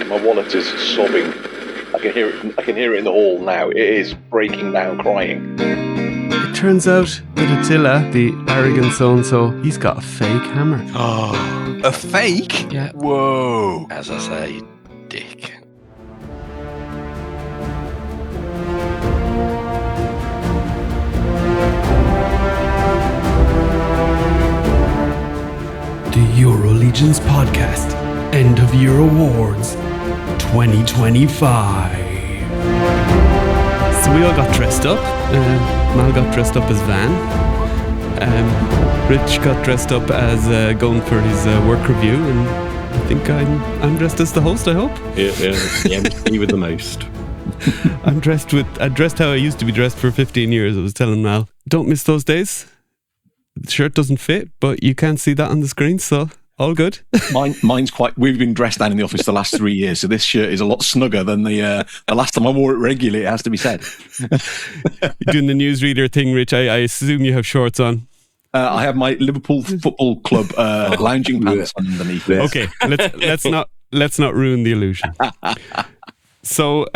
My wallet is sobbing. I can hear it. I can hear it in the hall now. It is breaking down, crying. It turns out that Attila, the arrogant so-and-so, he's got a fake hammer. Oh, a fake? Yeah. Whoa. As I say, dick. The Euro Legions podcast, End of Year Awards 2025. So we all got dressed up. Mal got dressed up as Van. Rich got dressed up as going for his work review, and I think I'm dressed as the host, I hope. Yeah, me with the most. I dressed how I used to be dressed for 15 years. I was telling Mal, don't miss those days. The shirt doesn't fit, but you can't see that on the screen, so all good. Mine's quite. We've been dressed down in the office the last 3 years, so this shirt is a lot snugger than the last time I wore it regularly. It has to be said. You're doing the newsreader thing, Rich. I assume you have shorts on. I have my Liverpool Football Club lounging pants underneath. Okay, let's not ruin the illusion. So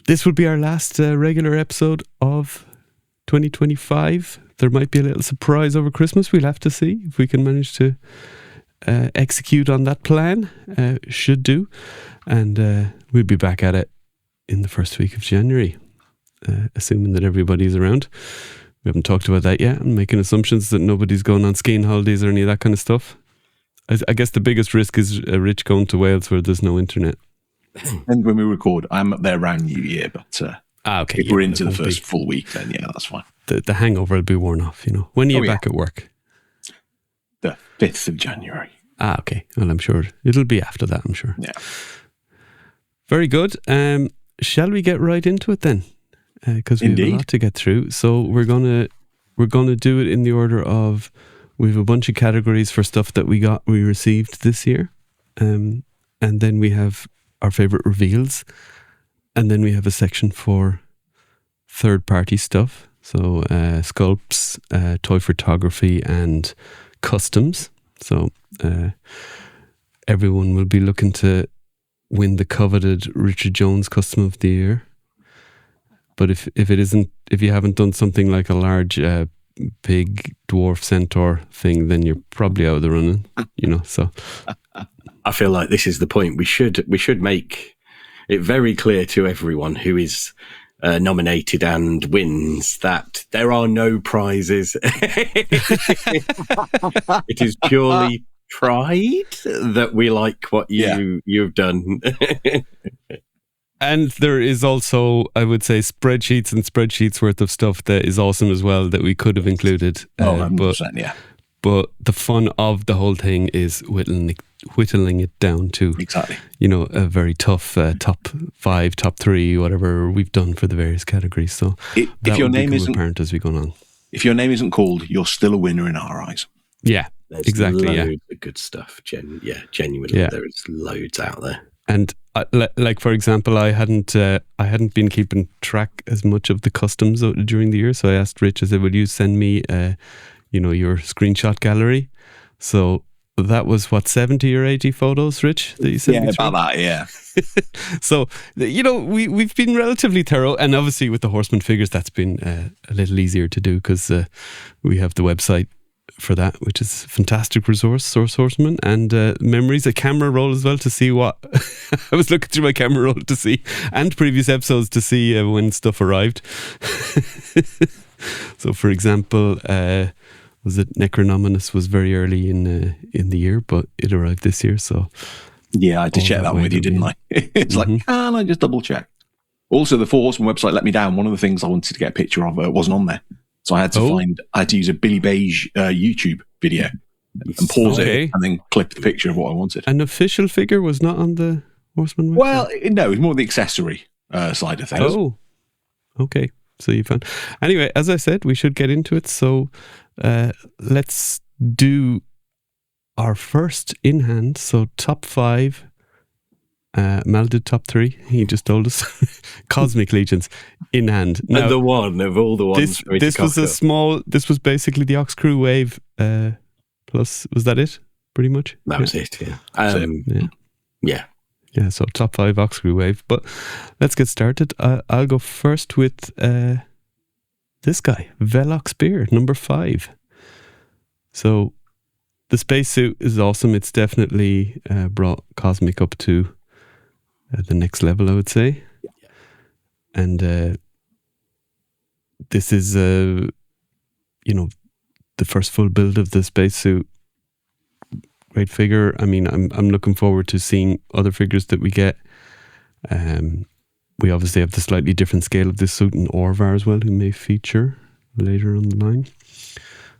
this will be our last regular episode of 2025. There might be a little surprise over Christmas. We'll have to see if we can manage to execute on that plan. Should do. And we'll be back at it in the first week of January, assuming that everybody's around. We haven't talked about that yet. I'm making assumptions that nobody's going on skiing holidays or any of that kind of stuff. I guess the biggest risk is Rich going to Wales where there's no internet. And when we record, I'm up there around New Year, but okay, if we're into the first full week, then yeah, that's fine. The hangover will be worn off, you know. When are you back at work? The 5th of January. Okay. Well, I'm sure it'll be after that, I'm sure. Yeah. Very good. Shall we get right into it then? Because we have a lot to get through. So we're gonna do it in the order of, we have a bunch of categories for stuff that we received this year, and then we have our favorite reveals, and then we have a section for third party stuff. So sculpts, toy photography, and customs. So everyone will be looking to win the coveted Richard Jones Custom of the Year. But if you haven't done something like a large big dwarf centaur thing, then you're probably out of the running. You know. So I feel like this is the point. We should make it very clear to everyone who is nominated and wins that there are no prizes. It is purely pride that we like what you've done. And there is also, I would say, spreadsheets and spreadsheets worth of stuff that is awesome as well that we could have included. 100%, yeah. But the fun of the whole thing is whittling it down to, you know, a very tough top 5, top 3, whatever we've done for the various categories. So if your name isn't apparent as we go on. If your name isn't called, you're still a winner in our eyes. Yeah, there's exactly. Loads of good stuff. Genuinely, there is loads out there. And like for example, I hadn't been keeping track as much of the customs during the year, so I asked Rich. I said, "Will you send me, your screenshot gallery?" So that was 70 or 80 photos, Rich, that you sent me through? About that, yeah. So we've been relatively thorough, and obviously with the Horseman figures, that's been a little easier to do because we have the website for that, which is a fantastic resource, Source Horseman, and memories, a camera roll as well to see what I was looking through my camera roll to see, and previous episodes to see when stuff arrived. So for example, was it Necronominus was very early in the year, but it arrived this year, so yeah, I had to check that with you, didn't I? It's like, can I just double check? Also, the Four Horsemen website let me down. One of the things I wanted to get a picture of wasn't on there. So I had to use a Billy Beige YouTube video and pause it and then clip the picture of what I wanted. An official figure was not on the Horseman website? Well, no, it's more the accessory side of things. Oh, okay. So you found... Anyway, as I said, we should get into it. So let's do our first in hand. So top 5. Mal did top 3. He just told us. Cosmic Legions in hand. Now, and the one of all the ones. This was a small. This was basically the Ox Crew wave. Plus, was that it? Pretty much. That was it. Yeah. Yeah. Yeah, so top 5 Oxcrew Wave. But let's get started. I'll go first with this guy, Velox Spear, number 5. So the spacesuit is awesome. It's definitely brought Cosmic up to the next level, I would say. And this is, the first full build of the spacesuit. Great figure. I mean, I'm looking forward to seeing other figures that we get. We obviously have the slightly different scale of this suit in Orvar as well, who may feature later on the line.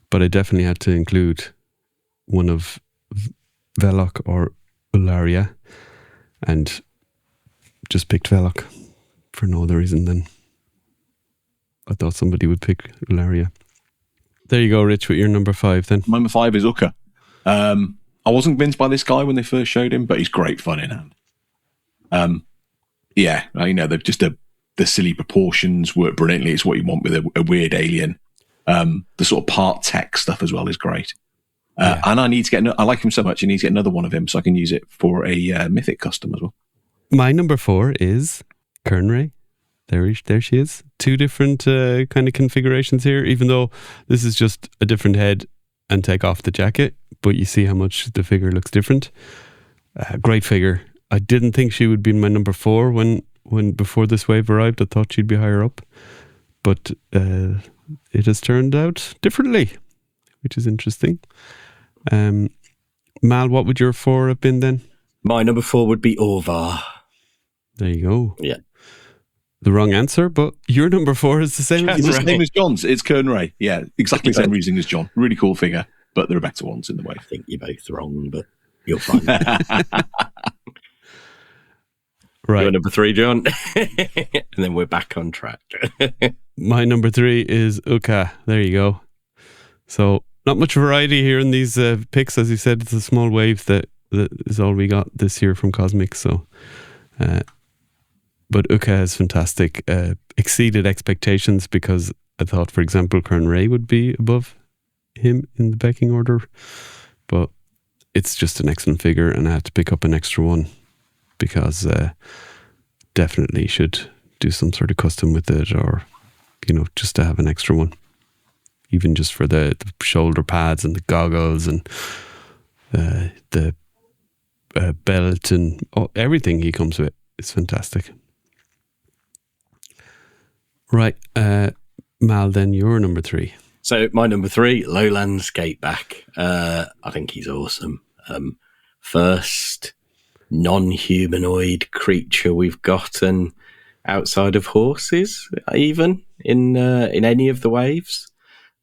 But I definitely had to include one of Velok or Ularia, and just picked Velok for no other reason than I thought somebody would pick Ularia. There you go, Rich, with your number 5 then. Number 5 is Uka. I wasn't convinced by this guy when they first showed him, but he's great fun in hand. They're just the silly proportions work brilliantly. It's what you want with a weird alien. The sort of part tech stuff as well is great. And I need to get. I like him so much. I need to get another one of him so I can use it for a Mythic custom as well. My number 4 is Kernray. There she is. 2 different kind of configurations here, even though this is just a different head and take off the jacket, but you see how much the figure looks different. Great figure. I didn't think she would be my number 4 when before this wave arrived. I thought she'd be higher up, but it has turned out differently, which is interesting. Mal, what would your 4 have been then? My number 4 would be Orvar. There you go. Yeah. The wrong answer, but your number 4 is the same. It's the same as John's. It's Kernray. Yeah, exactly the same reasoning as John. Really cool figure, but there are better ones in the way. I think you're both wrong, but you're fine. Right. Your number 3, John. And then we're back on track. My number 3 is Uka. There you go. So not much variety here in these picks. As you said, it's a small wave that is all we got this year from Cosmic. So, but Uka is fantastic. Exceeded expectations because I thought, for example, Kernray would be above him in the pecking order. But it's just an excellent figure, and I had to pick up an extra one because definitely should do some sort of custom with it, or just to have an extra one, even just for the shoulder pads and the goggles and the belt and everything he comes with. It's fantastic. Right, Mal, then your number 3. So my number 3, Lowland Skateback. I think he's awesome. First non-humanoid creature we've gotten outside of horses, even in any of the waves.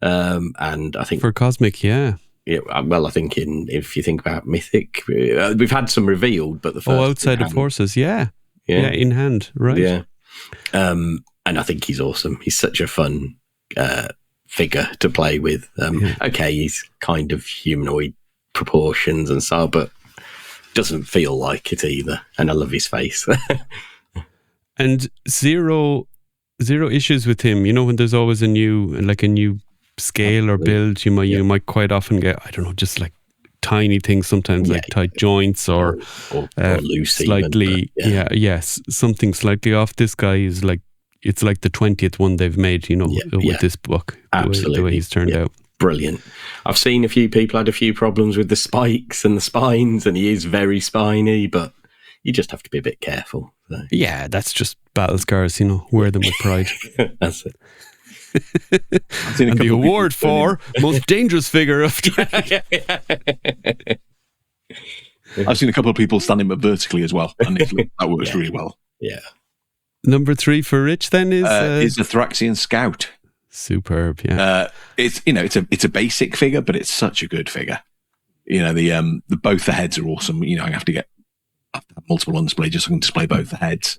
And I think for Cosmic, yeah. Yeah, well, I think if you think about Mythic, we've had some revealed, but the first outside of horses, yeah, in hand, right? Yeah, and I think he's awesome. He's such a fun figure to play with. Okay, he's kind of humanoid proportions and so, but doesn't feel like it either. And I love his face. And zero issues with him. When there's always a new scale or build, you might quite often get, I don't know, just like tiny things sometimes, like tight joints or loose slightly even, something slightly off. This guy is like, it's like the 20th one they've made, with this book. Absolutely. The way he's turned out. Brilliant. I've seen a few people had a few problems with the spikes and the spines, and he is very spiny, but you just have to be a bit careful. So. Yeah, that's just battle scars, wear them with pride. That's it. And the award for most dangerous figure of I've seen a couple of people standing up vertically as well, and that works really well. Yeah. Number 3 for Rich then is the Thraxian Scout. Superb, yeah. It's a basic figure, but it's such a good figure. The both the heads are awesome. I have to have multiple on display just so I can display both the heads.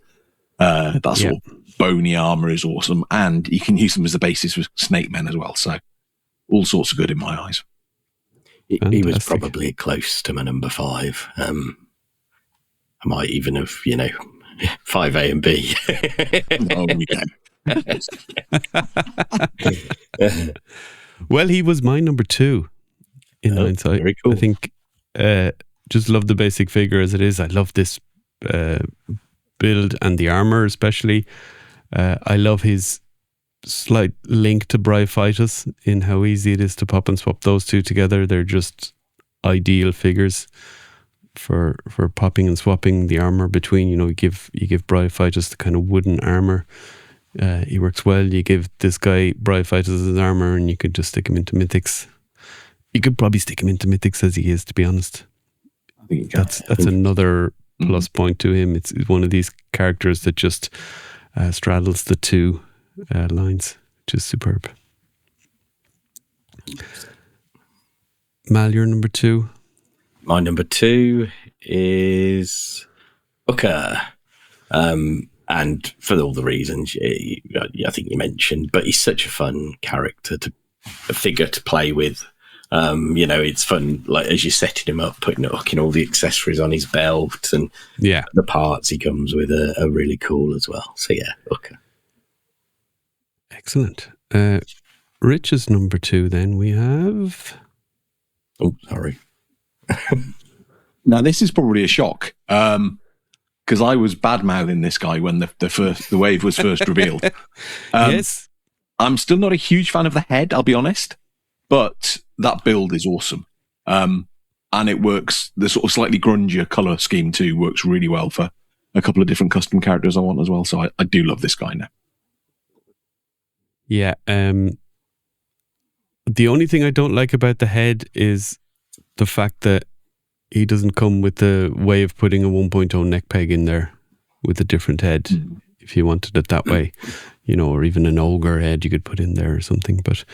That sort of bony armor is awesome, and you can use them as the basis for Snake Men as well. So all sorts of good in my eyes. He was probably close to my number 5. I might even have, 5A and B. Oh, we go. Well, he was my number 2 in hindsight. Very cool. I think just love the basic figure as it is. I love this build and the armor especially. I love his slight link to Bryophytus in how easy it is to pop and swap those two together. They're just ideal figures for popping and swapping the armor between. You give Bryophytus the kind of wooden armor. He works well. You give this guy Bryophytus' armor and you could just stick him into Mythics. You could probably stick him into Mythics as he is, to be honest. I think you can. That's another plus point to him. It's one of these characters that just straddles the two lines, which is superb. Mal, you're number 2. My number 2 is Booker. And for all the reasons I think you mentioned, but he's such a fun character, a figure to play with. It's fun, like as you're setting him up, putting all the accessories on his belt, and the parts he comes with are really cool as well. So yeah, Booker. Excellent. Rich's number 2. Then we have. Oh, sorry. Now this is probably a shock. Because I was bad-mouthing this guy when the wave was first revealed. Yes. I'm still not a huge fan of the head, I'll be honest, but that build is awesome. And it works, the sort of slightly grungier colour scheme too works really well for a couple of different custom characters I want as well, so I do love this guy now. Yeah. The only thing I don't like about the head is the fact that he doesn't come with the way of putting a 1.0 neck peg in there with a different head, if you wanted it that way, or even an ogre head you could put in there or something. But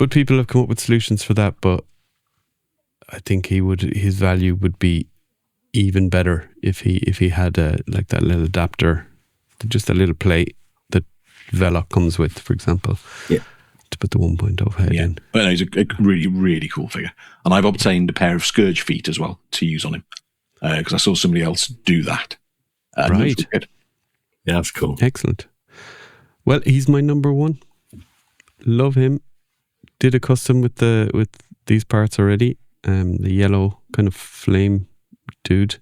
people have come up with solutions for that. But I think his value would be even better if he had like that little adapter, just a little plate that Veloc comes with, for example. Yeah. To put the 1.0 head in. But no, he's a really, really cool figure. And I've obtained a pair of Scourge feet as well to use on him because I saw somebody else do that. Right. Really good. Yeah, that's cool. Excellent. Well, he's my number 1. Love him. Did a custom with these parts already. The yellow kind of flame dude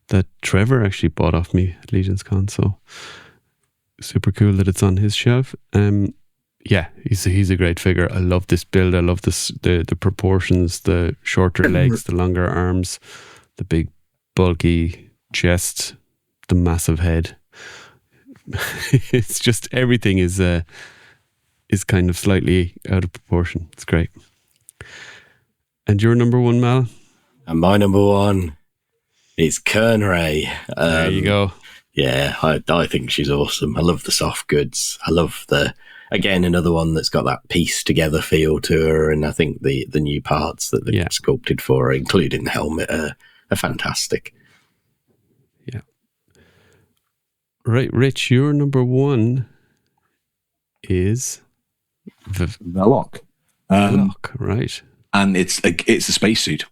that Trevor actually bought off me at Legions Con. So super cool that it's on his shelf. Yeah, he's a great figure. I love this build. I love the proportions, the shorter legs, the longer arms, the big bulky chest, the massive head. It's just everything is kind of slightly out of proportion. It's great. And your number 1, Mal? And my number 1 is Kernray. There you go. Yeah, I think she's awesome. I love the soft goods. I love again, another one that's got that piece together feel to her, and I think the new parts that they've sculpted for her, including the helmet, are fantastic. Yeah. Right, Rich, your number 1 is Veloc. Veloc, right. And it's a spacesuit.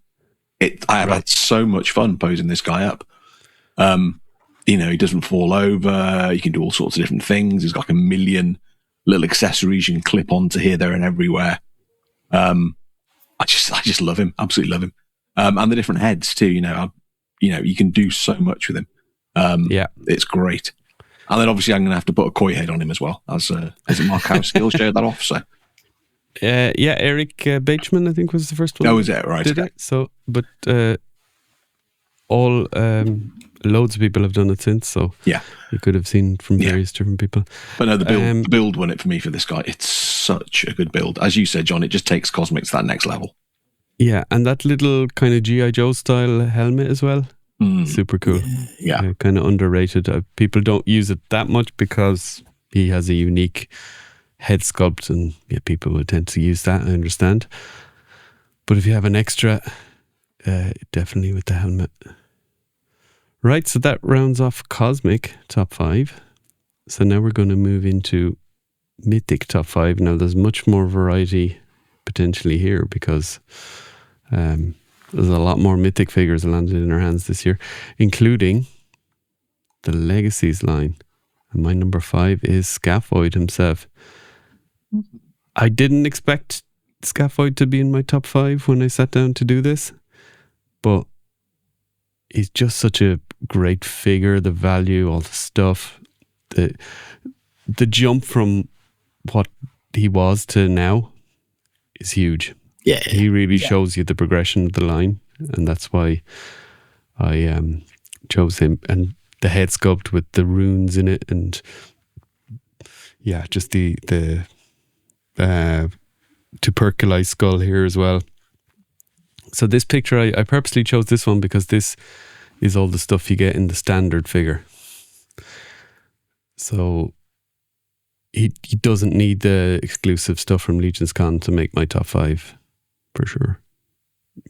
I have had so much fun posing this guy up. He doesn't fall over. You can do all sorts of different things. He's got like a million little accessories you can clip onto here, there, and everywhere. I just love him. Absolutely love him. And the different heads too. You can do so much with him. It's great. And then obviously I'm going to have to put a koi head on him as well, as Mark House Skills showed that off. So Eric Bateman, I think, was the first one. Oh, was it? Right. Did it? So, but all loads of people have done it since. So yeah, you could have seen from various different people. But no, the build won it for me for this guy. It's such a good build, as you said, John. It just takes Cosmic to that next level. Yeah, and that little kind of G.I. Joe style helmet as well. Super cool. Yeah. Kind of underrated. People don't use it that much because he has a unique head sculpt, and people will tend to use that, I understand. But if you have an extra, definitely with the helmet. Right, so that rounds off Cosmic top 5. So now we're going to move into Mythic top 5. Now there's much more variety potentially here because there's a lot more Mythic figures landed in our hands this year, including the Legacies line. And my number 5 is Scaphoid himself. I didn't expect Scaphoid to be in my top 5 when I sat down to do this, but he's just such a great figure, the value, all the stuff. The jump from what he was to now is huge. Yeah. He really shows you the progression of the line, and that's why I chose him. And the head sculpt with the runes in it, and yeah, just the tuberculized skull here as well. So this picture, I purposely chose this one because this is all the stuff you get in the standard figure. So he doesn't need the exclusive stuff from Legions Con to make my top 5 for sure.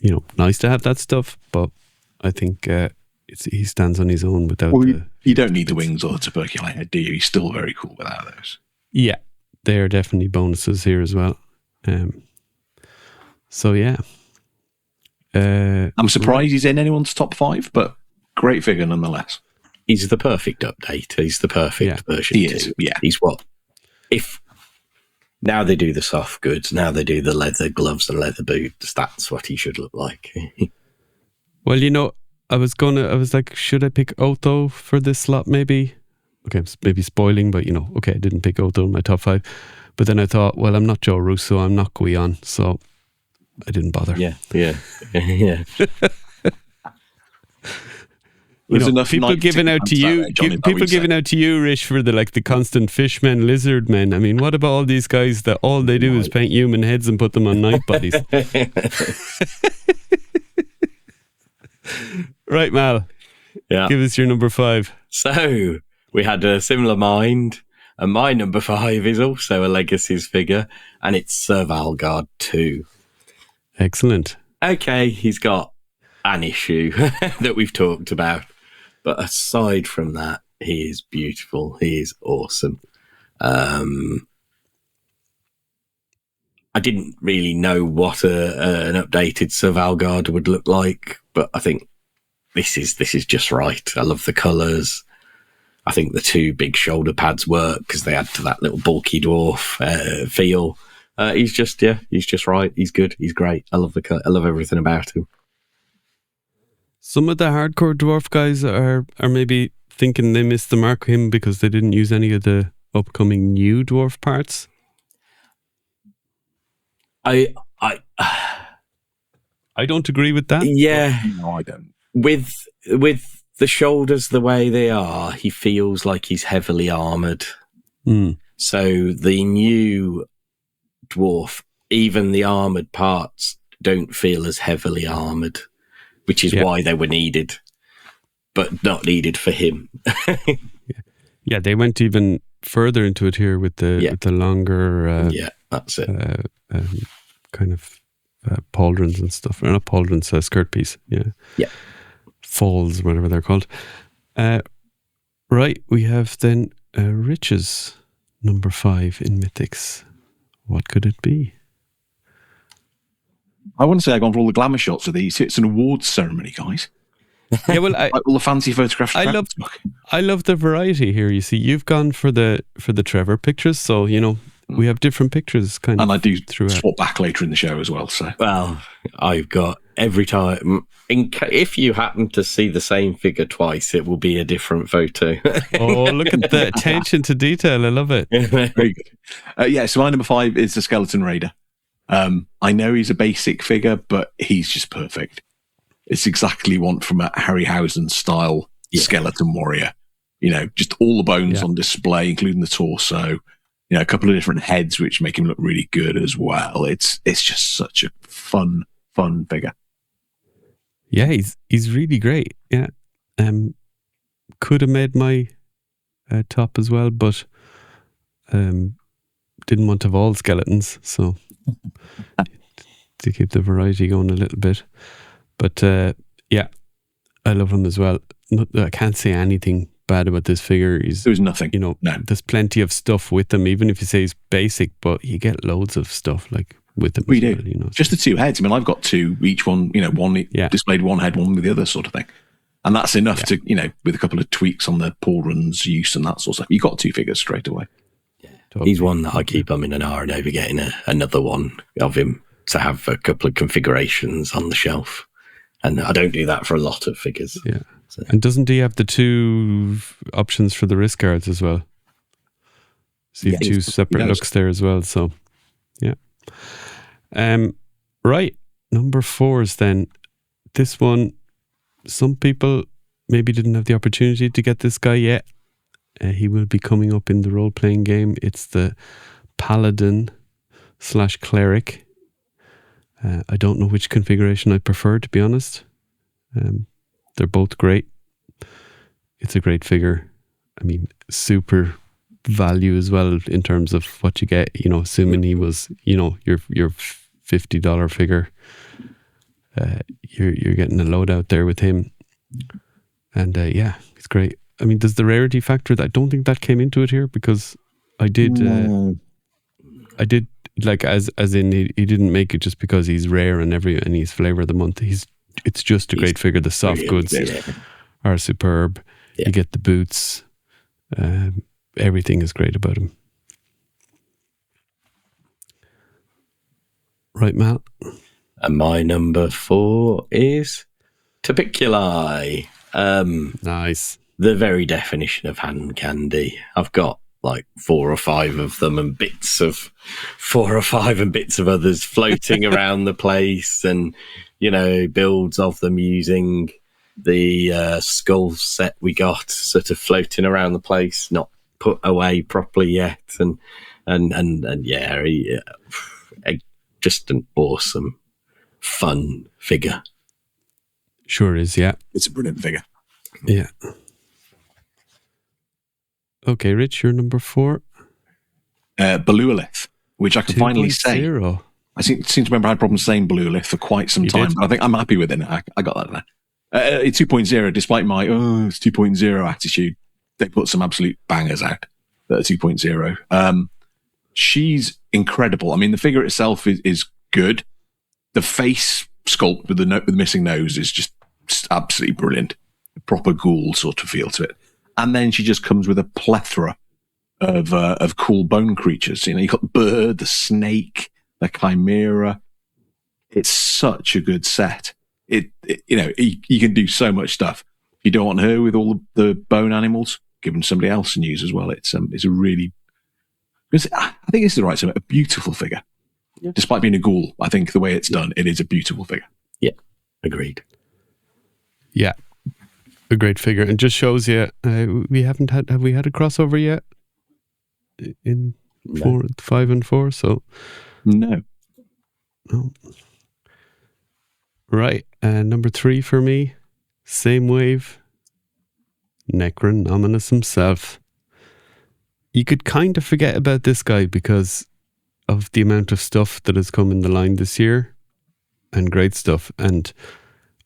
You know, nice to have that stuff, but I think he stands on his own without. Well, you don't need the wings or the tuberculate head, do you? He's still very cool without those. Yeah, they are definitely bonuses here as well. So yeah. I'm surprised he's in anyone's top 5, but great figure nonetheless. He's the perfect update. He's the perfect version. He is, yeah. He's what? If now they do the soft goods, now they do the leather gloves and leather boots, that's what he should look like. Well, you know, I was like, should I pick Otho for this slot maybe? Okay, maybe spoiling, but you know, okay, I didn't pick Otho in my top 5. But then I thought, well, I'm not Joe Russo, I'm not Guion, so I didn't bother. Yeah. You know, people giving out to you, giving out to you, Rish, for the constant fishmen, lizard men. I mean, what about all these guys that all they do is paint human heads and put them on night bodies? Right, Mal. Yeah. Give us your number 5. So we had a similar mind, and my number 5 is also a Legacies figure, and it's Sir Valgard 2. Excellent. Okay, he's got an issue that we've talked about. But aside from that, he is beautiful. He is awesome. I didn't really know what an updated Sir Valgard would look like, but I think this is just right. I love the colours. I think the 2 big shoulder pads work because they add to that little bulky dwarf feel. He's just right. He's good. He's great. I love everything about him. Some of the hardcore dwarf guys are maybe thinking they missed the mark with him because they didn't use any of the upcoming new dwarf parts. I don't agree with that. Yeah, no, I don't. With the shoulders the way they are, he feels like he's heavily armored. So the new dwarf, even the armored parts, don't feel as heavily armored. Which is why they were needed, but not needed for him. Yeah, they went even further into it here with the longer. That's it. Kind of pauldrons and stuff. Or not pauldrons, skirt piece. Yeah. Falls, whatever they're called. Right, we have then Rich's number 5 in Mythics. What could it be? I want to say I've gone for all the glamour shots of these. It's an awards ceremony, guys. Yeah, well, like all the fancy photographs. I love the variety here. You see, you've gone for the Trevor pictures, so you know we have different pictures kind of. And I do throughout. swap back later in the show as well. So well, I've got every time. If you happen to see the same figure twice, it will be a different photo. Oh, look at the attention to detail! I love it. Very good. So my number 5 is the Skeleton Raider. I know he's a basic figure, but he's just perfect. It's exactly one from a Harryhausen style skeleton warrior. You know, just all the bones on display, including the torso. You know, a couple of different heads, which make him look really good as well. It's just such a fun figure. Yeah, he's really great. Yeah, could have made my top as well, but didn't want to have all skeletons, so. To keep the variety going a little bit. But I love him as well. I can't say anything bad about this figure. There's nothing. You know, there's plenty of stuff with him, even if you say he's basic, but you get loads of stuff like with him. We do. Well, you know. Just the 2 heads. I mean, I've got 2, each one, you know, one displayed one head, one with the other sort of thing. And that's enough to, you know, with a couple of tweaks on the pauldrons use and that sort of stuff. You got 2 figures straight away. Totally. He's one that I keep umming and ahhing over getting another one of him to have a couple of configurations on the shelf. And I don't do that for a lot of figures. Yeah. So, And doesn't he have the 2 options for the wrist guards as well? So you have 2 separate looks there as well. So, yeah. Right. Number 4s then. This one, some people maybe didn't have the opportunity to get this guy yet. He will be coming up in the role-playing game. It's the Paladin/Cleric. I don't know which configuration I prefer, to be honest. They're both great. It's a great figure. I mean, super value as well in terms of what you get. You know, assuming he was, you know, your $50 figure, you're getting a load out there with him. And yeah, it's great. I mean, there's the rarity factor. I don't think that came into it here because I did like as in he didn't make it just because he's rare and he's flavor of the month. It's just a great figure. The soft goods are superb. Yeah. You get the boots. Everything is great about him. Right, Mal? And my number 4 is Topiculi. Nice. The very definition of hand candy. I've got like 4 or 5 of them and bits of 4 or 5 and bits of others floating around the place, and, you know, builds of them using the skull set we got sort of floating around the place, not put away properly yet. And yeah, just an awesome, fun figure. Sure is, yeah. It's a brilliant figure. Yeah. Okay, Rich, you're number 4. Beluolith, which I can finally say. 0. I seem to remember I had problems saying Beluolith for quite some time, but I think I'm happy with it now. I got that now. 2.0, despite my, it's 2.0 attitude, they put some absolute bangers out at 2.0. She's incredible. I mean, the figure itself is good. The face sculpt with the missing nose is just absolutely brilliant. A proper ghoul sort of feel to it. And then she just comes with a plethora of cool bone creatures. You know, you've got the bird, the snake, the chimera. It's such a good set. You can do so much stuff. If you don't want her with all the bone animals, give them somebody else to use as well. It's a really, I think it's the right term, a beautiful figure. Yeah. Despite being a ghoul, I think the way it's done, it is a beautiful figure. Yeah, agreed. Yeah, a great figure, and just shows you have we had a crossover yet in 5 and 4? So no. Right, number 3 for me, same wave, Necronominus himself. You could kind of forget about this guy because of the amount of stuff that has come in the line this year, and great stuff, and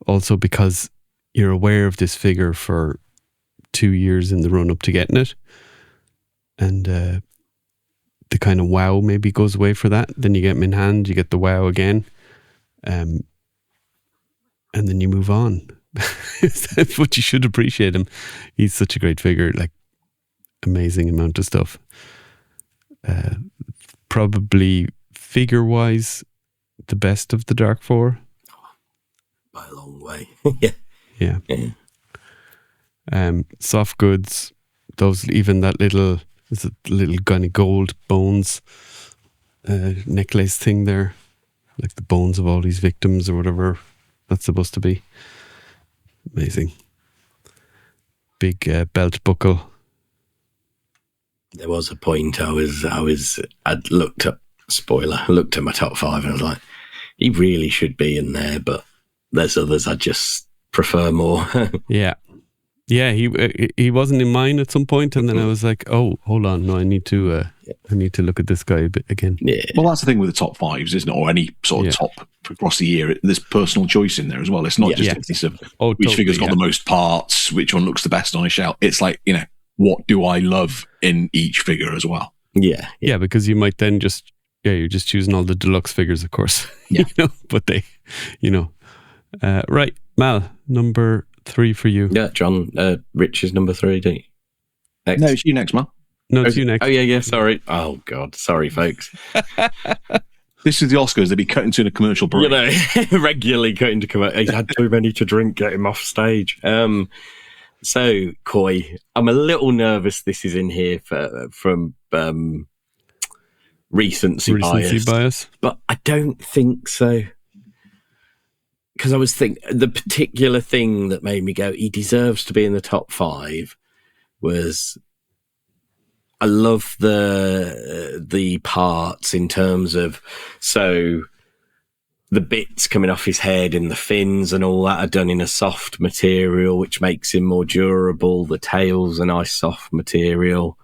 also because you're aware of this figure for 2 years in the run up to getting it, and the kind of wow maybe goes away for that. Then you get him in hand, you get the wow again, and then you move on. But you should appreciate him. He's such a great figure, like amazing amount of stuff. Probably figure wise the best of the Dark Four by a long way. yeah. Soft goods, those, even that little kind of gold bones necklace thing there, like the bones of all these victims or whatever that's supposed to be. Amazing. Big belt buckle. There was a point I'd looked at my top 5 and I was like, he really should be in there, but there's others I just prefer more. Yeah, he wasn't in mine at some point, and then I was like, oh, hold on, no, I need to look at this guy a bit again. Yeah. Well, that's the thing with the top 5s, isn't it? Or any sort of top across the year. There's personal choice in there as well. It's not just a case of which figure's got the most parts, which one looks the best on a shelf. It's like, what do I love in each figure as well? Yeah, because you might then you're just choosing all the deluxe figures, of course. Yeah. But they, right, Mal, number 3 for you. Yeah, John, Rich is number 3, don't you? Next. No, it's you next, Mal. No, it's you next. Oh, yeah, sorry. Oh, God, sorry, folks. This is the Oscars. They'd be cutting to in a commercial break. You know, regularly cutting to come out. He's had too many to drink, get him off stage. So, Coy, I'm a little nervous this is in here from recency bias. But I don't think so. Because I was thinking, the particular thing that made me go, he deserves to be in the top 5 was... I love the parts in terms of, so the bits coming off his head and the fins and all that are done in a soft material, which makes him more durable. The tail's a nice soft material.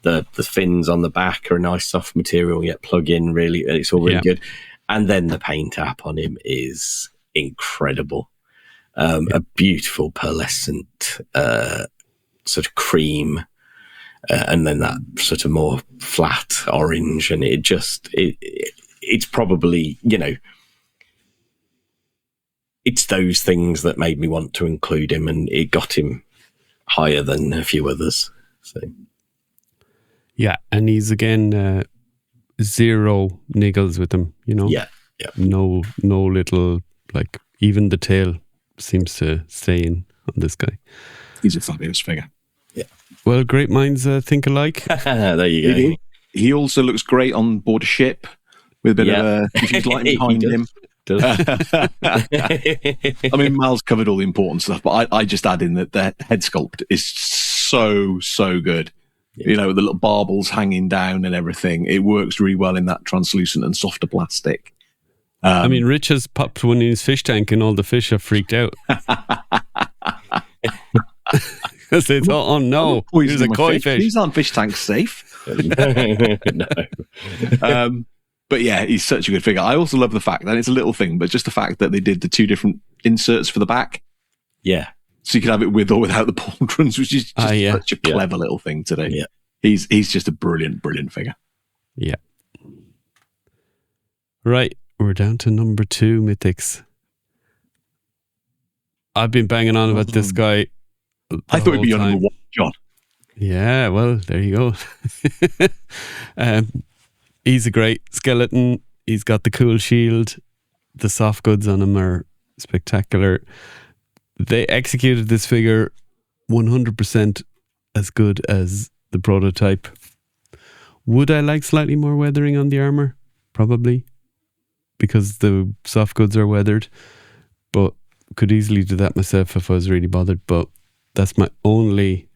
The fins on the back are a nice soft material, yet plug in really. It's all really good. And then the paint app on him is incredible. A beautiful pearlescent sort of cream. And then that sort of more flat orange, and it's probably, you know, it's those things that made me want to include him, and it got him higher than a few others. So, yeah, and he's again zero niggles with him, you know. Yeah. No little, like, even the tail seems to stay in on this guy. He's a fabulous figure. Yeah. Well, great minds think alike. There you go. He also looks great on board a ship with a bit of diffuse lighting behind him. I mean, Mal's covered all the important stuff, but I just add in that the head sculpt is so good. Yeah. You know, the little barbels hanging down and everything. It works really well in that translucent and softer plastic. I mean, Rich has popped one in his fish tank and all the fish have freaked out. Because they thought, oh no, here's a koi fish. These aren't fish tanks safe. No. But yeah, he's such a good figure. I also love the fact that it's a little thing, but just the fact that they did the 2 different inserts for the back. Yeah. So you can have it with or without the pauldrons, which is just such a clever little thing today. Yeah. He's just a brilliant figure. Yeah. Right. We're down to number 2, Mythics. I've been banging on about this guy. I thought he'd be on number 1, John. Yeah, well, there you go. He's a great skeleton. He's got the cool shield. The soft goods on him are spectacular. They executed this figure 100% as good as the prototype. Would I like slightly more weathering on the armor? Probably, because the soft goods are weathered. But could easily do that myself if I was really bothered. But that's my only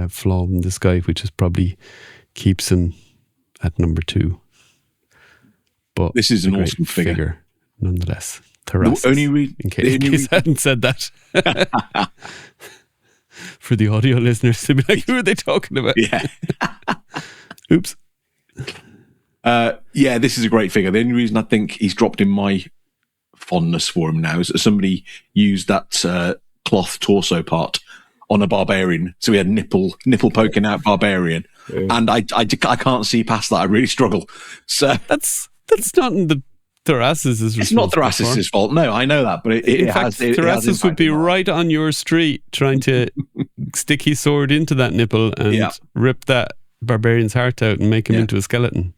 flaw in this guy, which is probably keeps him at number 2. But this is an awesome figure nonetheless. Terraces, in case I hadn't said that. For the audio listeners to be like, who are they talking about? Yeah. Oops. Yeah, this is a great figure. The only reason I think he's dropped in my fondness for him now is that somebody used that cloth torso part on a barbarian, so he had nipple poking out barbarian, and I can't see past that. I really struggle. So that's not in the Thrasis'. It's not Thrasis' fault. No, I know that, but in fact, Thrasis would be right on your street trying to stick his sword into that nipple and rip that barbarian's heart out and make him into a skeleton.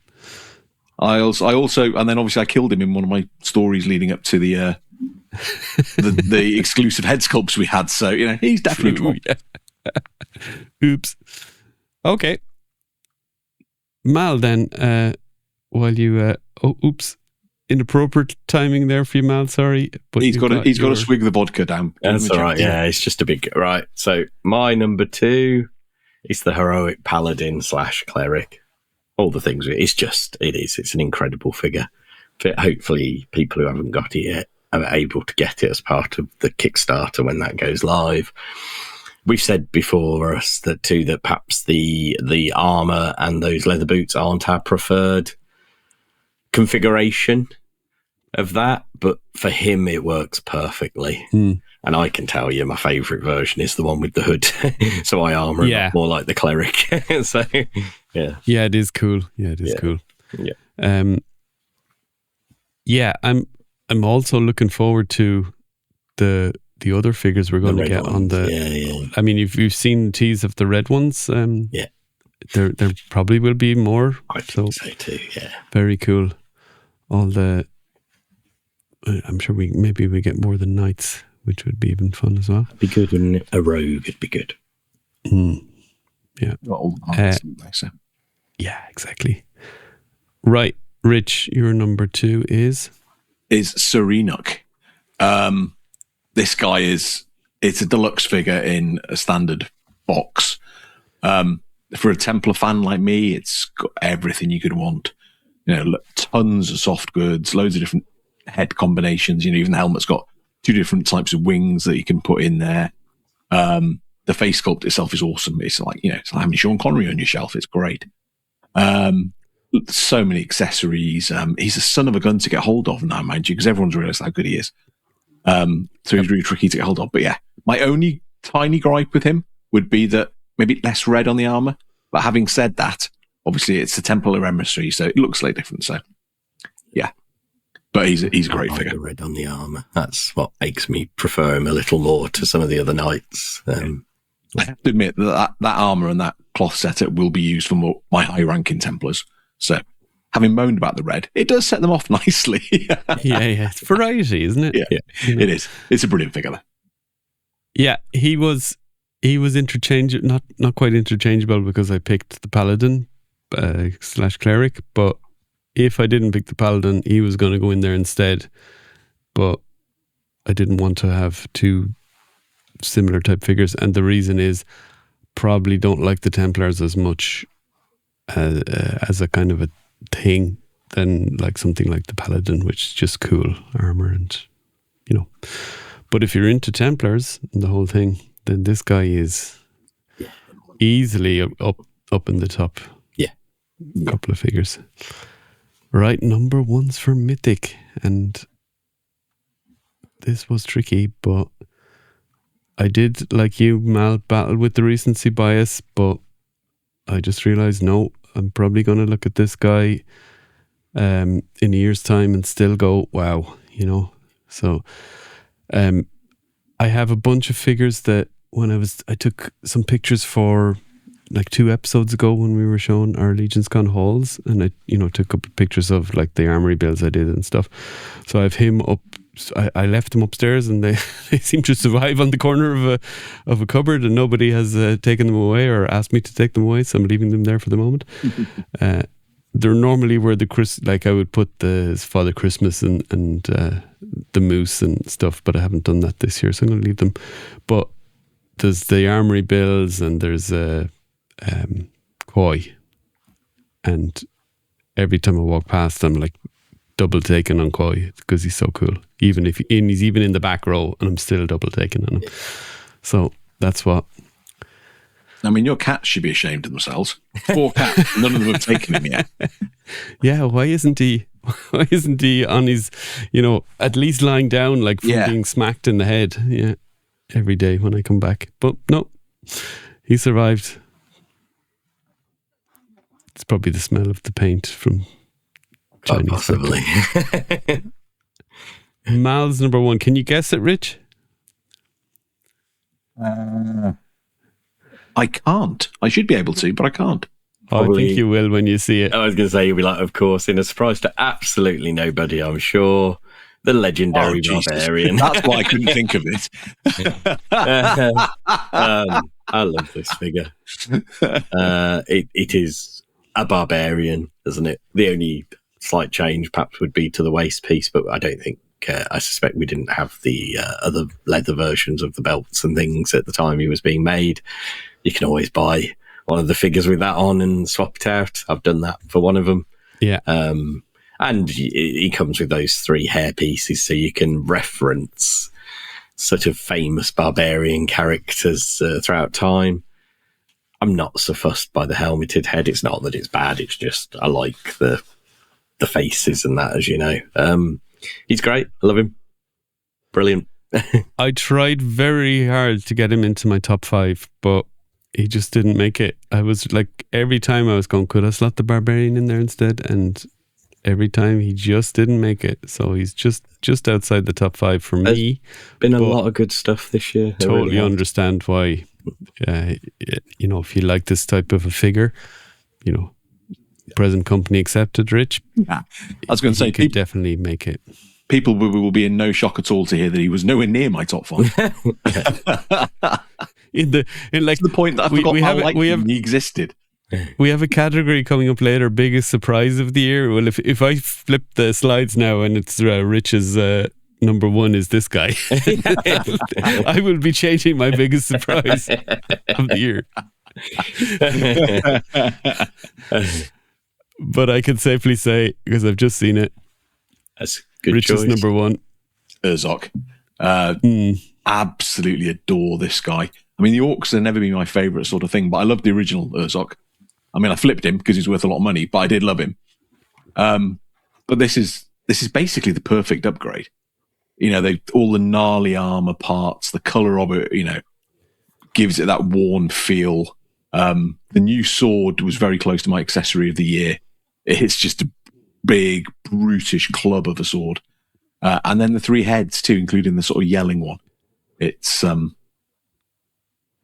I also, and then obviously I killed him in one of my stories leading up to the exclusive head sculpts we had. So, you know, he's definitely wrong. Yeah. Oops. Okay. Mal, then, while you, oops, inappropriate timing there for you, Mal. Sorry, but he's got to swig the vodka down. That's all right. Yeah, it's just a big right. So my number 2 is the heroic paladin / cleric. All the things. It's an incredible figure. Hopefully, people who haven't got it yet are able to get it as part of the Kickstarter when that goes live. We've said before us that perhaps the armor and those leather boots aren't our preferred configuration of that, but for him it works perfectly. And I can tell you my favourite version is the one with the hood. So I armour him more like the cleric. So yeah, it is cool. Yeah, it is cool. Yeah, I'm also looking forward to the other figures we're going to get on the. Yeah. I mean, if you've seen teas of the red ones, there probably will be more. I think so too. Yeah, very cool. all the. I'm sure maybe we get more than knights, which would be even fun as well. It'd be good, wouldn't it? A rogue would be good. Yeah. So. Yeah, exactly. Right, Rich, your number 2 is Serenuk. This guy it's a deluxe figure in a standard box. For a Templar fan like me, it's got everything you could want. Tons of soft goods, loads of different head combinations. Even the helmet's got 2 different types of wings that you can put in there. The face sculpt itself is awesome. It's like, it's like having Sean Connery on your shelf. It's great. So many accessories. He's a son of a gun to get hold of now, mind you, because everyone's realised how good he is. So he's really tricky to get hold of. But yeah, my only tiny gripe with him would be that maybe less red on the armor. But having said that, obviously it's the Templar emissary, so it looks slightly different. So yeah, but he's a great figure. The red on the armor. That's what makes me prefer him a little more to some of the other knights. I have to admit that armor and that cloth setup will be used for my high-ranking Templars. So, having moaned about the red, it does set them off nicely. yeah. It's variety, isn't it? Yeah. It is. It's a brilliant figure. Yeah, he was interchangeable, not quite interchangeable because I picked the Paladin / Cleric, but if I didn't pick the Paladin, he was going to go in there instead. But I didn't want to have 2 similar type figures, and the reason is probably don't like the Templars as much as a kind of a thing than like something like the Paladin, which is just cool armor and but if you're into Templars and the whole thing, then this guy is easily up in the top couple of figures. Right, number 1's for Mythic, and this was tricky, but I did, like you, Mal, battle with the recency bias, but I just realised, no, I'm probably going to look at this guy in a year's time and still go, wow, So I have a bunch of figures that I took some pictures for like 2 episodes ago when we were showing our Legions Con hauls, and I, took a couple of pictures of like the armory builds I did and stuff. So I have him up. I left them upstairs, and they seem to survive on the corner of a cupboard, and nobody has taken them away or asked me to take them away, so I'm leaving them there for the moment. They're normally where I would put the Father Christmas and the moose and stuff, but I haven't done that this year, so I'm going to leave them. But there's the armory builds, and there's Koi, and every time I walk past, I'm like double taking on Koi because he's so cool. He's even in the back row, and I'm still double taking on him. So that's what. I mean, your cats should be ashamed of themselves. 4 cats, none of them have taken him yet. Yeah, why isn't he? Why isn't he on his? At least lying down, like from being smacked in the head. Yeah, every day when I come back. But no, he survived. It's probably the smell of the paint from Chinese. Possibly. Mal's number 1. Can you guess it, Rich? I can't. I should be able to, but I can't. Probably. I think you will when you see it. I was going to say, you'll be like, of course, in a surprise to absolutely nobody, I'm sure, the legendary barbarian. That's why I couldn't think of it. I love this figure. It is a barbarian, isn't it? The only slight change perhaps would be to the waist piece, but I don't think, I suspect we didn't have the other leather versions of the belts and things at the time he was being made. You can always buy one of the figures with that on and swap it out. I've done that for one of them. Yeah. And he comes with those 3 hair pieces, so you can reference sort of famous barbarian characters throughout time. I'm not so fussed by the helmeted head. It's not that it's bad. It's just I like the faces and that, as you know. He's great. I love him. Brilliant. I tried very hard to get him into my top 5, but he just didn't make it. I was like, every time I was going, could I slot the barbarian in there instead? And every time he just didn't make it. So he's just outside the top 5 for me. Been a lot of good stuff this year. Totally really understand why. If you like this type of a figure, Present company accepted, Rich. I was going to say, he could definitely make it. People will be in no shock at all to hear that he was nowhere near my top 5. in the point that I forgot he existed. We have a category coming up later, biggest surprise of the year. Well, if I flip the slides now and it's Rich's number 1 is this guy, I will be changing my biggest surprise of the year. But I can safely say, because I've just seen it, that's good Rich's choice. number 1. Urzoc. Absolutely adore this guy. I mean, the orcs have never been my favourite sort of thing, but I love the original Urzoc. I mean, I flipped him because he's worth a lot of money, but I did love him. But this is basically the perfect upgrade. You know, all the gnarly armor parts, the colour of it, you know, gives it that worn feel. The new sword was very close to my accessory of the year. It's just a big, brutish club of a sword. And then the 3 heads too, including the sort of yelling one. It's,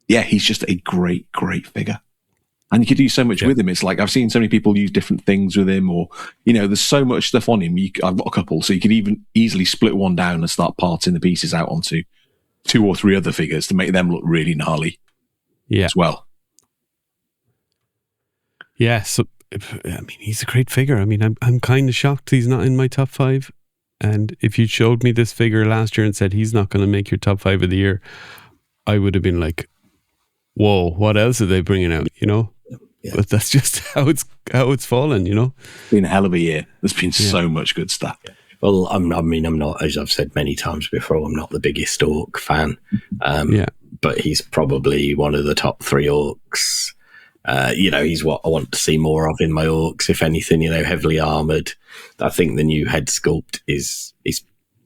he's just a great, great figure. And you could do so much with him. It's like, I've seen so many people use different things with him, or, you know, there's so much stuff on him. I've got a couple, so you could even easily split one down and start parting the pieces out onto 2 or 3 other figures to make them look really gnarly as well. Yeah, so I mean, he's a great figure. I mean, I'm kind of shocked he's not in my top 5. And if you showed me this figure last year and said he's not going to make your top 5 of the year, I would have been like, "Whoa, what else are they bringing out?" You know. Yeah. But that's just how it's fallen. You know, it's been a hell of a year. There's been so much good stuff. Yeah. Well, I'm not, as I've said many times before, I'm not the biggest orc fan. But he's probably one of the top 3 orcs. You know, he's what I want to see more of in my orcs. If anything, you know, heavily armored. I think the new head sculpt is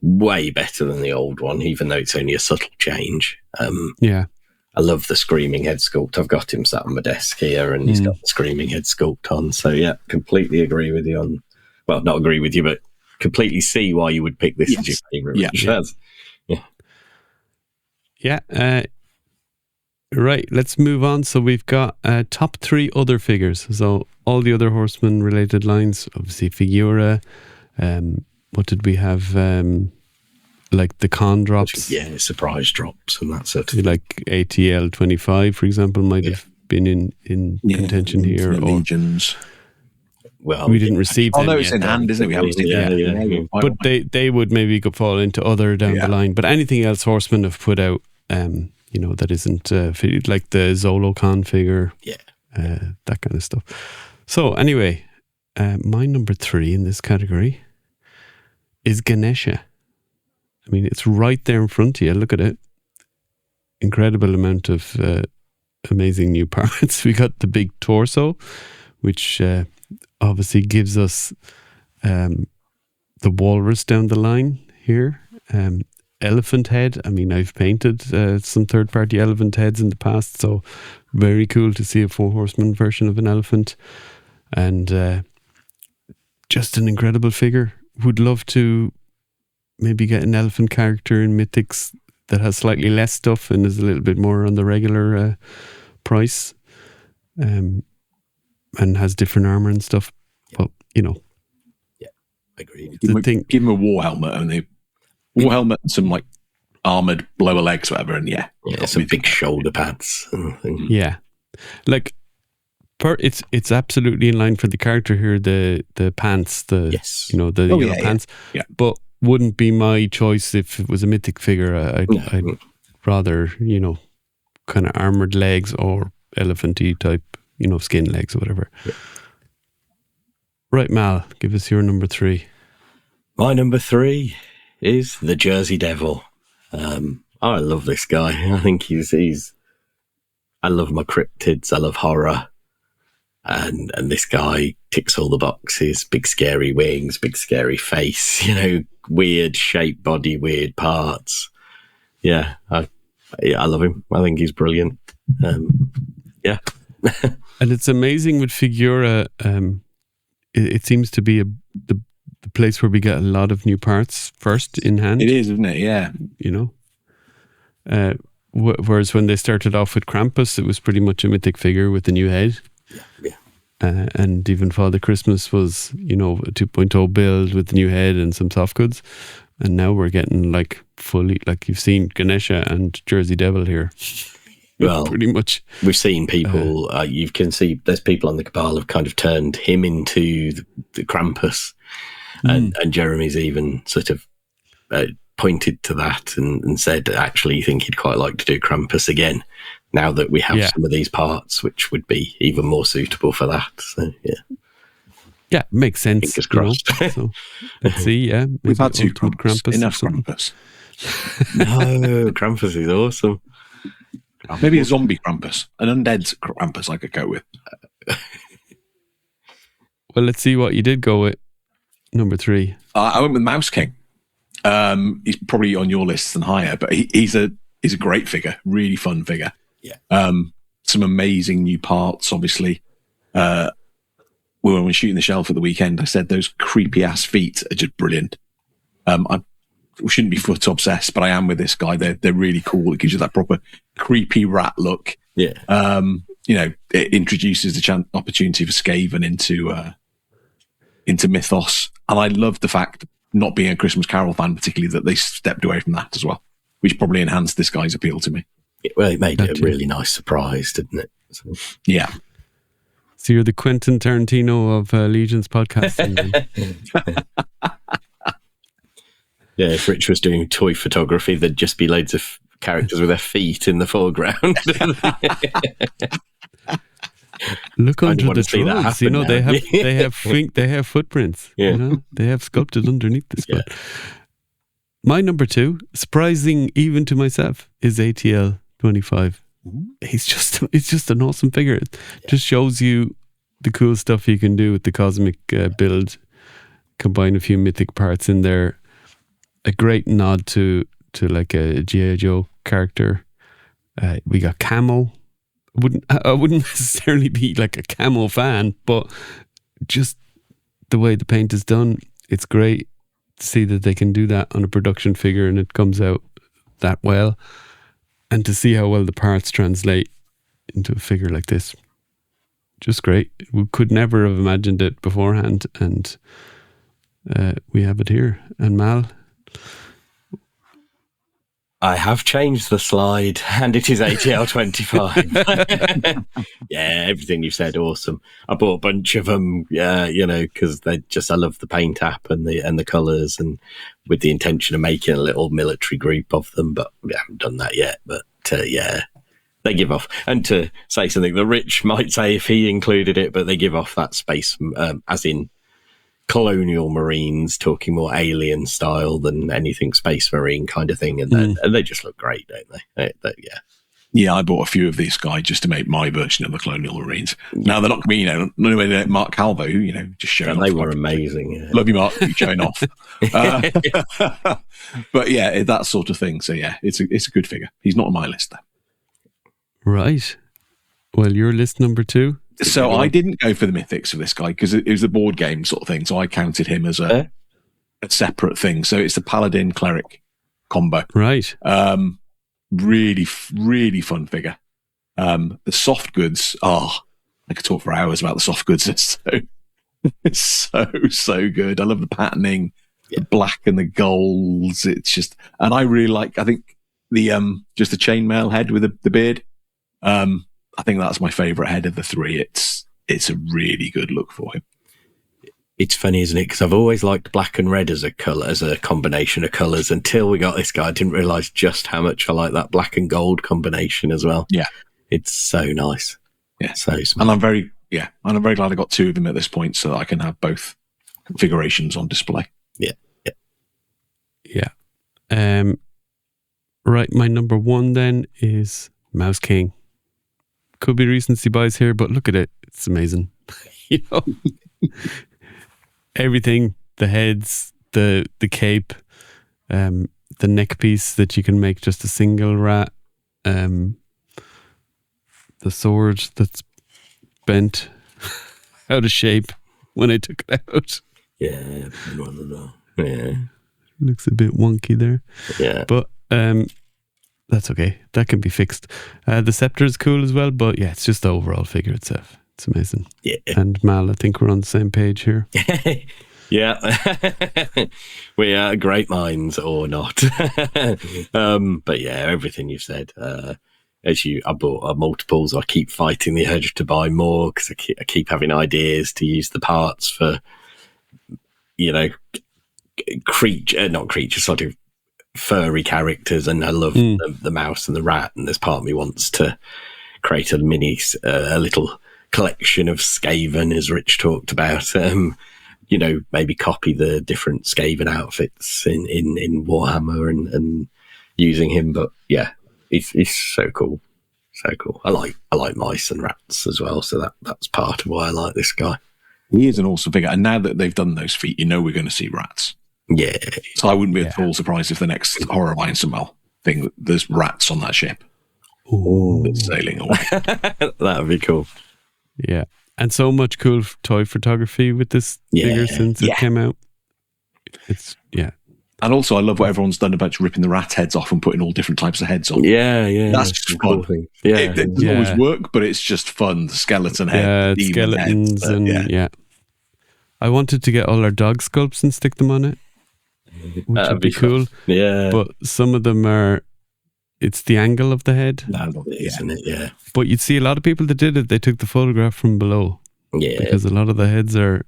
way better than the old one, even though it's only a subtle change. I love the screaming head sculpt. I've got him sat on my desk here, and he's got the screaming head sculpt on. So yeah, completely agree with you on. Well, not agree with you, but completely see why you would pick this as your favourite. Right, let's move on. So we've got top 3 other figures. So all the other Horseman related lines, obviously Figura. What did we have? Like the con drops. Yeah, surprise drops and that sort of like ATL 25, for example, might have been in contention here. Or Legions. Well, we didn't receive them. Oh, no, it's in hand, isn't it? We haven't seen it. But they would maybe fall into other down the line. But anything else Horsemen have put out, you know, that isn't like the Zolocon figure, that kind of stuff. So anyway, my number 3 in this category is Ganesha. I mean, it's right there in front of you. Look at it. Incredible amount of amazing new parts. We got the big torso, which obviously gives us the walrus down the line here. Elephant head. I mean, I've painted some third-party elephant heads in the past, so very cool to see a Four Horsemen version of an elephant. And just an incredible figure. Would love to maybe get an elephant character in Mythics that has slightly less stuff and is a little bit more on the regular price, and has different armor and stuff. But, you know. Yeah, I agree. Give him a war helmet and war helmet and some like armored lower legs, whatever, and some big shoulder pads. Yeah. Like, it's absolutely in line for the character here, the pants, the yellow pants. Yeah. But wouldn't be my choice if it was a mythic figure. I'd rather, you know, kind of armored legs or elephant-y type, you know, skin legs or whatever. Yeah. Right, Mal, give us your number 3. My number 3 is the Jersey Devil. I love this guy. I think he's I love my cryptids. I love horror. And this guy ticks all the boxes. Big scary wings, big scary face, you know, weird shape body, weird parts. Yeah, I love him. I think he's brilliant. Yeah. And it's amazing with Figura. It seems to be the place where we get a lot of new parts first in hand. It is, isn't it? Yeah. You know? Whereas when they started off with Krampus, it was pretty much a mythic figure with a new head. Yeah. and even Father Christmas was, a 2.0 build with the new head and some soft goods. And now we're getting like fully, like you've seen Ganesha and Jersey Devil here. Well, pretty much. We've seen people, you can see there's people on the Cabal have kind of turned him into the Krampus. And Jeremy's even sort of pointed to that and said, actually, you think he'd quite like to do Krampus again now that we have some of these parts, which would be even more suitable for that. So, yeah. Yeah, makes sense. Fingers crossed. So, let's see, yeah. We've had two Krampus. Enough Krampus. No, Krampus is awesome. Maybe a zombie Krampus. An undead Krampus I could go with. Well, let's see what you did go with. Number 3. I went with Mouse King. He's probably on your list and higher, but he's a great figure, really fun figure. Yeah. Some amazing new parts, obviously. When we were shooting the shelf at the weekend, I said those creepy ass feet are just brilliant. I shouldn't be foot obsessed, but I am with this guy. They're really cool. It gives you that proper creepy rat look. Yeah. It introduces the opportunity for Skaven into mythos. And I love the fact, not being a Christmas Carol fan particularly, that they stepped away from that as well, which probably enhanced this guy's appeal to me. Well, it made it a really nice surprise, didn't it? So. Yeah. So you're the Quentin Tarantino of Legions podcasting. Yeah, if Rich was doing toy photography, there'd just be loads of characters with their feet in the foreground. Look under the trolls. Happen, they have footprints. Yeah. They have sculpted underneath this. Yeah. My number 2, surprising even to myself, is ATL 25. It's just an awesome figure. It just shows you the cool stuff you can do with the cosmic build. Combine a few mythic parts in there. A great nod to like a G.I. Joe character. We got camo. I wouldn't necessarily be like a camo fan, but just the way the paint is done, it's great to see that they can do that on a production figure and it comes out that well. And to see how well the parts translate into a figure like this, just great. We could never have imagined it beforehand, and we have it here. And Mal? I have changed the slide, and it is ATL 25. Yeah, everything you said, awesome. I bought a bunch of them, because I love the paint app and the colours, and with the intention of making a little military group of them, but we haven't done that yet. But they give off. And to say something that Rich might say if he included it, but they give off that space, as in colonial marines, talking more alien style than anything space marine kind of thing, and they just look great, don't they? Yeah, I bought a few of these guys just to make my version of the colonial marines. Now they're not going to be, nobody like Mark Calvo, who just showing off. They were amazing. Yeah. Love you, Mark. You're showing off. But yeah, that sort of thing. So yeah, it's a good figure. He's not on my list though. Right. Well, your list number 2. So I didn't go for the mythics of this guy because it was a board game sort of thing. So I counted him as a separate thing. So it's the Paladin Cleric combo. Right. Really, really fun figure. The soft goods. I could talk for hours about the soft goods. It's so good. I love the patterning, the black and the golds. It's just, and I really like, I think the just the chainmail head with the beard. I think that's my favourite head of the 3. It's a really good look for him. It's funny, isn't it? Because I've always liked black and red as a colour, as a combination of colours. Until we got this guy, I didn't realise just how much I like that black and gold combination as well. Yeah, it's so nice. Yeah, so smart. And I'm very glad I got 2 of them at this point, so that I can have both configurations on display. Yeah. Right, my number 1 then is Mouse King. Could be recency bias here, but look at it. It's amazing. Everything, the heads, the cape, the neck piece that you can make just a single rat, the sword that's bent out of shape when I took it out. Yeah. Looks a bit wonky there. Yeah. But that's okay. That can be fixed. The scepter is cool as well, but yeah, it's just the overall figure itself. It's amazing. Yeah. And Mal, I think we're on the same page here. Yeah. We are great minds or not. But yeah, everything you've said. I bought multiples. I keep fighting the urge to buy more because I keep having ideas to use the parts for, not creature, sort of furry characters. And I love the mouse and the rat. And there's part of me wants to create a little collection of Skaven, as Rich talked about. Maybe copy the different Skaven outfits in Warhammer and using him. But yeah, he's so cool. So cool. I like mice and rats as well. So that's part of why I like this guy. He is an awesome figure. And now that they've done those feet, we're going to see rats. Yeah. So I wouldn't be at all surprised if the next Horror Alliance thing, there's rats on that ship. Ooh. That's sailing away. That would be cool. Yeah. And so much cool toy photography with this figure since it came out. And also, I love what everyone's done about ripping the rat heads off and putting all different types of heads on. Yeah. That's just cool fun. thing. Yeah. It doesn't always work, but it's just fun. The skeleton head, the demon skeletons, heads, and I wanted to get all our dog sculpts and stick them on it, which would be cool. Yeah. But some of them it's the angle of the head. Isn't it? Yeah. But you'd see a lot of people that did it, they took the photograph from below. Yeah. Because a lot of the heads are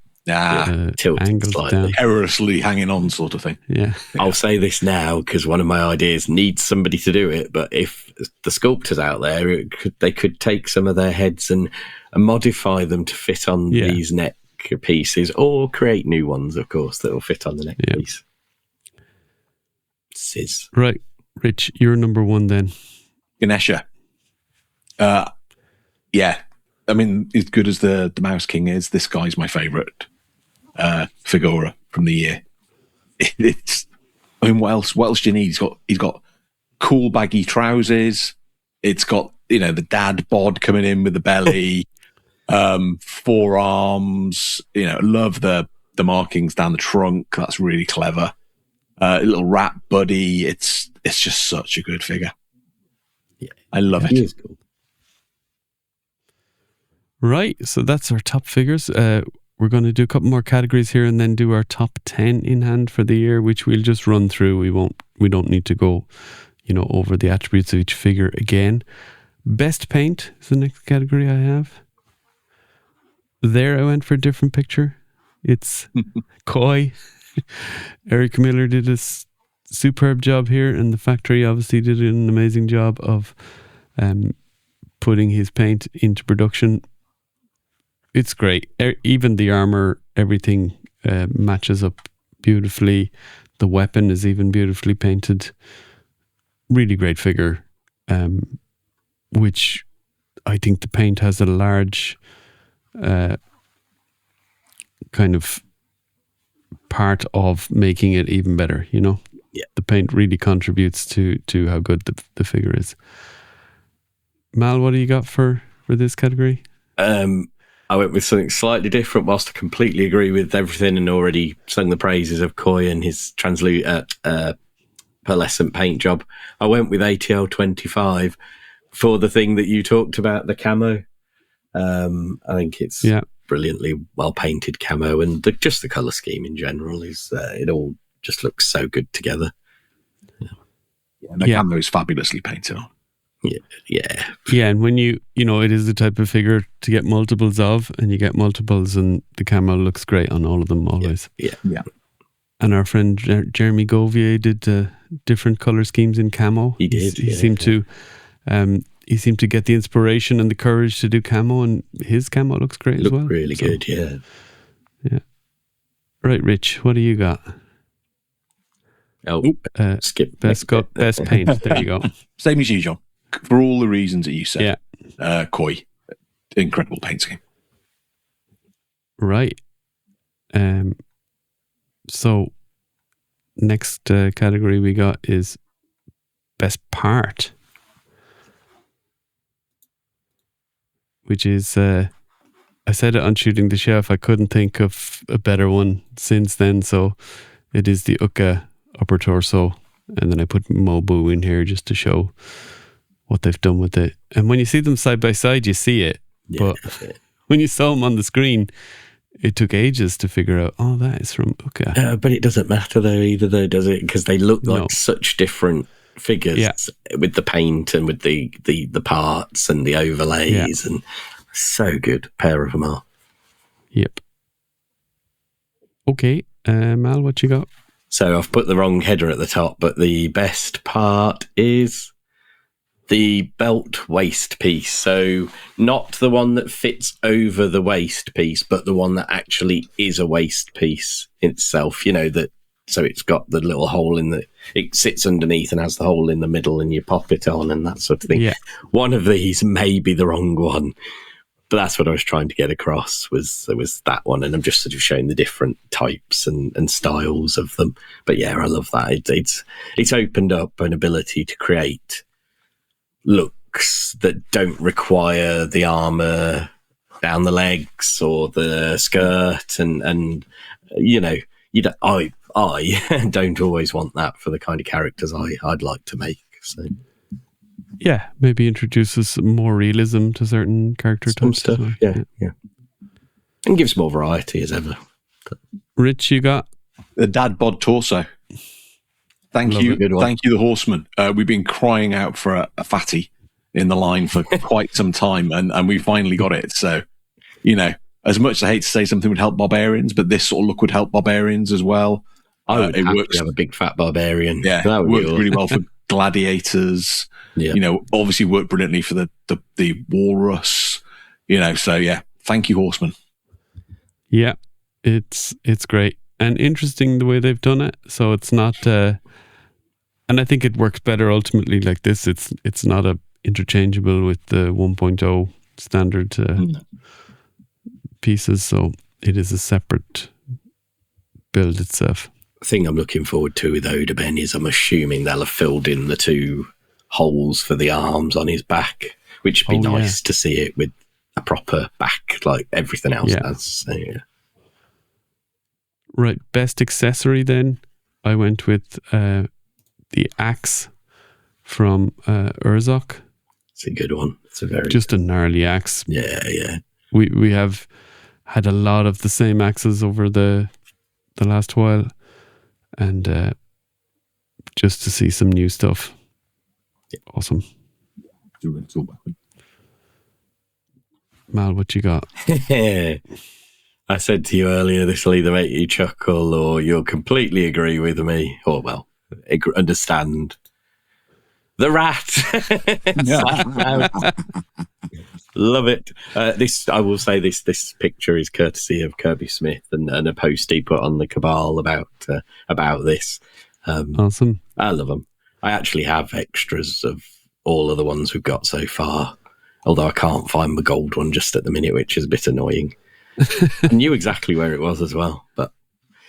tilted angled slightly. down. perilously hanging on sort of thing. Yeah. I'll say this now because one of my ideas needs somebody to do it. But if the sculptors out there, they could take some of their heads and modify them to fit on these neck pieces, or create new ones, of course, that will fit on the neck piece. Right. Rich, you're number one then. Ganesha. I mean, as good as the Mouse King is, this guy's my favourite figura from the year. What else do you need? He's got cool baggy trousers. It's got, the dad bod coming in with the belly, forearms, love the markings down the trunk. That's really clever. A little rat buddy. It's just such a good figure. Yeah, I love it. He is cool. Right, so that's our top figures. We're going to do a couple more categories here and then do our top 10 in hand for the year, which we'll just run through. We don't need to go, over the attributes of each figure again. Best paint is the next category I have. There I went for a different picture. It's Koi. Eric Miller did a superb job here, and the factory obviously did an amazing job of putting his paint into production. It's great. Even the armor, everything matches up beautifully. The weapon is even beautifully painted. Really great figure, which I think the paint has a large kind of part of making it even better, Yeah. The paint really contributes to how good the figure is. Mal, what do you got for this category? I went with something slightly different, whilst I completely agree with everything and already sung the praises of Koi and his pearlescent paint job. I went with ATL 25 for the thing that you talked about, the camo. I think it's brilliantly well painted camo, and just the colour scheme in general is it all just looks so good together. And the camo is fabulously painted on. Yeah, and when it is the type of figure to get multiples of, and you get multiples, and the camo looks great on all of them always. Yeah. And our friend Jeremy Govier did different color schemes in camo. He did. He seemed to get the inspiration and the courage to do camo, and his camo looks great as well. Really good. Yeah. Right, Rich, what do you got? Skip. Best paint. There you go. Same as you, John. For all the reasons that you said. Koi. Incredible paint scheme. Right. So next category we got is best part, which is I said it on Shooting the Chef. I couldn't think of a better one since then, so it is the Uka upper torso, and then I put Mobu in here just to show what they've done with it. And when you see them side by side, you see it, but when you saw him on the screen, it took ages to figure out, oh, that is from Uka. But it doesn't matter though either, though, does it? Because they look like No. such different figures with the paint and with the parts and the overlays, and so good. Pair of them are. Yep. Okay, Mal, what you got? So I've put the wrong header at the top, but the best part is the belt waist piece. So not the one that fits over the waist piece, but the one that actually is a waist piece itself. You know, that, so it's got the little hole it sits underneath and has the hole in the middle, and you pop it on and that sort of thing. Yeah. One of these may be the wrong one, but that's what I was trying to get across, was that one. And I'm just sort of showing the different types and styles of them. But yeah, I love that. It's opened up an ability to create looks that don't require the armor down the legs or the skirt, and you know, I don't always want that for the kind of characters I'd like to make. So Yeah, maybe introduces some more realism to certain character some types. stuff, Well. yeah, and gives more variety as ever. Rich, you got? The dad bod torso. Thank Love you, it. Good one. thank you, the Horseman. We've been crying out for a fatty in the line for quite some time, and we finally got it. So, you know, as much as I hate to say something would help barbarians, but this sort of look would help barbarians as well. I would it happily works. have a big fat barbarian. Yeah, that would works be really well for gladiators. Yeah. You know, obviously worked brilliantly for the walrus. You know, so yeah, thank you, Horseman. Yeah, it's great and interesting the way they've done it. So it's not, and I think it works better ultimately like this. It's not interchangeable with the 1.0 standard pieces. So it is a separate build itself. The thing I'm looking forward to with Oda Ben is I'm assuming they'll have filled in the 2 holes for the arms on his back, which would be nice to see it with a proper back like everything else has. So, yeah. Right, best accessory then. I went with the axe from Urzok. It's a good one. It's a very just a gnarly axe. Yeah. We have had a lot of the same axes over the last while, and just to see some new stuff. Awesome. Mal, what you got? I said to you earlier, this will either make you chuckle or you'll completely agree with me, or well, understand. The rat. Love it. This, I will say, this picture is courtesy of Kirby Smith and a post he put on the Cabal about this. Awesome. I love them. I actually have extras of all of the ones we've got so far, although I can't find the gold one just at the minute, which is a bit annoying. I knew exactly where it was as well, but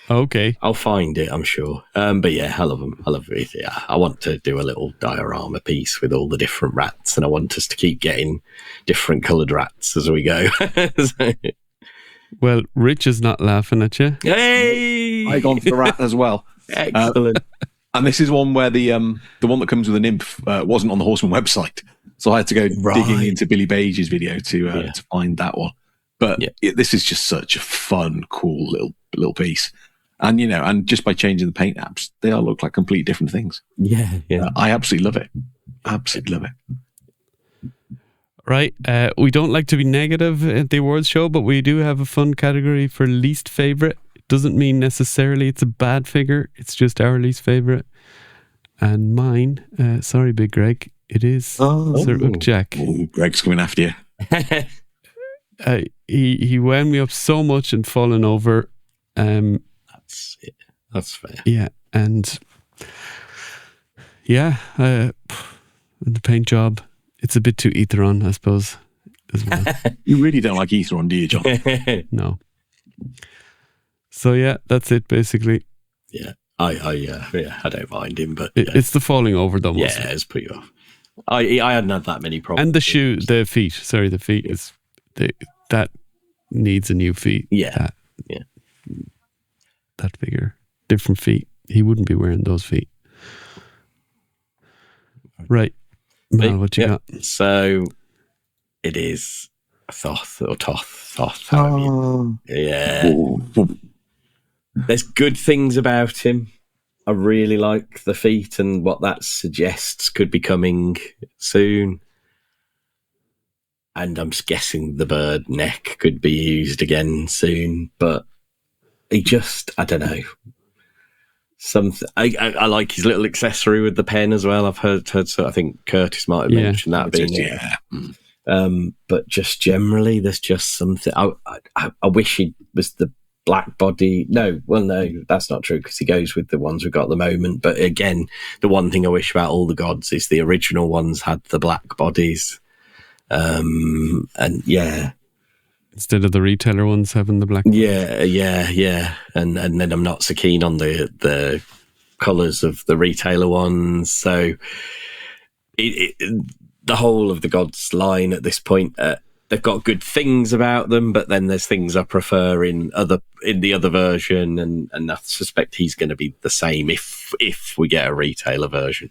okay, I'll find it, I'm sure. But yeah, I love them. I love it. Yeah, I want to do a little diorama piece with all the different rats, and I want us to keep getting different coloured rats as we go. So, well, Rich is not laughing at you. hey, I gone for the rat as well. Excellent. And this is one where the one that comes with a nymph wasn't on the Horseman website, so I had to go digging into Billy Bage's video to find that one. But this is just such a fun, cool little piece, and you know, and just by changing the paint apps, they all look like completely different things. Yeah. I absolutely love it. Absolutely love it. Right, we don't like to be negative at the awards show, but we do have a fun category for least favorite. Doesn't mean necessarily it's a bad figure. It's just our least favorite. And mine, sorry, Big Greg, it is Sir Ukjak. Oh, Greg's coming after you. He wound me up so much and fallen over. That's it. That's fair. Yeah, and the paint job, it's a bit too Etheron, I suppose, as well. You really don't like Etheron, do you, John? No. So yeah, that's it basically. Yeah, I don't mind him, but it's the falling over though. Yeah, it's pretty rough. I hadn't had that many problems. And the feet. Sorry, the feet is that needs a new feet. Yeah, that figure, different feet. He wouldn't be wearing those feet. Right, Mal, what you got? So it is Thoth or Thoth. However yeah. There's good things about him. I really like the feat and what that suggests could be coming soon. And I'm guessing the bird neck could be used again soon, but he just, I don't know. I like his little accessory with the pen as well. I've heard so I think Curtis might have mentioned that being it. But just generally, there's just something. I wish he was the black body. No, that's not true because he goes with the ones we've got at the moment. But again, the one thing I wish about all the gods is the original ones had the black bodies. And yeah. Instead of the retailer ones having the black. Yeah. And then I'm not so keen on the colours of the retailer ones. So the whole of the gods line at this point, they've got good things about them, but then there's things I prefer in the other version, and I suspect he's going to be the same if we get a retailer version.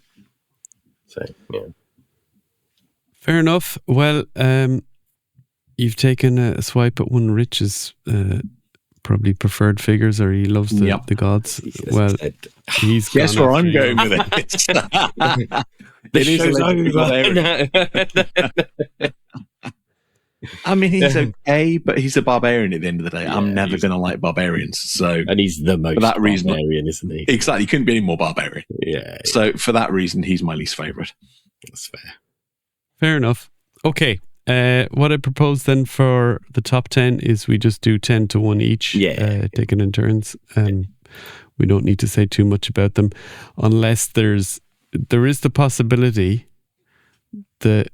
So yeah. Fair enough. Well, you've taken a swipe at one of Rich's probably preferred figures, or he loves the gods. Well, he's guess where I'm going with it. The show's over. I mean, he's okay, but he's a barbarian at the end of the day. I'm never going to like barbarians. So, and he's the most barbarian, isn't he? Exactly. He couldn't be any more barbarian. Yeah. So for that reason, he's my least favourite. That's fair. Fair enough. Okay. What I propose then for the top 10 is we just do 10 to 1 each, taking in turns. We don't need to say too much about them unless there is the possibility that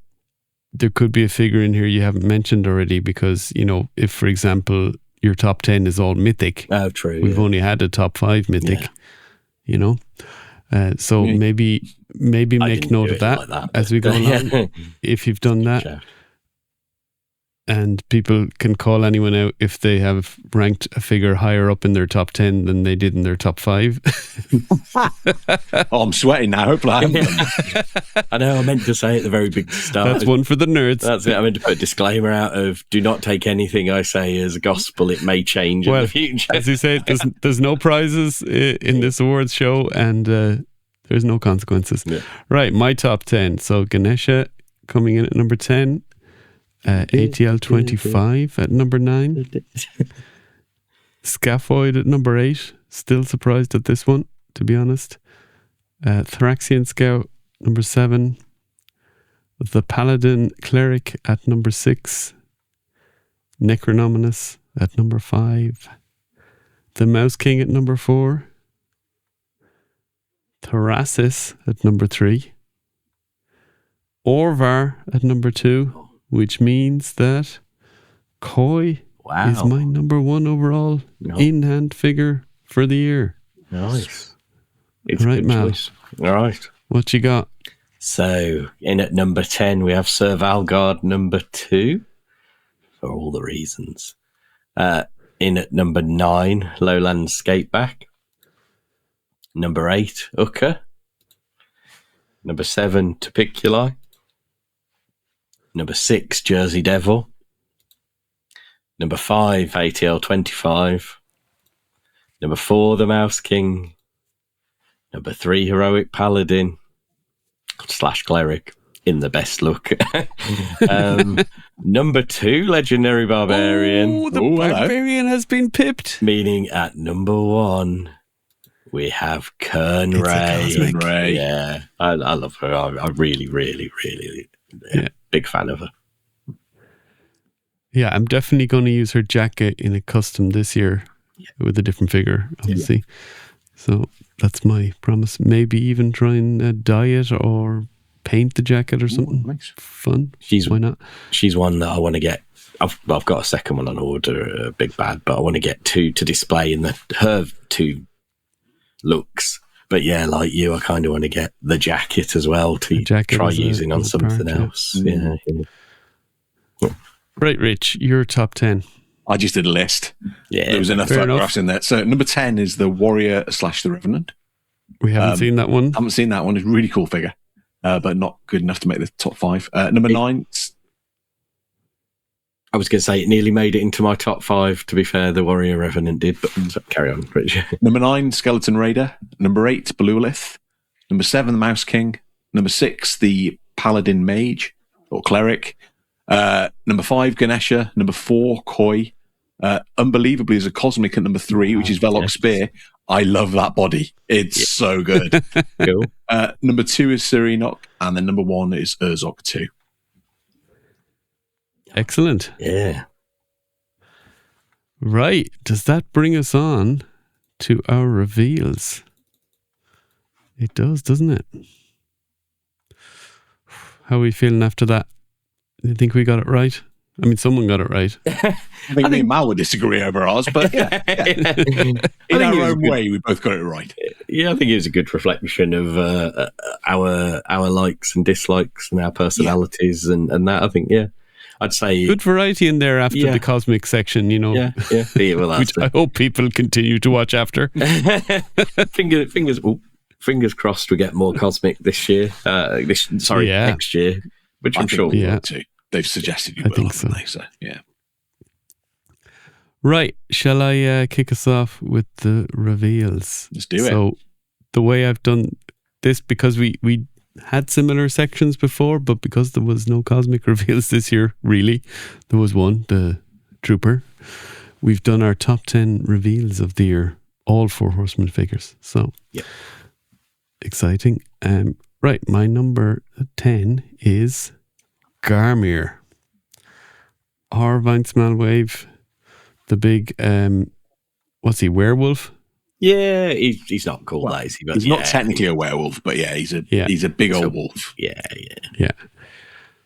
there could be a figure in here you haven't mentioned already because, if, for example, your top 10 is all mythic. Oh, true. We've only had a top 5 mythic, so maybe make note of that as we go along. If you've done that. Sure. And people can call anyone out if they have ranked a figure higher up in their top 10 than they did in their top 5. Oh, I'm sweating now. Hopefully I haven't done that. I know, I meant to say at the very big start. That's one for the nerds. That's it. I meant to put a disclaimer out of do not take anything I say as gospel. It may change in the future. As you say, there's no prizes in this awards show and there's no consequences. Yeah. Right, my top 10. So Ganesha coming in at number 10. ATL 25 at number 9. Scaphoid at number 8. Still surprised at this one, to be honest. Thraxian Scout, number 7. The Paladin Cleric at number 6. Necronominus at number 5. The Mouse King at number 4. Thrasis at number 3. Orvar at number 2. Which means that Koi is my number 1 overall in-hand figure for the year. Nice. It's right, Mal. All right. What you got? So, in at number 10, we have Sir Valgard number 2, for all the reasons. In at number 9, Lowland Skateback. Number 8, Uka. Number 7, Topiculi. Number 6, Jersey Devil. Number 5, ATL 25. Number 4, The Mouse King. Number 3, Heroic Paladin / Cleric in the best look. Number 2, Legendary Barbarian. Oh, the Barbarian has been pipped. Meaning at number 1, we have Kern Ray. Yeah, I love her. I really, really, really big fan of her. Yeah, I'm definitely going to use her jacket in a custom this year with a different figure, obviously. So that's my promise. Maybe even try and dye it or paint the jacket or something. Nice. Fun. Why not? She's one that I want to get. I've got a second one on order, Big Bad, but I want to get 2 to display in her 2 looks. But yeah, like you, I kind of want to get the jacket as well to try using on something else. Yeah. Right, Rich, your top 10. I just did a list. Yeah, there was enough photographs in there. So number 10 is the Warrior / the Revenant. We haven't seen that one. Haven't seen that one. It's a really cool figure, but not good enough to make the top 5. Number 9. I was going to say it nearly made it into my top 5. To be fair, the Warrior Revenant did, but carry on, Rich. Number 9, Skeleton Raider. Number 8, Beluolith. Number 7, the Mouse King. Number 6, the Paladin Mage or Cleric. Number 5, Ganesha. Number 4, Koi. Unbelievably, there's a Cosmic at number 3, which is Velok Spear. I love that body. It's so good. Cool. Number 2 is Sirinok, and then number 1 is Urzok 2. Excellent. Yeah. Right. Does that bring us on to our reveals? It does, doesn't it? How are we feeling after that? Do you think we got it right? I mean, someone got it right. I think me and Mal would disagree over ours, but yeah. In our own way, we both got it right. Yeah, I think it was a good reflection of our likes and dislikes and our personalities and that. I think, yeah. I'd say good variety in there after the cosmic section, you know. Yeah. Well, which I hope people continue to watch after. Fingers crossed we get more cosmic this year. Next year, which I'm sure we will too. They've suggested you I will, think so. They? So yeah. Right, shall I kick us off with the reveals? Let's do it. So the way I've done this, because we had similar sections before, but because there was no cosmic reveals this year, really, there was one, the Trooper. We've done our top 10 reveals of the year, all Four Horsemen figures. So exciting. Right, my number 10 is Garmir. Harvine Smalwave, the big, what's he, werewolf? Yeah, he's not called that, is he? But he's not technically a werewolf, but he's a big old wolf. Yeah.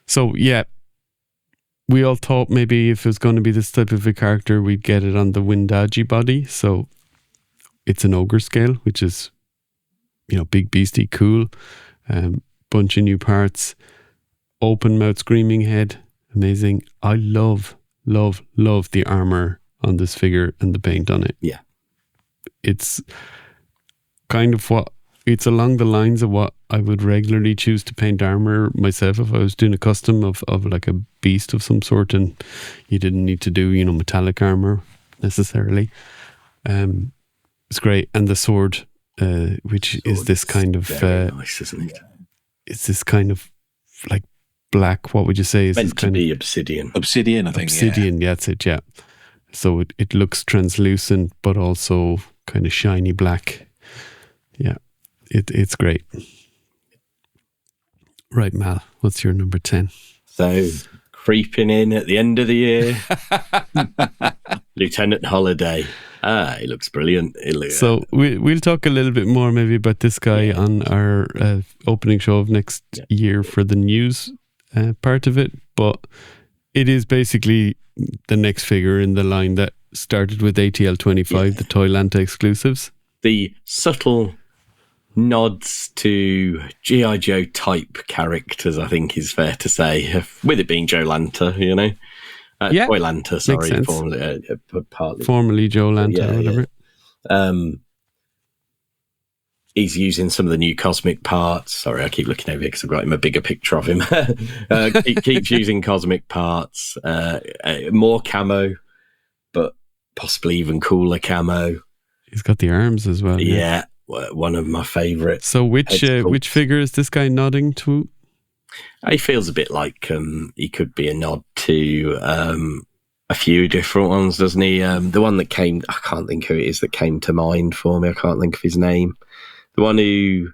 So we all thought maybe if it was going to be this type of a character, we'd get it on the Windaji body. So it's an ogre scale, which is, big beastie, cool, bunch of new parts, open mouth, screaming head, amazing. I love the armor on this figure and the paint on it. Yeah. It's kind of it's along the lines of what I would regularly choose to paint armor myself if I was doing a custom of like a beast of some sort, and you didn't need to do, metallic armor necessarily. It's great. And the sword, which is this kind of very nice, isn't it? It's this kind of like black, what would you say? Is meant this kind to be of obsidian. Obsidian, I think. Obsidian, that's it, yeah. So it looks translucent, but also kind of shiny black. Yeah, it's great. Right, Mal, what's your number 10? So, creeping in at the end of the year, Lieutenant Holiday. He looks brilliant. So we'll talk a little bit more maybe about this guy on our opening show of next year for the news part of it, but it is basically the next figure in the line that started with ATL 25, the Toylanta exclusives. The subtle nods to G.I. Joe type characters, I think is fair to say, with it being Joe Lanta, Toylanta, sorry, formerly Joe Lanta, or whatever. Yeah. He's using some of the new cosmic parts. Sorry, I keep looking over here because I've got him a bigger picture of him. Keeps using cosmic parts, more camo, but possibly even cooler camo. He's got the arms as well. Yeah, one of my favourites. So which figure is this guy nodding to? He feels a bit like he could be a nod to a few different ones, doesn't he? The one that came, I can't think who it is that came to mind for me. I can't think of his name. The one who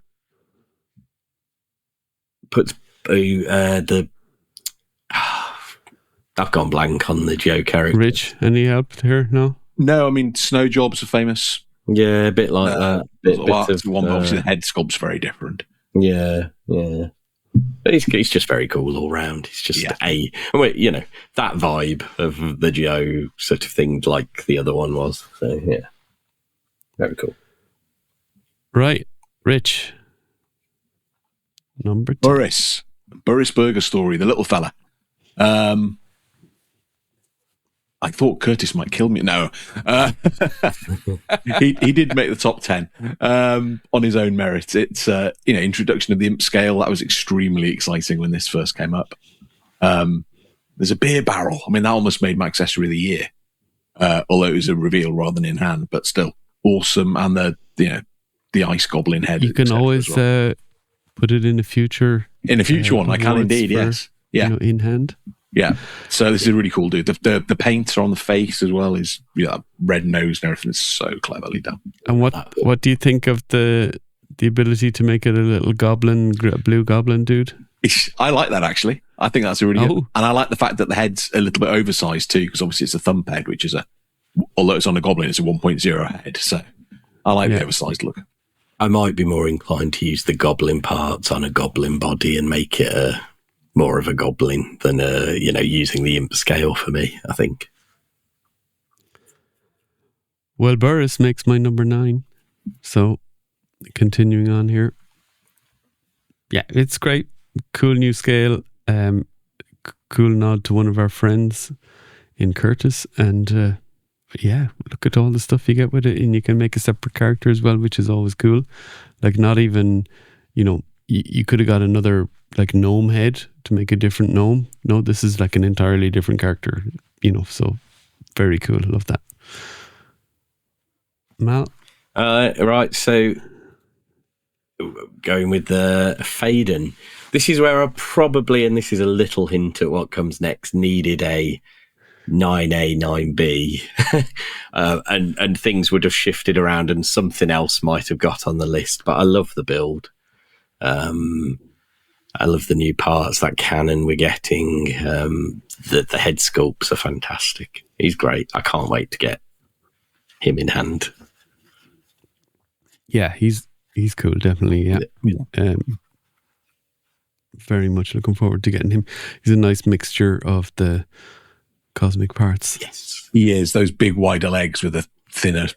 puts I've gone blank on the Joe character. Rich, any help here? No, I mean, snow jobs are famous. Yeah, a bit like that. Bit of one, obviously the head sculpt's very different. Yeah. But he's just very cool all round. He's just that vibe of the Joe sort of thing, like the other one was. So yeah, very cool. Right, Rich. Number 10. Boris Burger story, the little fella. I thought Curtis might kill me. No, he did make the top 10 on his own merit. It's introduction of the imp scale. That was extremely exciting when this first came up. There's a beer barrel. I mean, that almost made my accessory of the year, although it was a reveal rather than in hand, but still awesome. And the ice goblin head. You can always put it in a future. In a future one, I can indeed. Yes, yeah, in hand. Yeah. So this is really cool, dude. The paint on the face as well is red nose and everything is so cleverly done. And what do you think of the ability to make it a little goblin, blue goblin dude? I like that actually. I think that's a really good. And I like the fact that the head's a little bit oversized too, because obviously it's a thumb head, which is although it's on a goblin, it's a 1.0 head. So I like the oversized look. I might be more inclined to use the goblin parts on a goblin body and make it more of a goblin than using the imp scale for me, I think. Well, Burris makes my number 9. So continuing on here. Yeah, it's great. Cool new scale. Cool nod to one of our friends in Curtis. And look at all the stuff you get with it. And you can make a separate character as well, which is always cool. Like not even, you could have got another like gnome head to make a different gnome. No, this is like an entirely different character, so very cool. Love that. Mal? Right, so going with the Faden. This is where I probably, and this is a little hint at what comes next, needed a 9A, 9B. and things would have shifted around and something else might have got on the list. But I love the build. I love the new parts, that cannon we're getting. The head sculpts are fantastic. He's great. I can't wait to get him in hand. Yeah, he's cool, definitely. Yeah. Very much looking forward to getting him. He's a nice mixture of the cosmic parts. Yes, he is. Those big wider legs with the thinner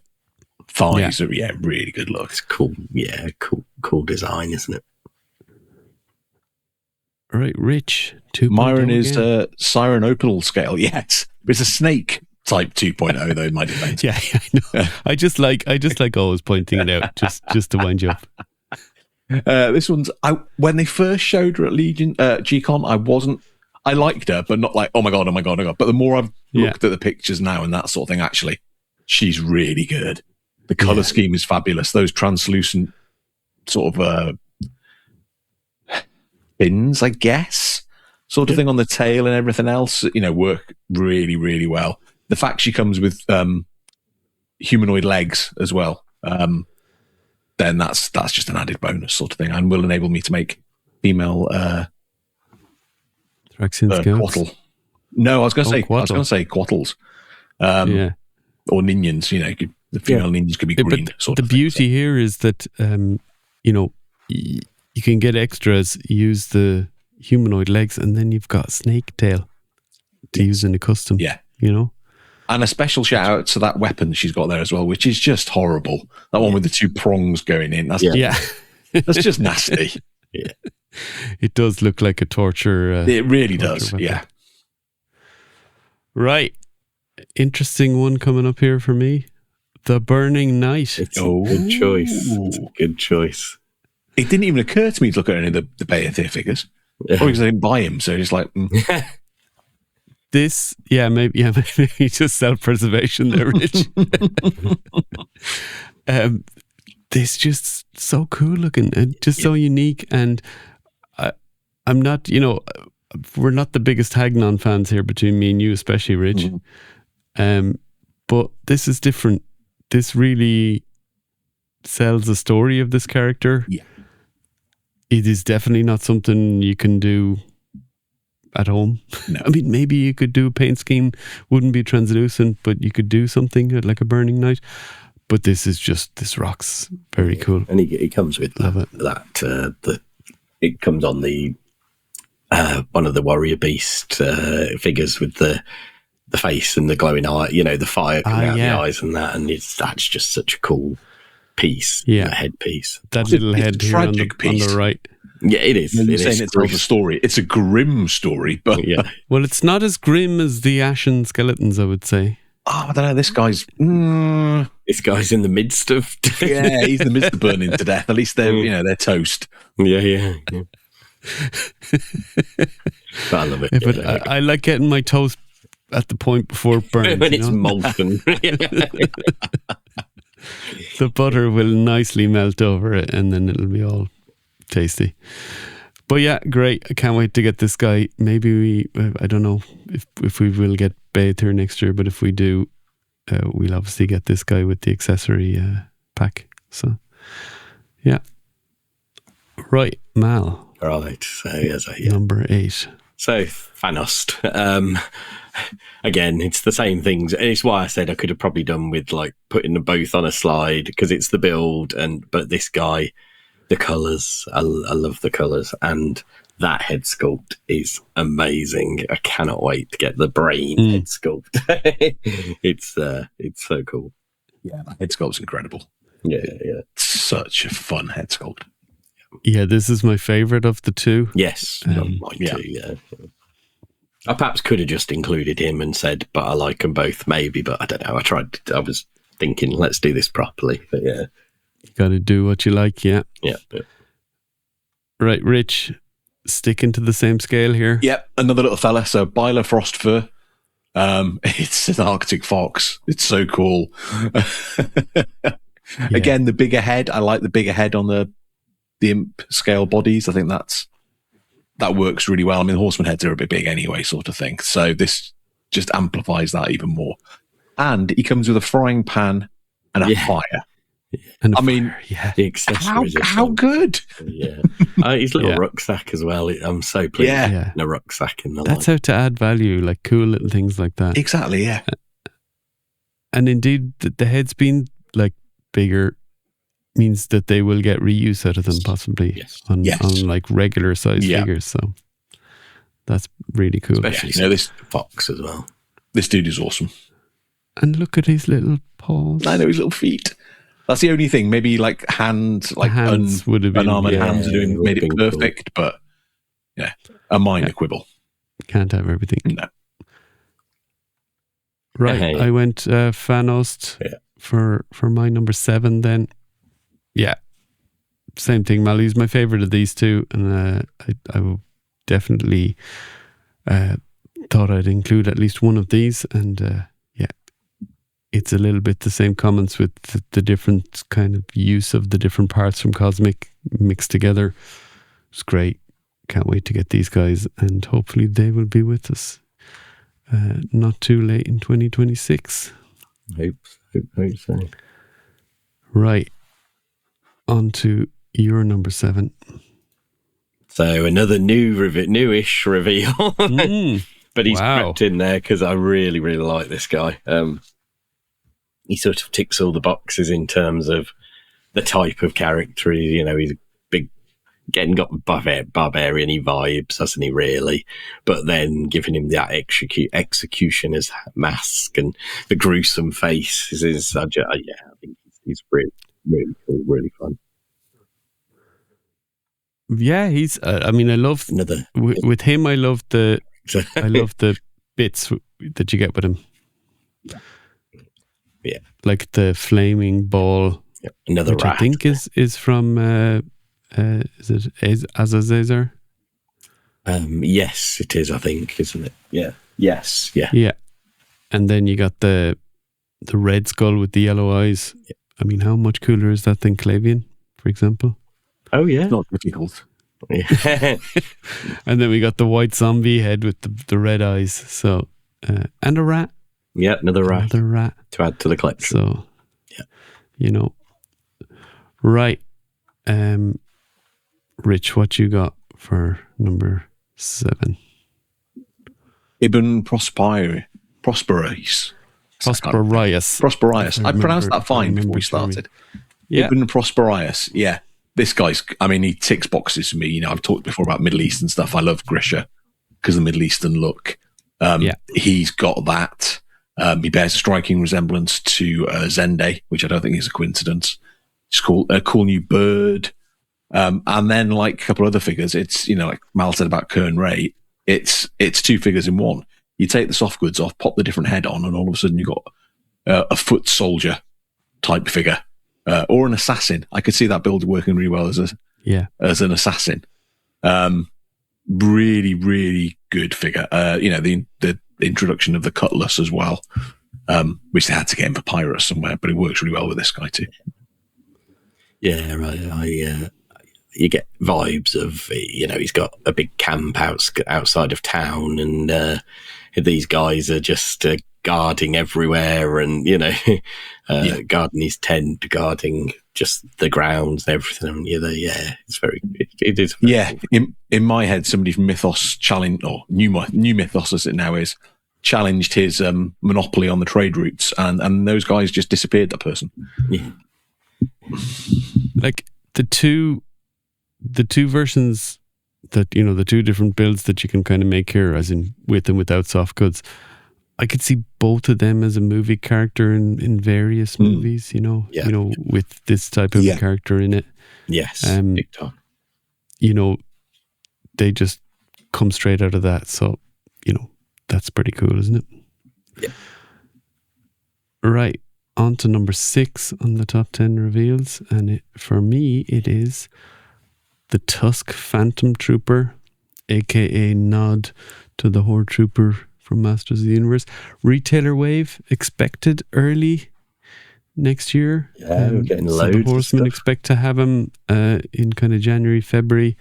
thighs are really good look. It's cool. Yeah, cool design, isn't it? All right, Rich. 2.0 Myron is Sirenopal scale. Yes, it's a snake type 2.0 though. In my defense. Yeah, I know. I just like always pointing it out, just to wind you up. This one's when they first showed her at Legion GCon, I liked her, but not like oh my god. But the more I've looked at the pictures now and that sort of thing, actually, she's really good. The color scheme is fabulous. Those translucent sort of fins, I guess, sort of thing on the tail and everything else, work really, really well. The fact she comes with humanoid legs as well, then that's just an added bonus sort of thing, and will enable me to make female quattle. No, I was going to say quattles, or ninions. The female ninions could be green. But the beauty here is that you can get extras, use the humanoid legs, and then you've got snake tail to use in a custom. Yeah, And a special shout out to that weapon she's got there as well, which is just horrible. That one with the 2 prongs going in. That's that's just nasty. Yeah, it does look like a torture. It really does. Weapon. Yeah. Right. Interesting one coming up here for me. The Burning Knight. It's a good choice. It's a good choice. It didn't even occur to me to look at any of the Beathir figures. Or because I didn't buy him, so just like... This, maybe just self-preservation there, Rich. This just so cool looking and just so unique. And I'm not, we're not the biggest Hagnon fans here between me and you, especially Rich. But this is different. This really sells the story of this character. Yeah. It is definitely not something you can do at home. No. I mean, maybe you could do a paint scheme, wouldn't be translucent, but you could do something like a Burning Knight. But this rocks. Very cool. And it comes with it comes on the one of the Warrior Beast figures with the face and the glowing eye, the fire coming out of the eyes and that, and that's just such a cool piece, headpiece. That little head here on the right. Yeah, it is. You're saying it's a story. It's a grim story, but well, it's not as grim as the Ashen Skeletons, I would say. Oh, I don't know. This guy's this guy's in the midst of he's in the midst of burning to death. At least they're they're toast. Yeah. But I love it. Yeah, but I like getting my toast at the point before it burns. When it's molten. The butter will nicely melt over it, and then it'll be all tasty. But yeah, great. I can't wait to get this guy. Maybe I don't know if we will get bathed here next year, but if we do, we'll obviously get this guy with the accessory pack. So, yeah. Right, Mal. Right. So, Number 8. So, Thanos. Again, it's the same things. And it's why I said I could have probably done with like putting them both on a slide because it's the build. But this guy, the colours, I love the colours. And that head sculpt is amazing. I cannot wait to get the brain head sculpt. It's so cool. Yeah, that head sculpt's incredible. Yeah. Such a fun head sculpt. Yeah, this is my favourite of the two. Yes, mine too, yeah. I perhaps could have just included him and said, but I like them both, maybe, but I don't know. I was thinking, let's do this properly, but yeah. You got to do what you like, yeah. Yeah. But... Right, Rich, sticking to the same scale here. Yep, another little fella. So, Byler Frost Fur. It's an Arctic fox. It's so cool. Again, the bigger head. I like the bigger head on the imp scale bodies. I think that works really well. I mean, the horseman heads are a bit big anyway, sort of thing. So this just amplifies that even more. And he comes with a frying pan and a fire. And the accessories. How good? Yeah, his little rucksack as well. I'm so pleased. Yeah, a rucksack in the. That's how to add value, like cool little things like that. Exactly. Yeah. And indeed, the heads being like bigger means that they will get reuse out of them, possibly on like regular size figures. So that's really cool. Especially this fox as well. This dude is awesome. And look at his little paws. I know his little feet. That's the only thing. Maybe like hands would have been unarmored hands are made it perfect, cool. But yeah, a minor quibble. Can't have everything. No. Right, I went Thanos for my number 7 then. Yeah, same thing. Malu's my favorite of these two, and I definitely thought I'd include at least one of these. And it's a little bit the same comments with the different kind of use of the different parts from Cosmic mixed together. It's great. Can't wait to get these guys, and hopefully they will be with us not too late in 2026. Hope so. Right. On to your number 7. So another newish reveal, but he's crept in there because I really, really like this guy. He sort of ticks all the boxes in terms of the type of character. He's a big, got barbarian-y vibes, hasn't he? Really, but then giving him that executioner's mask and the gruesome face is I think he's really, really cool, really fun. Yeah, he's. I mean, I love with him. I love the bits that you get with him. Yeah, like the flaming ball. Yep. Another which rat. I think is from. Is it Azazel? Yes, it is. I think, isn't it? Yeah. Yes. Yeah. Yeah. And then you got the red skull with the yellow eyes. Yeah. I mean, how much cooler is that than Clavian, for example? Oh yeah, it's not difficult. Yeah. And then we got the white zombie head with the red eyes. So and a rat. Yeah, another rat to add to the collection. So yeah, right. Rich, what you got for number 7? Ibn Prosperius. I pronounced that fine before we started. Yeah. Ibn Prosperius. Yeah. This guy's, he ticks boxes for me. I've talked before about Middle Eastern stuff. I love Grisha because of the Middle Eastern look. He's got that. He bears a striking resemblance to Zende, which I don't think is a coincidence. It's called a cool new bird. And then like a couple other figures, it's, like Mal said about Kern Ray, it's 2 figures in one. You take the soft goods off, pop the different head on, and all of a sudden you've got a foot soldier type figure, or an assassin. I could see that build working really well as an assassin. Really, really good figure. The introduction of the Cutlass as well, which they had to get in Papyrus somewhere, but it works really well with this guy too. Yeah, right. You get vibes of, he's got a big camp outside of town, and these guys are just guarding everywhere, and guarding his tent, guarding just the grounds and everything. And it is. Yeah, cool. In my head, somebody from Mythos challenged, or New Mythos as it now is, challenged his monopoly on the trade routes, and those guys just disappeared. That person. Yeah. Like the two versions that, the two different builds that you can kind of make here, as in with and without soft goods, I could see both of them as a movie character in various movies, with this type of character in it. Yes, big time. They just come straight out of that. So, that's pretty cool, isn't it? Yeah. Right. On to number 6 on the top 10 reveals. And for me, it is the Tusk Phantom Trooper, aka nod to the Horde Trooper from Masters of the Universe. Retailer wave expected early next year. Yeah, we're getting loads. The Horsemen expect to have him in kind of January, February.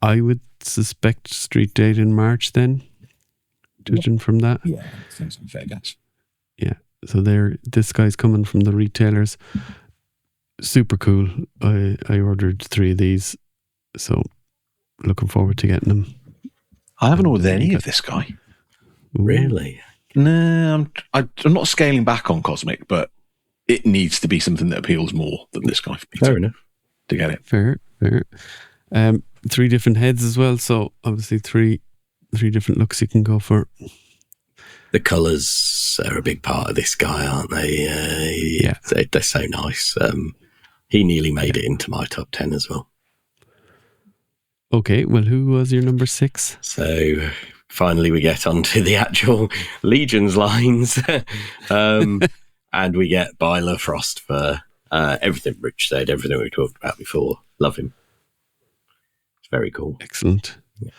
I would suspect street date in March then, judging from that. Yeah, sounds like a fair guess. Yeah, so this guy's coming from the retailers. Super cool. I ordered 3 of these, so looking forward to getting them. I haven't ordered any of this guy. Ooh. Really? No, I'm not scaling back on Cosmic, but it needs to be something that appeals more than this guy for me. Fair enough. To get it. Fair. 3 different heads as well, so obviously three different looks you can go for. The colours are a big part of this guy, aren't they? Yeah. They're so nice. He nearly made it into my top 10 as well. Okay, well, who was your number 6? So finally we get onto the actual Legions lines. And we get Byler, Frostfur, everything Rich said, everything we talked about before. Love him. It's very cool. Excellent. Yeah.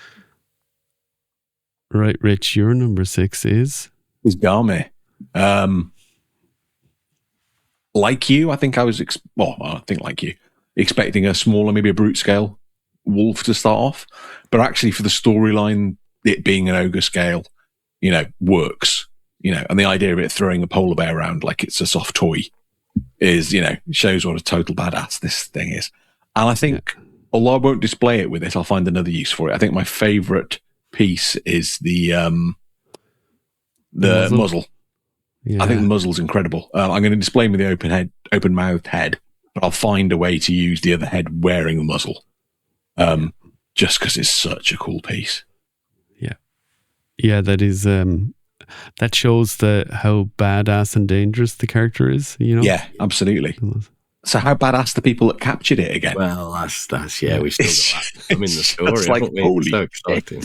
Right, Rich, your number 6 is Garme. Like you, I think I was, like you, expecting a smaller, maybe a brute scale wolf to start off. But actually for the storyline, it being an ogre scale, works. And the idea of it throwing a polar bear around like it's a soft toy is, shows what a total badass this thing is. And I think, although I won't display it with it, I'll find another use for it. I think my favourite piece is the muzzle. Yeah. I think the muzzle's incredible. I'm going to display him with the open-mouthed head, but I'll find a way to use the other head wearing the muzzle, just because it's such a cool piece. Yeah, that is. That shows how badass and dangerous the character is. Yeah, absolutely. So how badass the people that captured it again? Well, that's we've still got that. I'm in the story. Like, holy, so exciting.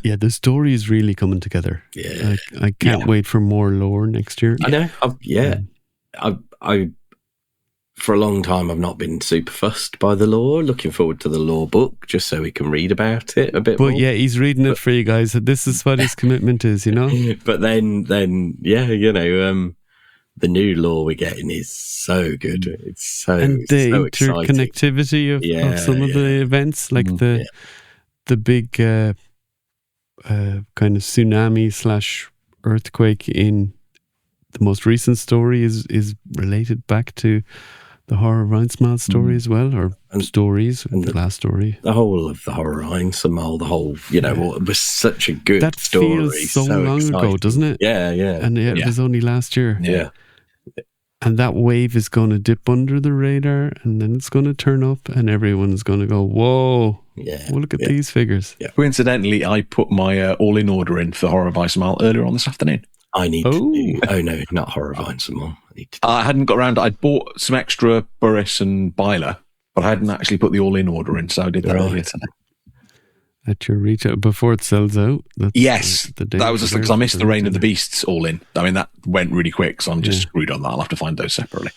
Yeah, the story is really coming together. Yeah, I can't wait for more lore next year. I know. I for a long time I've not been super fussed by the lore. Looking forward to the lore book just so we can read about it a bit more. But yeah, he's reading it for you guys. This is what his commitment is, But then the new lore we're getting is so good. It's so and the so interconnectivity of some of the events, like the big kind of tsunami / earthquake in the most recent story is related back to the Horror of Rhinesmile story as well, and the last story. The whole of the Horror of Rhinesmile, the whole, it was such a good that story. Feels so long exciting ago, doesn't it? Yeah. And it was only last year. Yeah. And that wave is going to dip under the radar, and then it's going to turn up, and everyone's going to go, whoa, look at these figures. Yeah. Coincidentally, I put my all-in order in for Horror of Rhinesmile earlier on this afternoon. I need to do... Oh, no, not Horror of Rhinesmile. I hadn't got around. I'd bought some extra Burris and Byler, but I hadn't actually put the all-in order in, so I did that earlier today. At your retail, before it sells out? Yes. That was just because I missed the Reign of the Beasts all-in. I mean, that went really quick, so I'm just screwed on that. I'll have to find those separately.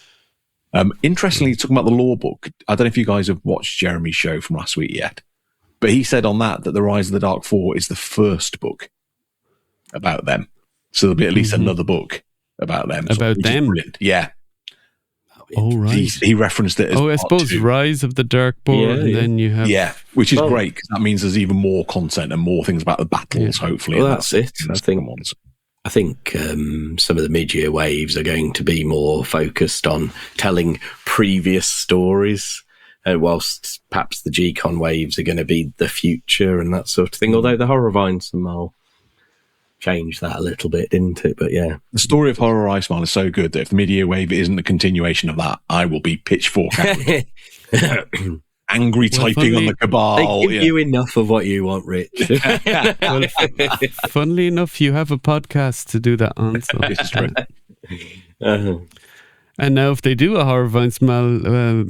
Interestingly, talking about the lore book, I don't know if you guys have watched Jeremy's show from last week yet, But he said on that the Rise of the Dark Four is the first book about them. So there'll be at least another book about them. About which is them? brilliant. Yeah. Oh, right. He referenced it as I part suppose 2. Rise of the Dark Boar, and then you have... Yeah, which is great, because that means there's even more content and more things about the battles, hopefully. Well, that's it. I think some of the mid-year waves are going to be more focused on telling previous stories, whilst perhaps the G-Con waves are going to be the future and that sort of thing. Although the Horror Vine Smile changed that a little bit, didn't it? But yeah. The story of Horror Ice Smile is so good that if the mid-year wave isn't a continuation of that, I will be pitchfork angry typing on the Cabal. They give you enough of what you want, Rich. Well, funnily enough, you have a podcast to do that on. So. This is true. And now if they do a Horror Vine Smile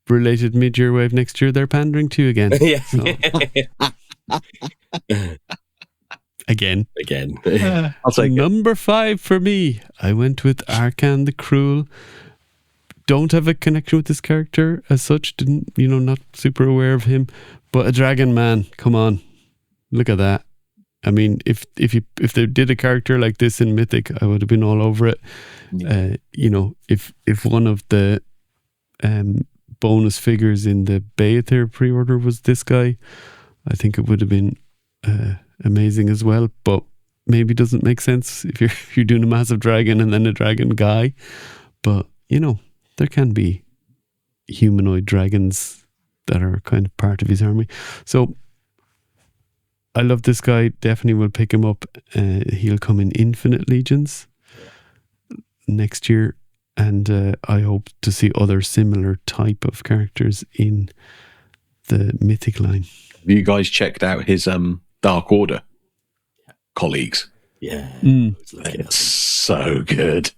related mid-year wave next year, they're pandering to you again. Yeah. So. Again. I'll take Number 5 for me. I went with Arkan the Cruel. Don't have a connection with this character as such. Not super aware of him. But a Dragon Man, come on, look at that. I mean, if they did a character like this in Mythic, I would have been all over it. Yeah. If one of the bonus figures in the Baether pre-order was this guy, I think it would have been amazing as well. But maybe doesn't make sense if you're doing a massive dragon and then a dragon guy. But there can be humanoid dragons that are kind of part of his army. So I love this guy. Definitely will pick him up. He'll come in Infinite Legions next year. And I hope to see other similar type of characters in the Mythic line. Have you guys checked out his Dark Order colleagues? Yeah. It's so good.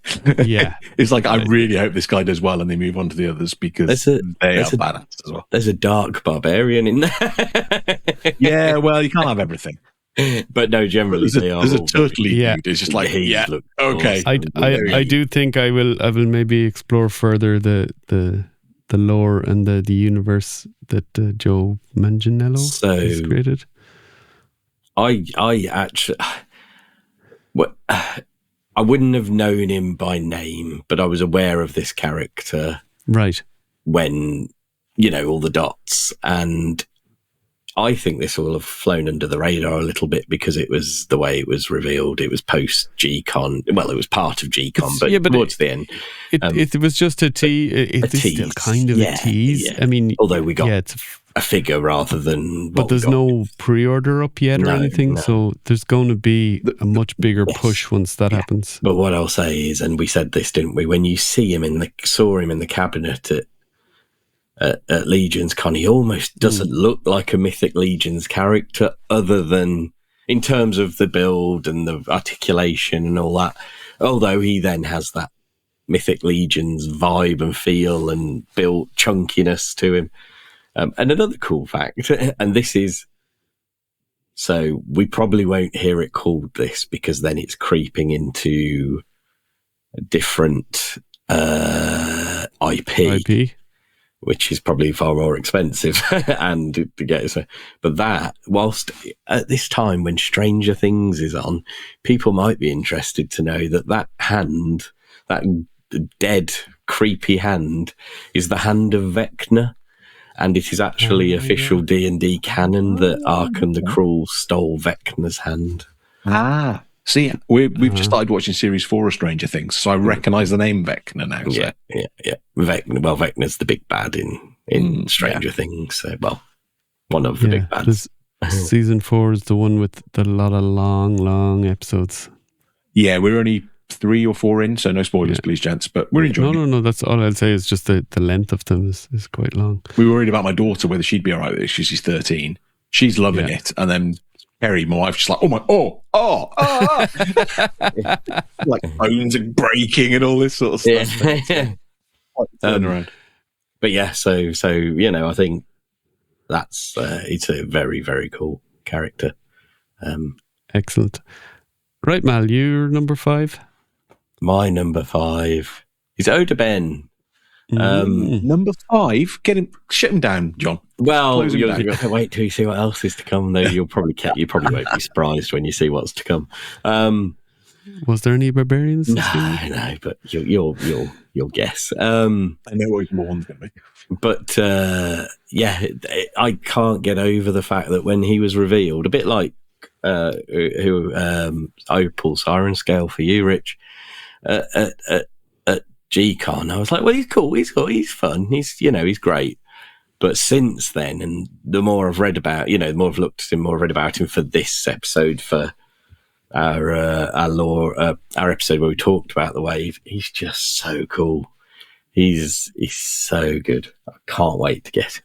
Yeah. It's like, I really hope this guy does well and they move on to the others, because they are badass as well. There's a dark barbarian in there. Yeah, well, you can't have everything. But no, generally they are. There's a turtly dude. It's just like, okay. I do think I will maybe explore further the lore and the universe that Joe Manganiello has created. I actually, I wouldn't have known him by name, but I was aware of this character, right? When all the dots, and I think this will have flown under the radar a little bit because it was the way it was revealed. It was post G-Con. Well, it was part of G-Con, but towards the end, it was just a tease. It's still kind of a tease. Yeah. I mean, although we got a figure rather than, but there's no pre-order up yet or anything. No. So there's going to be a much bigger push once that happens. But what I'll say is, and we said this, didn't we? When you saw him in the cabinet at Legions Con, he almost doesn't look like a Mythic Legions character, other than in terms of the build and the articulation and all that. Although he then has that Mythic Legions vibe and feel and built chunkiness to him. And another cool fact, and this is, so we probably won't hear it called this because then it's creeping into a different IP. Which is probably far more expensive and to get so. But that, whilst at this time when Stranger Things is on, people might be interested to know that hand, that dead, creepy hand, is the hand of Vecna, and it is actually official D&D canon that Arkan the Cruel stole Vecna's hand. Ah. See, we've just started watching Series 4 of Stranger Things, so I recognise the name Vecna now. So. Yeah. Vecna's the big bad in Stranger Things. So, one of the big bads. Season 4 is the one with a lot of long episodes. Yeah, we're only 3 or 4 in, so no spoilers, please, gents. But we're enjoying it. No, that's all I'll say is just the length of them is quite long. We were worried about my daughter, whether she'd be all right with it. She's 13. She's loving it. And then Kerry, my wife's just like, like bones are breaking and all this sort of stuff. Turn around. But yeah, so I think that's it's a very, very cool character. Excellent. Right, Mal, you're number 5. My number 5 is Oda Ben, Number 5, shut him down, John. Well, Close him you'll down. have to wait till you see what else is to come. Though you probably won't be surprised when you see what's to come. Was there any barbarians? No, but you'll guess. I know what number 1's going to be. But I can't get over the fact that when he was revealed, a bit like Opal Siren Scale for you, Rich, at G-Con, I was like, well, he's cool, he's fun, he's great. But since then, and the more I've read about, the more I've looked at him, more I've read about him for this episode, for our episode where we talked about the wave, he's just so cool. He's so good. I can't wait to get him.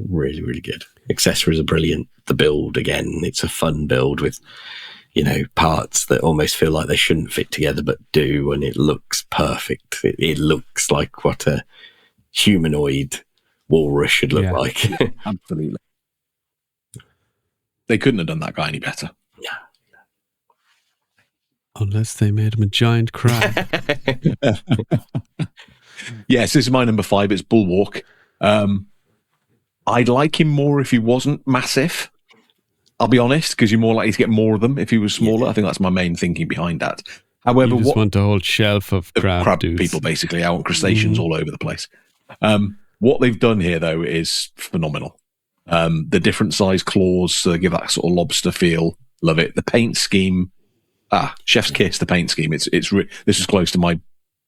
Really, really good. Accessories are brilliant. The build, again, it's a fun build with, parts that almost feel like they shouldn't fit together but do, and it looks perfect. It looks like what a humanoid walrus should look like. Absolutely. They couldn't have done that guy any better. Yeah. Unless they made him a giant crab. Yes, this is my number 5. It's Bulwark. I'd like him more if he wasn't massive. I'll be honest, because you're more likely to get more of them if he was smaller. I think that's my main thinking behind that. However, you just want a whole shelf of crab dudes. People, basically, out on crustaceans all over the place. What they've done here, though, is phenomenal. The different size claws give that sort of lobster feel. Love it. The paint scheme. Chef's kiss. The paint scheme. This is close to my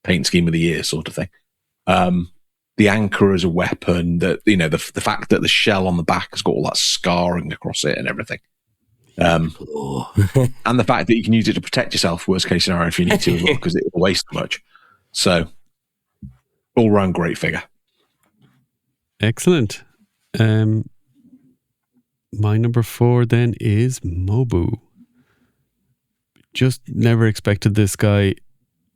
paint scheme of the year sort of thing. The anchor as a weapon, the fact that the shell on the back has got all that scarring across it and everything. And the fact that you can use it to protect yourself, worst case scenario, if you need to, as well, because it will waste much. So, all round great figure. Excellent. My number 4 then is Mobu. Just never expected this guy.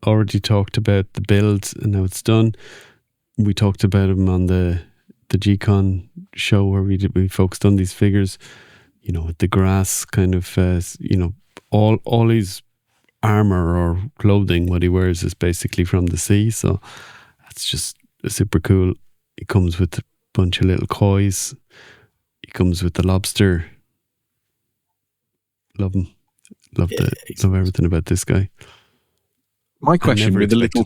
Already talked about the build and how it's done. We talked about him on the G-Con show where we focused on these figures, with the grass kind of, all his armor or clothing, what he wears is basically from the sea. So that's just super cool. He comes with a bunch of little kois. He comes with the lobster. Love him. Love everything about this guy. My question with the little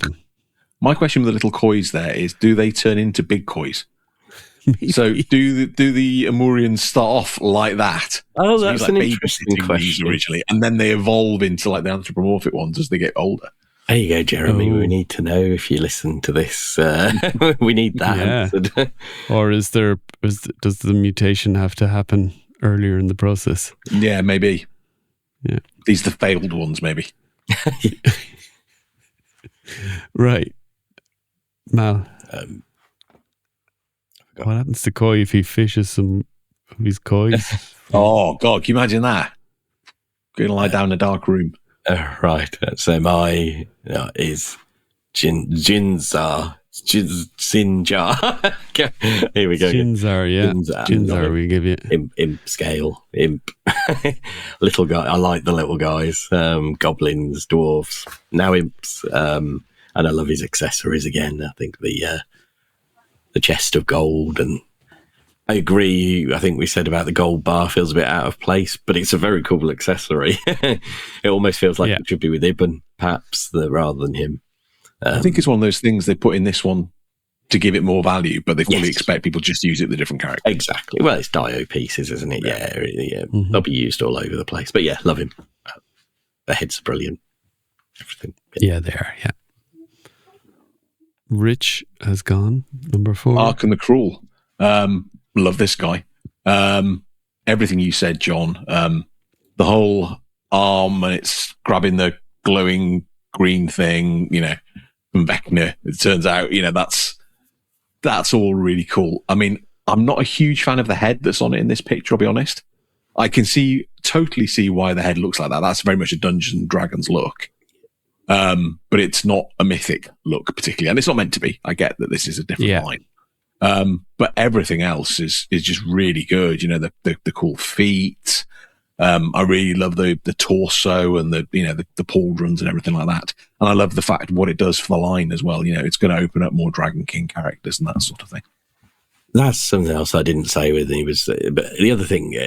kois there is: do they turn into big kois? So do the Amurians start off like that? Oh, that's an interesting question. Originally, and then they evolve into like the anthropomorphic ones as they get older. There you go, Jeremy. We need to know if you listen to this. We need that answered. Or does the mutation have to happen earlier in the process? Yeah, maybe. Yeah, these are the failed ones, maybe. Right, Mal. What happens to koi if he fishes some of his kois? Oh God, can you imagine that? Going to lie down in a dark room. Right. So my is Jinzar. Jinjar. Here we go. Jinzar, yeah. Jinzar, we give you. Imp scale. Imp. Little guy. I like the little guys. Goblins, dwarves, now imps. And I love his accessories again. I think the chest of gold, and I agree. I think we said about the gold bar feels a bit out of place, but it's a very cool accessory. It almost feels like it should be with Ibn, perhaps, rather than him. I think it's one of those things they put in this one to give it more value, but they fully expect people just to use it with a different character. Exactly. Well, it's Dio pieces, isn't it? Yeah. Mm-hmm. They'll be used all over the place. But yeah, love him. The heads are brilliant. Everything. Yeah, they are. Yeah. Rich has gone. Number 4. Ark and the Cruel. Love this guy. Everything you said, John. The whole arm and it's grabbing the glowing green thing, from Vecna. It turns out, that's all really cool. I mean, I'm not a huge fan of the head that's on it in this picture, I'll be honest. I can totally see why the head looks like that. That's very much a Dungeons and Dragons look. But it's not a mythic look particularly, and it's not meant to be. I get that this is a different line. But everything else is just really good. The cool feet, I really love the torso and the pauldrons and everything like that. And I love the fact what it does for the line as well. It's going to open up more Dragon King characters and that sort of thing. That's something else I didn't say with him. But the other thing,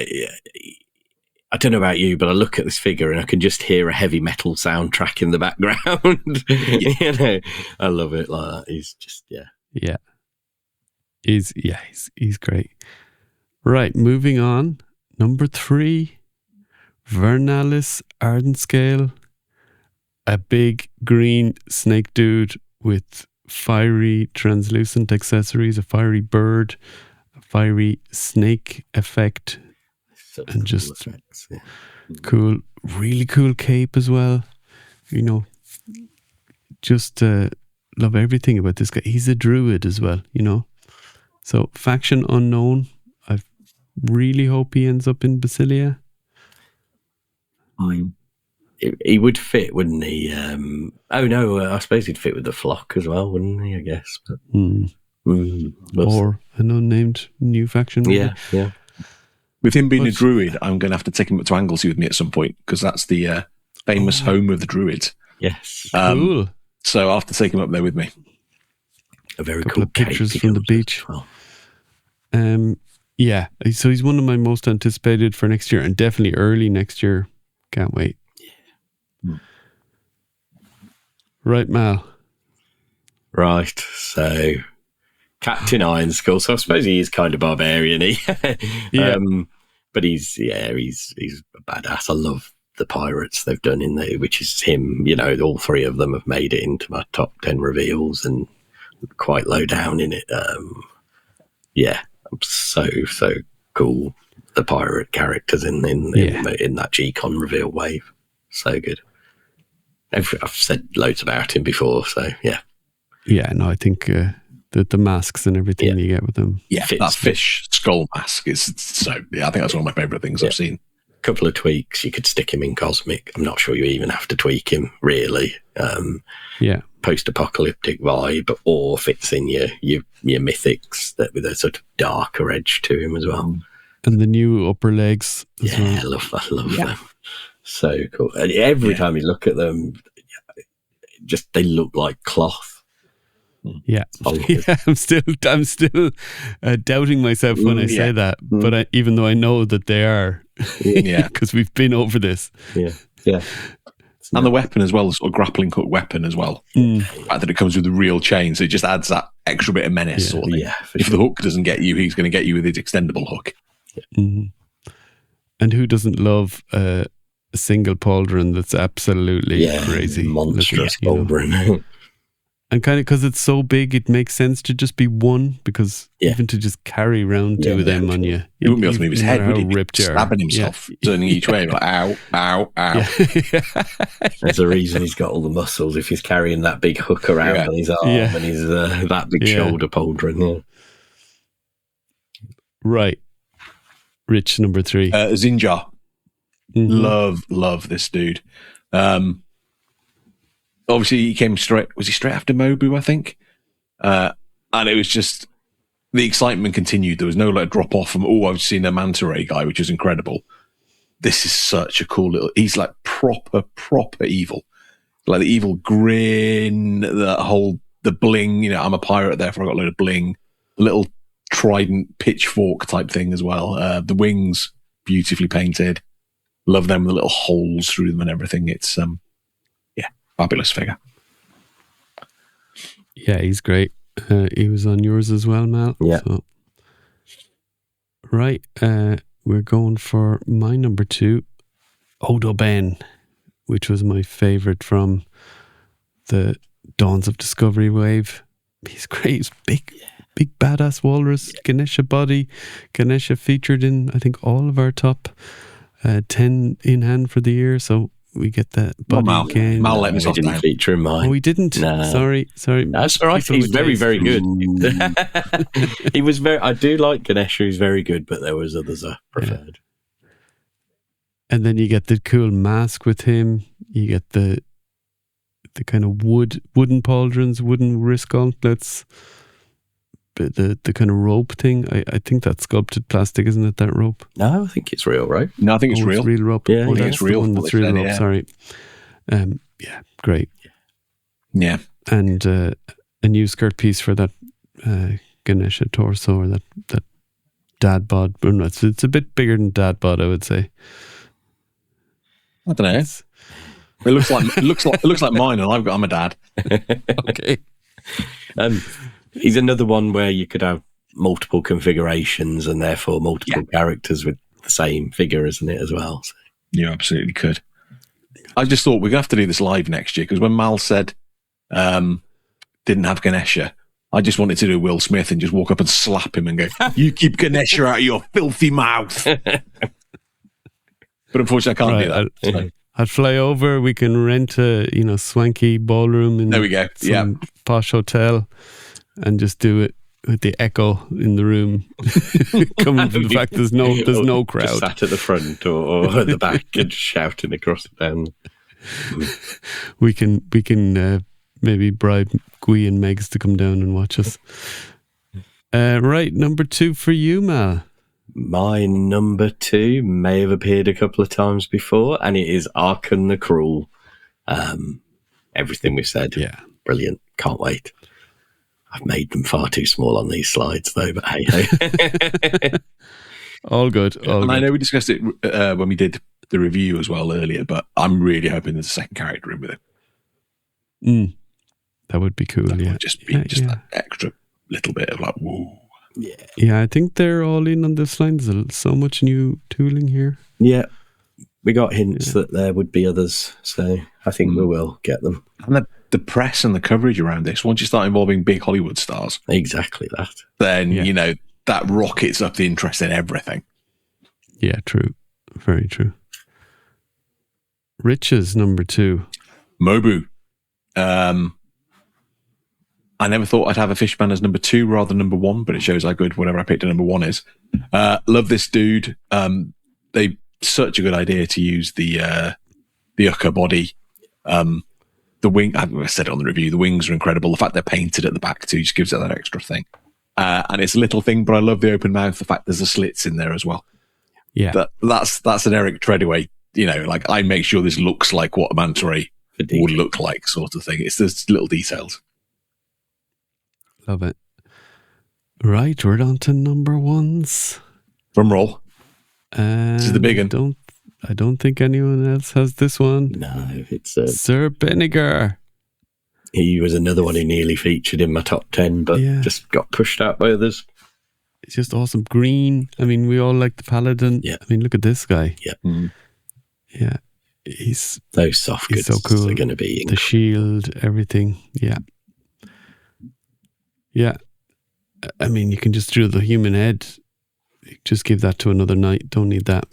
I don't know about you, but I look at this figure and I can just hear a heavy metal soundtrack in the background. I love it like that. He's just Yeah. He's great. Right, moving on. Number 3, Vernalis Ardent Scale. A big green snake dude with fiery translucent accessories, a fiery bird, a fiery snake effect, and just cool, really cool cape as well. Just love everything about this guy. He's a druid as well, So faction unknown. I really hope he ends up in Basilia. He would fit, wouldn't he? I suppose he'd fit with the flock as well, wouldn't he? I guess. But, or an unnamed new faction. Maybe. Yeah. With him being a druid, I'm going to have to take him up to Anglesey with me at some point because that's the famous home of the druids. Yes. Cool. So I'll have to take him up there with me. A very couple cool of pictures cape from the beach. Well. So he's one of my most anticipated for next year, and definitely early next year. Can't wait. Right, Mal. Right, so Captain Iron Skull. So I suppose he is kind of barbarian-y. But he's a badass. I love the pirates they've done in there, which is him. All 3 of them have made it into my top 10 reveals and quite low down in it. I'm so cool. The pirate characters in that G-Con reveal wave. So good. I've said loads about him before, so yeah. Yeah, no, I think the masks and everything you get with them. Yeah, that fish skull mask is I think that's one of my favourite things I've seen. A couple of tweaks, you could stick him in Cosmic. I'm not sure you even have to tweak him, really. Post-apocalyptic vibe, or fits in your mythics that with a sort of darker edge to him as well. And the new upper legs. I love them. So cool. And every time you look at them, just they look like cloth. Yeah. I'm still doubting myself when I say that, but even though I know that they are, because we've been over this. Yeah. And the weapon as well, sort of grappling hook weapon as well. The fact that it comes with a real chain, so it just adds that extra bit of menace. Sort of thing. If the hook doesn't get you, he's going to get you with his extendable hook. And who doesn't love a single pauldron that's absolutely crazy, monstrous pauldron? And kind of because it's so big, it makes sense to just be one, because even to just carry around 2 of them on you. He wouldn't be able to move his head, would he? Ripped stabbing himself, turning each way, like, ow, ow, ow. There's a reason he's got all the muscles if he's carrying that big hook around on his arm and his that big shoulder pauldron. Right. Rich, number 3. Zinjar. Love this dude. Obviously, he came straight after Mobu, I think? And it was just, the excitement continued. There was no drop off from, I've seen a Manta Ray guy, which is incredible. This is such a cool little, he's like proper evil. Like the evil grin, the bling, I'm a pirate, therefore I got a load of bling. The little trident pitchfork type thing as well. The wings, beautifully painted. Love them with the little holes through them and everything. It's, fabulous figure. Yeah, he's great. He was on yours as well, Mal. Yeah. So. Right. We're going for my number 2, Odo Ben, which was my favourite from the Dawns of Discovery wave. He's great. He's big badass walrus. Ganesha body. Ganesha featured in, I think, all of our top 10 in hand for the year. So we get that body again. Mal let me didn't feature in mine. Oh, we didn't. No. Sorry. That's all right. He's very, very good. He was very. I do like Ganesha. He's very good, but there was others I preferred. And then you get the cool mask with him. You get the kind of wooden pauldrons, wooden wrist gauntlets. the kind of rope thing. I think that's sculpted plastic, isn't it? That rope. No, I think it's real, right? No, I think it's real. Real rope. Yeah, oh, yeah, that's it's real. The one that's real rope. Yeah. Sorry. Yeah, great. Yeah. And a new skirt piece for that Ganesha torso, or that dad bod. It's a bit bigger than dad bod, I would say. I don't know. It looks like mine, and I'm a dad. Okay. He's another one where you could have multiple configurations and therefore multiple characters with the same figure, isn't it, as well? So. You absolutely could. I just thought we're going to have to do this live next year, because when Mal said didn't have Ganesha, I just wanted to do Will Smith and just walk up and slap him and go, "You keep Ganesha out of your filthy mouth." But unfortunately, I can't do that. So. I'd fly over. We can rent a swanky ballroom in there we go. some posh hotel, and just do it with the echo in the room coming from the fact there's no crowd. Just sat at the front or at the back and shouting across the town. We can maybe bribe Gui and Megs to come down and watch us. Right, number 2 for you, Mal. My number 2 may have appeared a couple of times before, and it is Arkan the Cruel. Everything we've said, brilliant. Can't wait. I've made them far too small on these slides, though. But hey, all good. And I know we discussed it when we did the review as well earlier, but I'm really hoping there's a second character in with it. That would be cool. That would just be that extra little bit of like, whoa. Yeah, I think they're all in on this line. There's so much new tooling here. Yeah, we got hints that there would be others, so I think we will get them. And the press and the coverage around this, once you start involving big Hollywood stars, exactly that, then that rockets up the interest in everything. Yeah, true. Very true. Rich's number 2. Mobu. I never thought I'd have a Fishman as number 2 rather than number 1, but it shows how good whatever I picked a number 1 is. Love this dude. They such a good idea to use the Uka body. The wing, I said it on the review, the wings are incredible. The fact they're painted at the back too just gives it that extra thing. And it's a little thing, but I love the open mouth, the fact there's the slits in there as well. Yeah. That's an Eric Treadaway, like I make sure this looks like what a manta ray would look like, sort of thing. It's those little details. Love it. Right, we're on to number 1s. Drum roll. This is the big one. I don't think anyone else has this one. No, it's Sir Benigar. He was another one who nearly featured in my top 10, but just got pushed out by others. It's just awesome. Green. I mean, we all like the Paladin. Yeah. I mean, look at this guy. Yeah. Yeah. Those soft goods so cool. are going to be the shield, everything. Yeah. Yeah. I mean, you can just drill the human head. Just give that to another knight. Don't need that.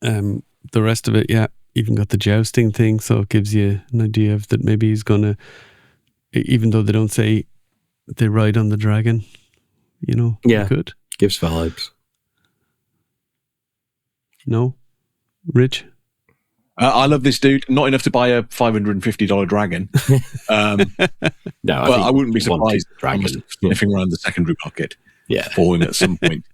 The rest of it, even got the jousting thing, so it gives you an idea of that maybe he's gonna, even though they don't say they ride on the dragon, good. Gives vibes. No, Rich. I love this dude. Not enough to buy a $550 dragon. No, I wouldn't be surprised. Dragon sniffing around the secondary pocket. Yeah, for him at some point.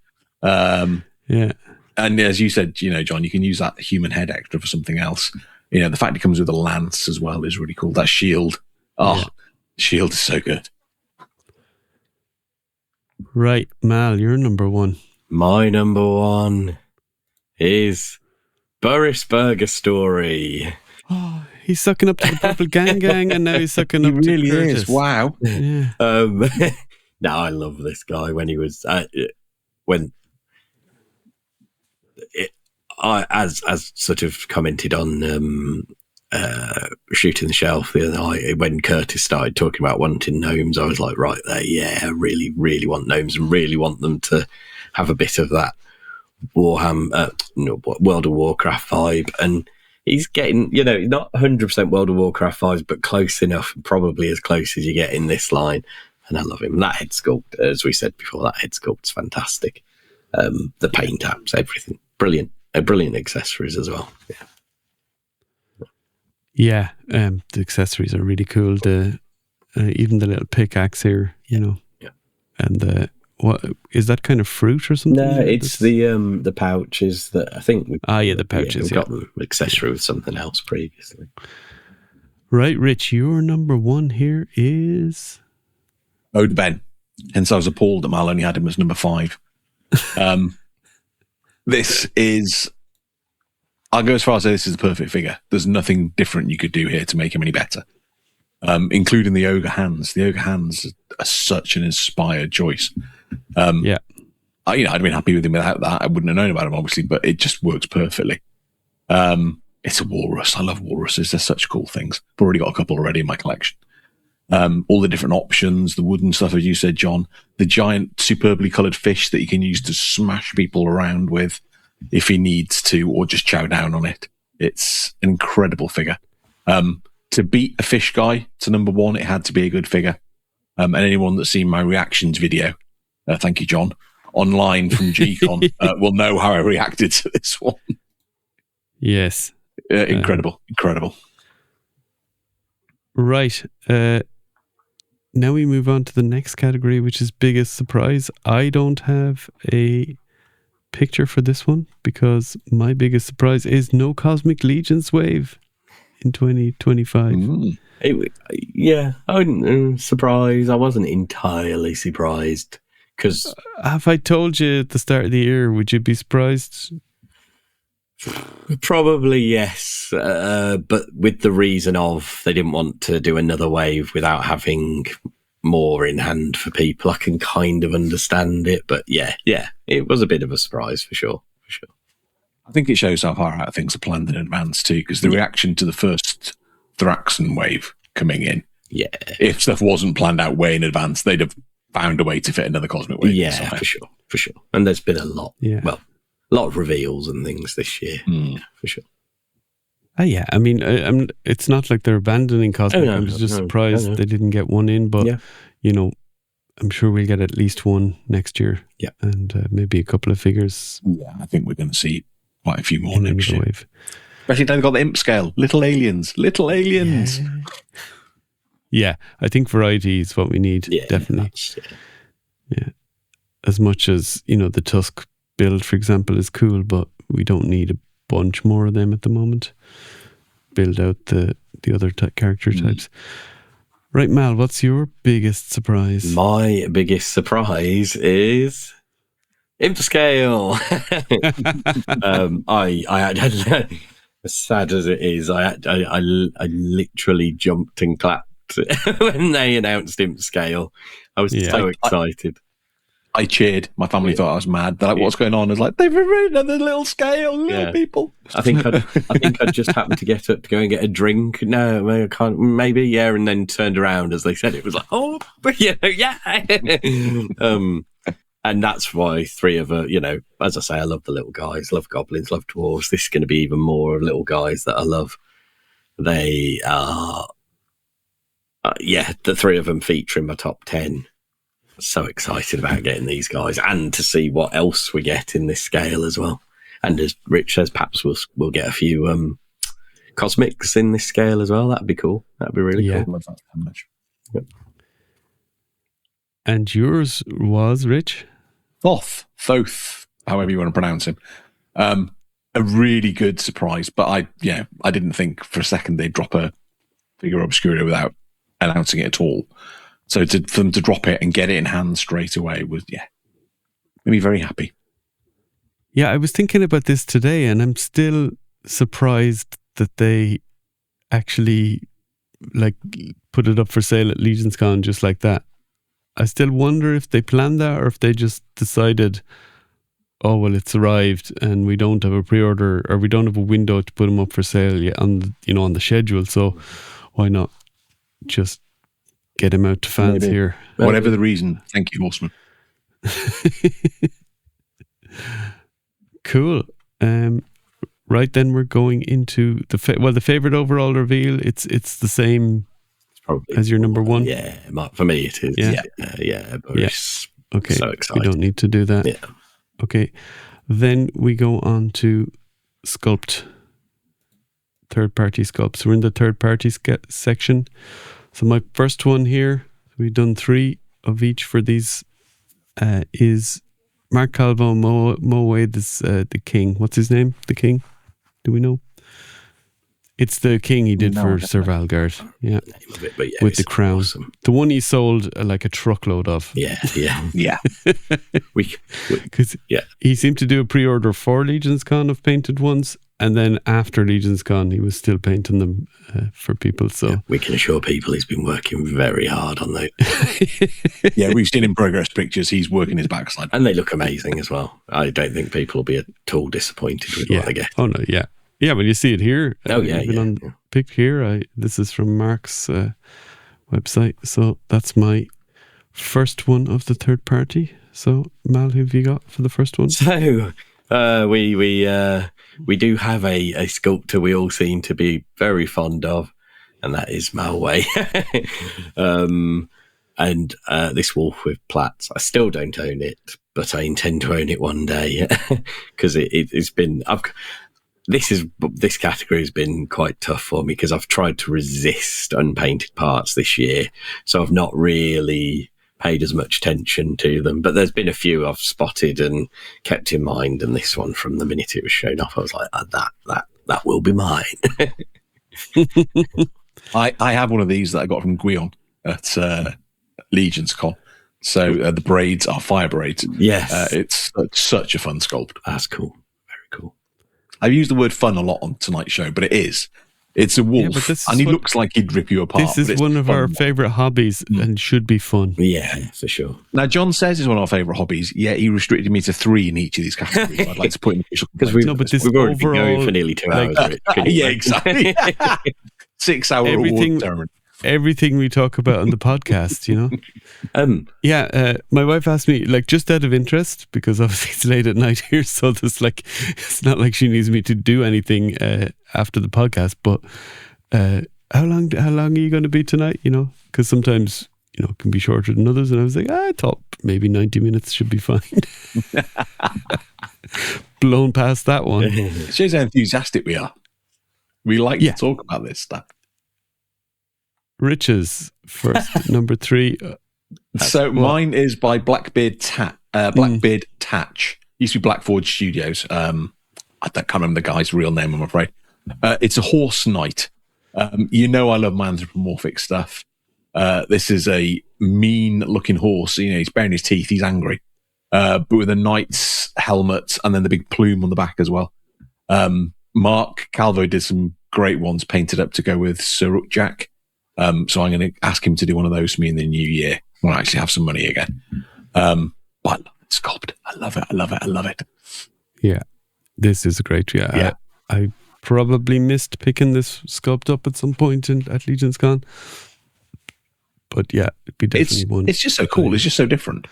Yeah. And as you said, John, you can use that human head extra for something else. The fact it comes with a lance as well is really cool. That shield. Shield is so good. Right, Mal, you're number 1. My number 1 is Boris Burger Story. Oh, he's sucking up to the Purple Gang, and now he's sucking up to really Curtis. Is. Wow. Yeah. No, I love this guy. When he was as sort of commented on Shooting the Shelf the other night, when Curtis started talking about wanting gnomes, I was like, right there, I really, really want gnomes and really want them to have a bit of that World of Warcraft vibe. And he's getting, not 100% World of Warcraft vibes, but close enough, probably as close as you get in this line. And I love him. That head sculpt, as we said before, that head sculpt's fantastic. The paint apps, everything. Brilliant. Brilliant accessories as well. Yeah, the accessories are really cool. The even the little pickaxe here, you know. Yeah. And what is that kind of fruit or something? No, it's the pouches that I think. The pouches. We've got them accessory with something else previously. Right, Rich, your number one here is Ode Ben. Hence, I was appalled that Mal only had him as number 5. This is, I'll go as far as say this is the perfect figure. There's nothing different you could do here to make him any better, including the ogre hands. The ogre hands are such an inspired choice. I'd been happy with him without that. I wouldn't have known about him, obviously, but it just works perfectly. It's a walrus. I love walruses. They're such cool things. I've already got a couple already in my collection. All the different options, the wooden stuff, as you said, John, the giant superbly coloured fish that you can use to smash people around with if he needs to, or just chow down on it. It's an incredible figure. To beat a fish guy to number 1, it had to be a good figure. And anyone that's seen my reactions video, thank you, John, online from GCon, will know how I reacted to this one. Yes. Incredible. Right. Now we move on to the next category, which is biggest surprise. I don't have a picture for this one because my biggest surprise is no Cosmic Legions wave in 2025. I wasn't surprised. I wasn't entirely surprised because have I told you at the start of the year, would you be surprised? Probably yes, but with the reason of they didn't want to do another wave without having more in hand for people. I can kind of understand it, but yeah, it was a bit of a surprise for sure. I think it shows how far out things are planned in advance too, because the reaction to the first Thraxan wave coming in, if stuff wasn't planned out way in advance, they'd have found a way to fit another cosmic wave. Yeah, for sure. And there's been a lot. Yeah. Well, a lot of reveals and things this year, for sure. I mean, it's not like they're abandoning Cosmic. I was just surprised they didn't get one in, but, I'm sure we'll get at least one next year. Yeah. And maybe a couple of figures. Yeah, I think we're going to see quite a few more next year. Wave. Especially now they've got the imp scale. Little aliens. Yeah, I think variety is what we need, definitely. Yeah. As much as, the Tusk build, for example, is cool, but we don't need a bunch more of them at the moment. Build out the other character types. Right, Mal, what's your biggest surprise? My biggest surprise is imp scale. As sad as it is, I literally jumped and clapped when they announced imp scale. I was so excited. I cheered. My family thought I was mad. They're like, "What's going on?" I was like, "They've written another little scale, little people." I think I just happened to get up to go and get a drink. No, I can't. Maybe, and then turned around as they said it. Was like, "Oh, yeah." And that's why 3 of as I say, I love the little guys, love goblins, love dwarves. This is going to be even more little guys that I love. They are, the 3 of them feature in my top 10. So excited about getting these guys and to see what else we get in this scale as well. And as Rich says, perhaps we'll get a few cosmics in this scale as well. That'd be cool. That'd be really cool. Love that so much. Yep. And yours was, Rich? Thoth, however you want to pronounce him. A really good surprise, but I didn't think for a second they'd drop a figure obscura without announcing it at all. So for them to drop it and get it in hand straight away was, made me very happy. Yeah, I was thinking about this today, and I'm still surprised that they actually put it up for sale at LegionsCon just like that. I still wonder if they planned that or if they just decided, oh, well, it's arrived and we don't have a pre-order or we don't have a window to put them up for sale yet on the schedule. So why not just get him out to fans here? Whatever the reason. Thank you, Horseman. Cool. Right, then we're going into the favorite overall reveal. It's the same as your number one. Yeah, for me it is. Yeah. Boris. Okay. So excited. We don't need to do that. Yeah. Okay. Then we go on to Sculpt. Third-party Sculpts. We're in the third-party section. So my first one here, we've done 3 of each for these, is Mark Calvo Moe, the king. What's his name? The king? Do we know? It's the king he did for Sir Valgard. Yeah. The name of it, but yeah, with the crown. Awesome. The one he sold like a truckload of. Yeah. Yeah. Because he seemed to do a pre-order for Legions Con of painted ones, and then after Legions Con he was still painting them for people. So we can assure people he's been working very hard on those. Yeah, we've seen in progress pictures he's working his backside. And they look amazing as well. I don't think people will be at all disappointed with what they get. Oh no, yeah. Yeah, well, you see it here. Even on pic here. This is from Mark's website. So that's my first one of the third party. So Mal, who have you got for the first one? So we do have a sculptor we all seem to be very fond of, and that is Malway. And this wolf with plaits, I still don't own it, but I intend to own it one day because it's been. This category has been quite tough for me because I've tried to resist unpainted parts this year, so I've not really paid as much attention to them. But there's been a few I've spotted and kept in mind, and this one from the minute it was shown off, I was like, that will be mine. I have one of these that I got from Guion at Legions Con. So the braids are fire braids. Yes, it's such a fun sculpt. That's cool. Very cool. I've used the word fun a lot on tonight's show, but it is. It's a wolf, and he looks like he'd rip you apart. This is one of our favourite hobbies and should be fun. Yeah, for sure. Now, John says it's one of our favourite hobbies, yet he restricted me to 3 in each of these categories. I'd like to put in official because we've already been going for nearly 2 hours. Yeah, exactly. 6 hour award ceremony. Everything we talk about on the podcast, you know. My wife asked me, like, just out of interest, because obviously it's late at night here, so there's like, it's not like she needs me to do anything after the podcast. But how long are you going to be tonight? You know, because sometimes it can be shorter than others. And I was like, I thought maybe 90 minutes should be fine. Blown past that one. It shows how enthusiastic we are. We like to talk about this stuff. Riches first, number 3. So mine is by Blackbeard Tatch. Used to be Blackforge Studios. I can't remember the guy's real name, I'm afraid. It's a horse knight. I love my anthropomorphic stuff. This is a mean-looking horse. He's baring his teeth. He's angry, but with a knight's helmet and then the big plume on the back as well. Mark Calvo did some great ones painted up to go with Sir Rookjack. So I'm going to ask him to do one of those for me in the new year when I actually have some money again. But Sculpt, I love it. Yeah, this is great. Yeah. I probably missed picking this Sculpt up at some point at Legions Con. But yeah, it'd be definitely one. It's just so cool. It's just so different.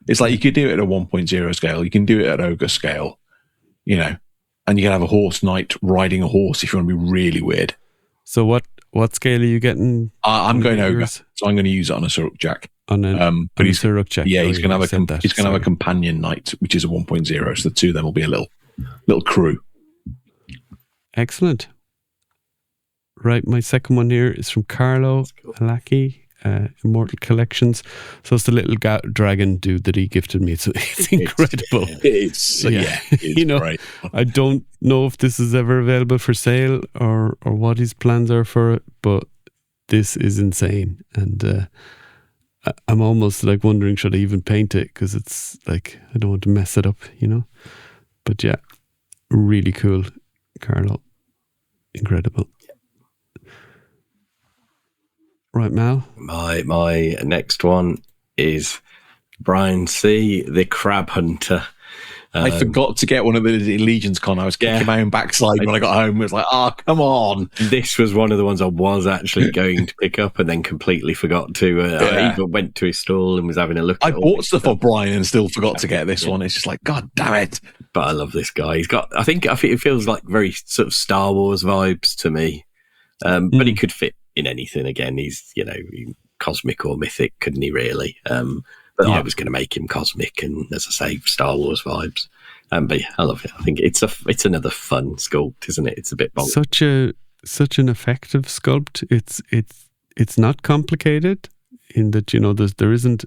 It's like you could do it at a 1.0 scale. You can do it at ogre scale, and you can have a horse knight riding a horse if you want to be really weird. So what scale are you getting? I'm going ogre, so I'm going to use it on a Sir Rookjack. But he's Sir Rookjack. Yeah, he's going to have a companion knight, which is a 1.0. So the two of them will be a little crew. Excellent. Right, my second one here is from Carlo Alaki, Immortal Collections. So it's the little dragon dude that he gifted me. It's incredible. It's great. I don't know if this is ever available for sale or what his plans are for it, but this is insane. And I'm almost like wondering, should I even paint it? Because it's like, I don't want to mess it up, But yeah, really cool, Carlo. Incredible. Right, Mal? My next one is Brian C., the Crab Hunter. I forgot to get one of the Legions Con. I was kicking my own backside when I got home. It was like, come on. This was one of the ones I was actually going to pick up and then completely forgot to. I even went to his stall and was having a look. I bought stuff for Brian and still forgot to get this one. It's just like, God damn it. But I love this guy. He's got, I think it feels like very sort of Star Wars vibes to me. But he could fit in anything. Again, he's, cosmic or mythic, couldn't he really? But I was going to make him cosmic and, as I say, Star Wars vibes. But yeah, I love it. I think it's another fun sculpt, isn't it? It's a bit bonkers. Such an effective sculpt. it's not complicated in that, there isn't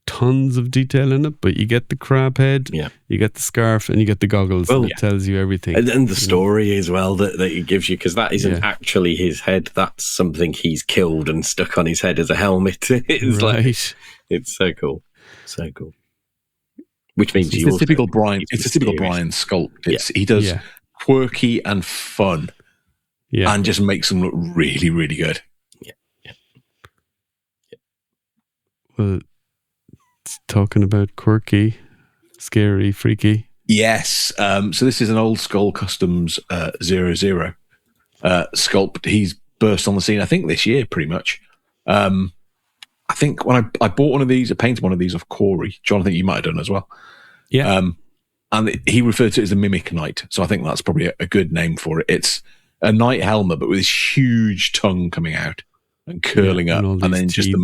tons of detail in it, but you get the crab head, you get the scarf, and you get the goggles. Well, and it tells you everything. And the story as well that it gives you, because that isn't actually his head. That's something he's killed and stuck on his head as a helmet. It's right. It's so cool. So cool. Which means it's a typical Brian. It's a typical Brian sculpt. He does quirky and fun, and just makes them look really, really good. Yeah. Well, talking about quirky, scary, freaky. Yes. So this is an Old Skull Customs 00 sculpt. He's burst on the scene, I think, this year, pretty much. I think when I bought one of these, I painted one of these off Corey. John, I think you might have done as well. Yeah. And he referred to it as a Mimic Knight. So I think that's probably a good name for it. It's a knight helmet, but with this huge tongue coming out and curling up, and then just the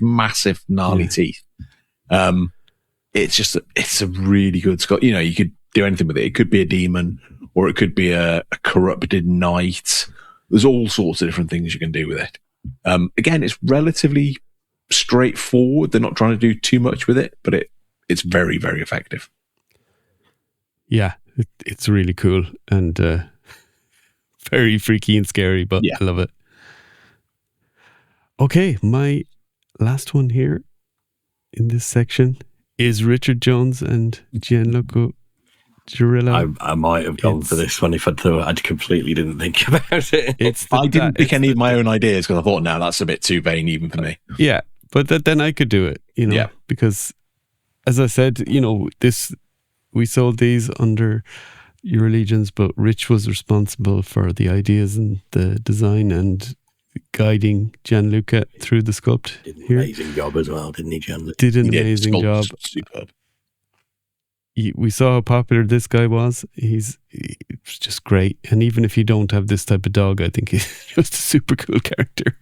massive, gnarly teeth. It's a really good sculpt. You could do anything with it. It could be a demon, or it could be a corrupted knight. There's all sorts of different things you can do with it. Again, it's relatively straightforward. They're not trying to do too much with it, but it's very, very effective. Yeah, it's really cool and very freaky and scary, but I love it. Okay, my last one here in this section is Richard Jones and Gianluca Girillo. I might have gone for this one if I thought I completely didn't think about it. I didn't pick any of my own ideas because I thought, no, that's a bit too vain even for me. Yeah, but then I could do it, because as I said, we sold these under Your Legions, but Rich was responsible for the ideas and the design and guiding Gianluca through the sculpt. Did an amazing job as well, didn't he, Gianluca? Did an amazing job. Superb. We saw how popular this guy was. He's just great. And even if you don't have this type of dog, I think he's just a super cool character,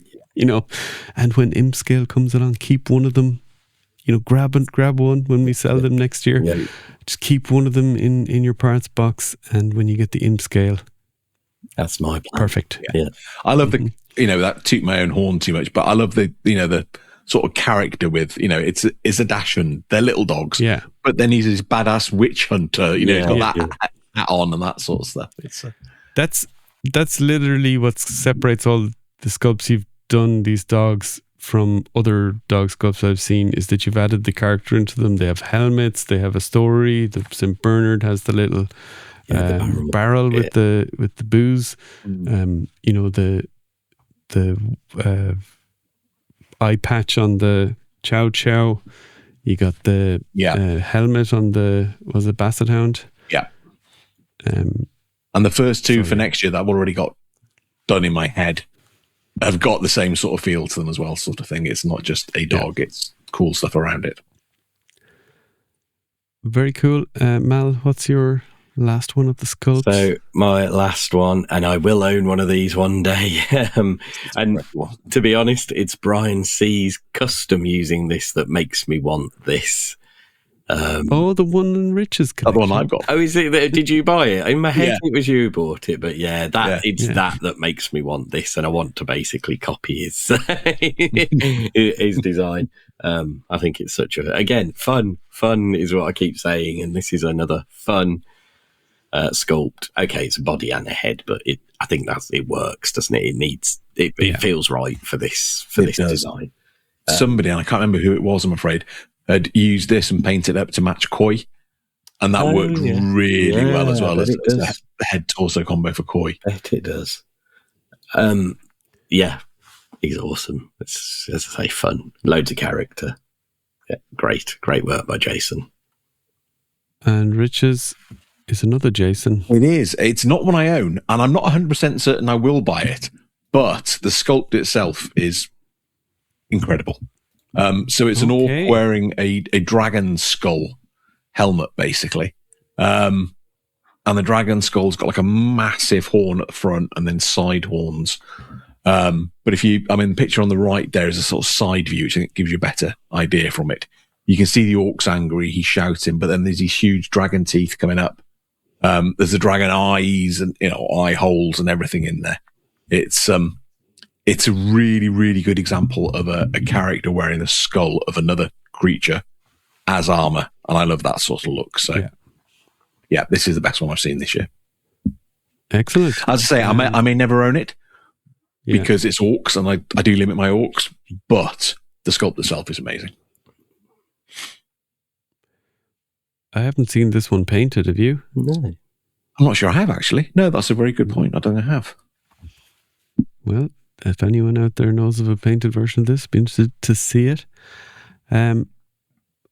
And when Imp Scale comes along, keep one of them, grab one when we sell them next year. Yeah. Just keep one of them in your parts box. And when you get the Imp Scale, that's my plan. Perfect. Yeah. I love the, that toot my own horn too much, but I love the, the sort of character with, it's a Dashan. They're little dogs. Yeah. But then he's this badass witch hunter. He's got that hat on and that sort of stuff. It's that's literally what separates all the sculpts you've done, these dogs, from other dog sculpts I've seen, is that you've added the character into them. They have helmets. They have a story. The St. Bernard has the little the barrel with the booze. The eye patch on the Chow Chow. You got the helmet on the, was it Basset Hound? Yeah. And the first two for next year that I've already got done in my head have got the same sort of feel to them as well, sort of thing. It's not just a dog, it's cool stuff around it. Very cool. Mal, what's your last one of the sculpts? So my last one, and I will own one of these one day. And to be honest, it's Brian C's custom using this that makes me want this. The one in Rich's collection. The one I've got. Oh, is it? Did you buy it? In my head, it was you who bought it, but that makes me want this, and I want to basically copy his his design. I think it's such fun. Fun is what I keep saying, and this is another fun sculpt. Okay, it's a body and a head, but I think it works, doesn't it? It feels right for this design. Somebody, and I can't remember who it was, I'm afraid, had used this and painted up to match Koi, and that worked really well as well as the head torso combo for Koi. I bet it does. He's awesome. It's, as I say, fun. Loads of character. Yeah, great work by Jason. And Rich's is another Jason. It is. It's not one I own, and I'm not 100% certain I will buy it, but the sculpt itself is incredible. So it's an orc wearing a dragon skull helmet, basically. And the dragon skull's got like a massive horn at the front and then side horns. But the picture on the right there is a sort of side view, which I think gives you a better idea from it. You can see the orc's angry, he's shouting, but then there's these huge dragon teeth coming up. There's the dragon eyes and, eye holes and everything in there. It's it's a really, really good example of a character wearing the skull of another creature as armor. And I love that sort of look. So, yeah, this is the best one I've seen this year. Excellent. As I say, I may never own it because it's orcs, and I do limit my orcs, but the sculpt itself is amazing. I haven't seen this one painted, have you? No. I'm not sure I have, actually. No, that's a very good point. I don't think I have. Well, if anyone out there knows of a painted version of this, be interested to see it.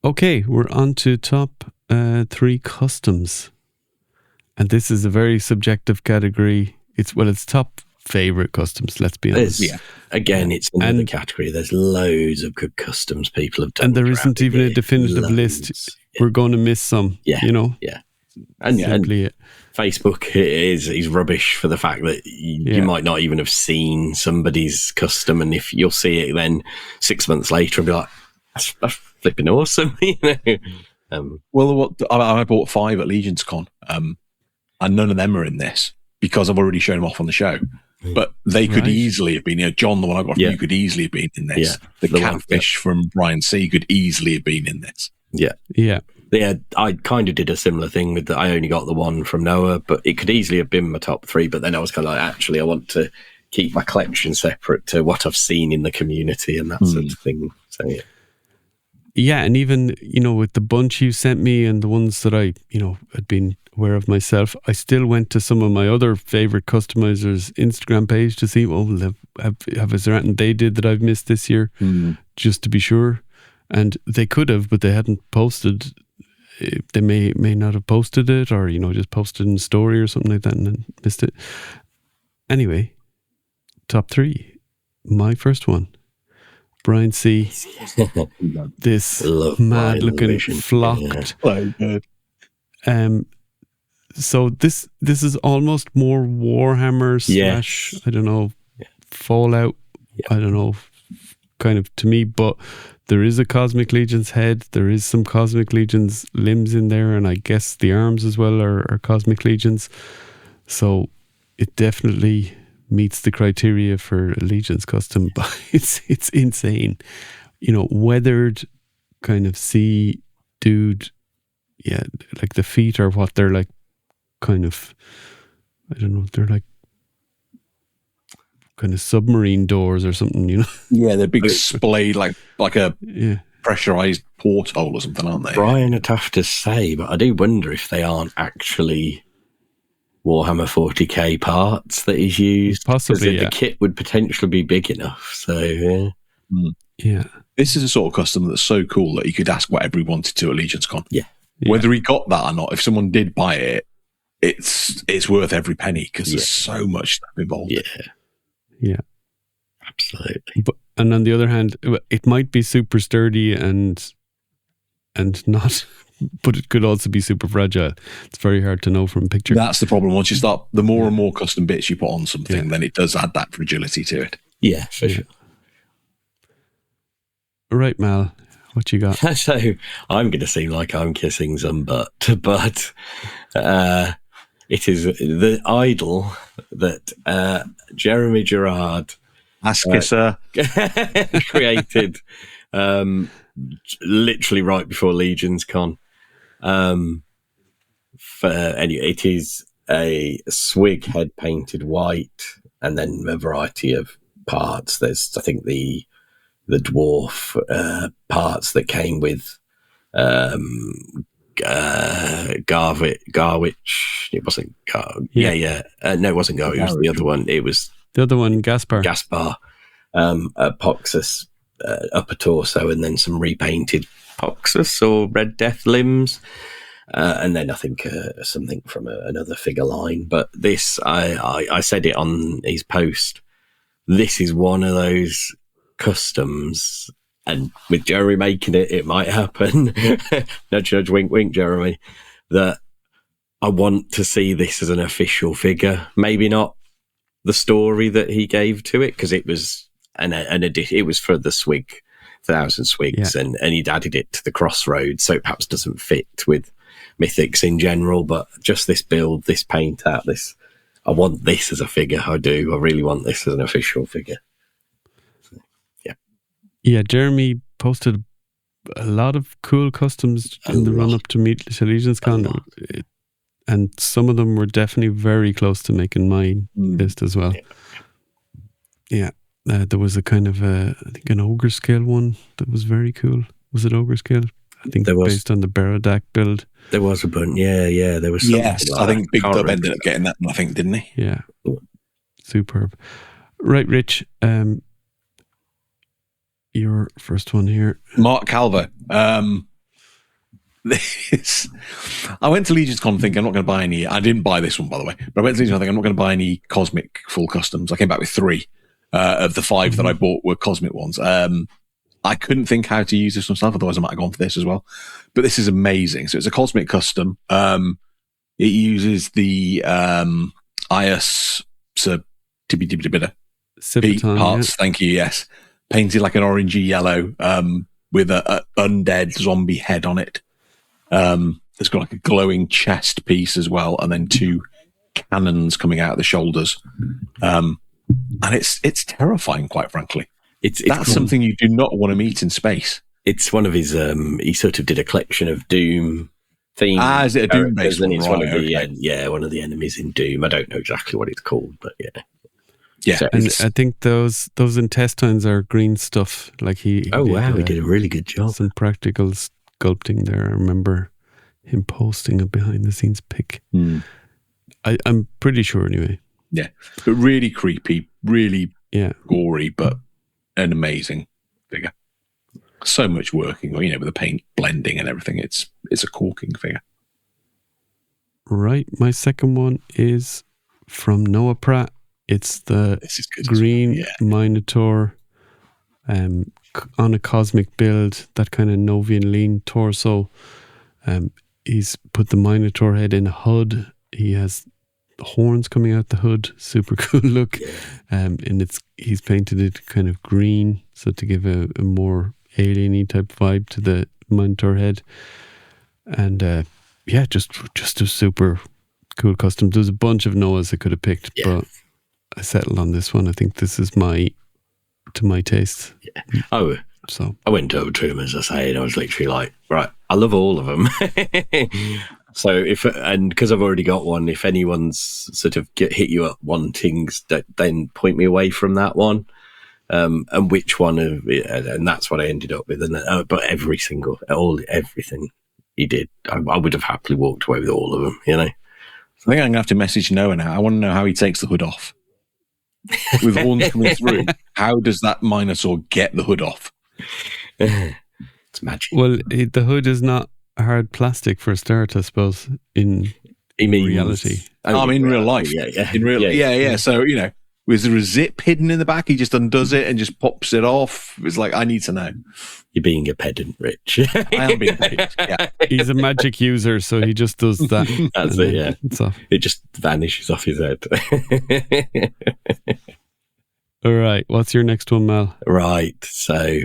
Okay, we're on to top 3 customs. And this is a very subjective category. It's top favorite customs, let's be honest. Again, it's another category. There's loads of good customs people have done. And there isn't even a definitive list. We're going to miss some, you know? Yeah. And Facebook is rubbish for the fact that you might not even have seen somebody's custom, and if you'll see it then 6 months later and be like, that's flipping awesome. You know? I bought 5 at Legions Con, and none of them are in this because I've already shown them off on the show. But they could easily have been, John, the one I got from you, could easily have been in this. The catfish from Brian C could easily have been in this. Yeah, I kind of did a similar thing with I only got the one from Noah, but it could easily have been my top 3. But then I was kind of like, actually, I want to keep my collection separate to what I've seen in the community and that sort of thing. So yeah, and even with the bunch you sent me and the ones that I had been aware of myself, I still went to some of my other favorite customizers' Instagram page to see, is there anything they did that I've missed this year, just to be sure. And they could have, but they hadn't posted. They may not have posted it, or just posted in a story or something like that and then missed it. Anyway, top 3. My first one, Brian C. This mad-looking flocked. So this is almost more Warhammer / I don't know, Fallout. I don't know, kind of to me, but there is a Cosmic Legion's head. There is some Cosmic Legion's limbs in there, and I guess the arms as well are Cosmic Legion's. So it definitely meets the criteria for a Legion's custom, but it's insane. Weathered kind of sea dude. Yeah, like the feet are what they're like, kind of, I don't know, they're like kind of submarine doors or something, Yeah, they're big splayed like a pressurized porthole or something, aren't they? Brian, I'd have to say, but I do wonder if they aren't actually Warhammer 40k parts that he's used. Possibly, the kit would potentially be big enough. So, yeah. This is a sort of custom that's so cool that you could ask whatever he wanted to at Legion's Con. Yeah. Whether he got that or not, if someone did buy it, it's worth every penny because there's so much stuff involved. Yeah, absolutely. And on the other hand, it might be super sturdy and not, but it could also be super fragile. It's very hard to know from a picture. That's the problem. Once you start, the more and more custom bits you put on something, then it does add that fragility to it. Yeah, for sure. Right, Mal, what you got? So I'm going to seem like I'm kissing some butt, but it is the idol that Jeremy Gerard created literally right before Legions Con. It is a swig head painted white, and then a variety of parts. There's, I think, the dwarf parts that came with Garwich. It wasn't no, it wasn't Garwich. It was the other one. It was the other one, Gaspar. Poxus upper torso, and then some repainted Poxus or Red Death limbs, and then I think something from another figure line. But this, I said it on his post. This is one of those customs, and with Jeremy making it, it might happen. Nudge, nudge, wink, wink, Jeremy. That I want to see this as an official figure. Maybe not the story that he gave to it, because it was it was for the swig, 1,000 swigs, and he'd added it to the Crossroads, so it perhaps doesn't fit with Mythics in general. But just this build, this paint out, I want this as a figure. I do. I really want this as an official figure. Yeah, Jeremy posted a lot of cool customs in the run up to Mythic Legions Con, and some of them were definitely very close to making my list as well. Yeah, there was a kind of I think an ogre scale one that was very cool. Was it ogre scale? I think there was, based on the Barodak build. There was a bunch. Yeah. There was. Yes, I think Big Dub ended up getting that one. I think, didn't he? Yeah, superb. Right, Rich. Your first one here, Mark Calver. I went to Legions Con thinking I'm not going to buy any. I didn't buy this one, by the way, but I went to Legions Con thinking I'm not going to buy any Cosmic full customs. I came back with 3 of the 5 that I bought were Cosmic ones. I couldn't think how to use this myself, otherwise I might have gone for this as well. But this is amazing. So it's a Cosmic custom. It uses the IS Civitan, parts. Yeah. Thank you. Yes. Painted like an orangey yellow with a undead zombie head on it. It's got like a glowing chest piece as well, and then 2 cannons coming out of the shoulders. And it's terrifying, quite frankly. That's cool. Something you do not want to meet in space. It's one of his. He sort of did a collection of Doom themes. Is it a Doom based one? It's one of the one of the enemies in Doom. I don't know exactly what it's called, but yeah. Yeah, so and I think those intestines are green stuff. Like he he did a really good job. Some practical sculpting there. I remember him posting a behind the scenes pic. I'm pretty sure anyway. Yeah, but really creepy, really gory, but an amazing figure. So much working, with the paint blending and everything. It's a corking figure. Right, my second one is from Noah Pratt. It's the green Minotaur on a cosmic build, that kind of Novian lean torso. He's put the Minotaur head in a hood. He has horns coming out the hood. Super cool look. And he's painted it kind of green, so to give a more alien-y type vibe to the Minotaur head. And just a super cool custom. There's a bunch of Noahs I could have picked, but I settled on this one. I think this is to my taste. Yeah. So I went over to him, as I say, and I was literally like, right, I love all of them. So because I've already got one, if anyone's sort of hit you up wanting, then point me away from that one. And which one and that's what I ended up with. And but everything he did, I would have happily walked away with all of them. I think I'm going to have to message Noah now. I want to know how he takes the hood off. With horns coming through, how does that Minotaur get the hood off? It's magic. Well, the hood is not hard plastic for a start, I suppose, in reality. In real life. Yeah. So, was there a zip hidden in the back? He just undoes it and just pops it off. It's like, I need to know. You're being a pedant, Rich. I am being a pedant, yeah. He's a magic user, so he just does that. That's it, yeah. It just vanishes off his head. All right, what's your next one, Mal? Right, so